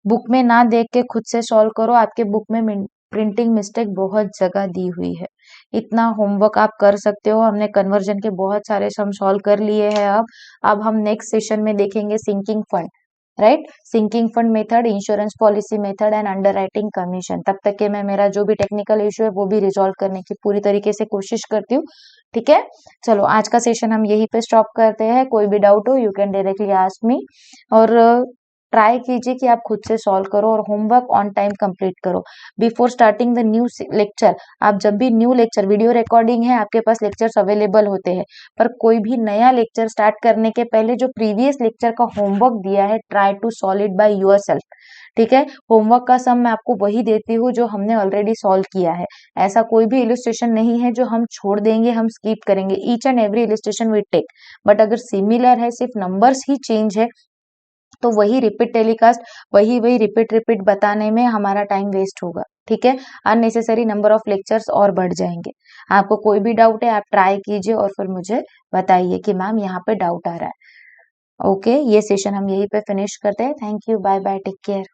बुक में ना देख के खुद से सॉल्व करो। आपके बुक में प्रिंटिंग मिस्टेक बहुत जगह दी हुई है। इतना होमवर्क आप कर सकते हो। हमने कन्वर्जन के बहुत सारे सम सॉल्व कर लिए हैं। अब हम नेक्स्ट सेशन में देखेंगे sinking fund, right, sinking fund method, insurance policy method and underwriting commission. तब तक के मैं मेरा जो भी टेक्निकल इशू है वो भी रिजॉल्व करने की पूरी तरीके से कोशिश करती हूँ। ठीक है, चलो आज का सेशन हम यहीं पे स्टॉप करते हैं। कोई भी डाउट हो you can directly ask me, और ट्राई कीजिए कि आप खुद से सॉल्व करो और होमवर्क ऑन टाइम कंप्लीट करो। Before starting the new lecture, आप जब भी न्यू लेक्चर, वीडियो रिकॉर्डिंग है आपके पास, लेक्चर्स अवेलेबल होते हैं, पर कोई भी नया लेक्चर स्टार्ट करने के पहले जो प्रीवियस लेक्चर का होमवर्क दिया है, try to solve it by yourself. ठीक है, होमवर्क का सम मैं आपको वही देती हूँ जो हमने ऑलरेडी सॉल्व किया है। ऐसा कोई भी इलस्ट्रेशन नहीं है जो हम छोड़ देंगे, हम स्किप करेंगे। Each and every illustration we take, but अगर सिमिलर है, सिर्फ नंबर्स ही चेंज है, तो वही रिपीट टेलीकास्ट, वही वही रिपीट रिपीट बताने में हमारा टाइम वेस्ट होगा। ठीक है, अननेसेसरी नंबर ऑफ लेक्चर्स और बढ़ जाएंगे। आपको कोई भी डाउट है आप ट्राई कीजिए और फिर मुझे बताइए कि मैम यहाँ पे डाउट आ रहा है। ओके, ये सेशन हम यहीं पे फिनिश करते हैं। Thank you, bye bye, take care.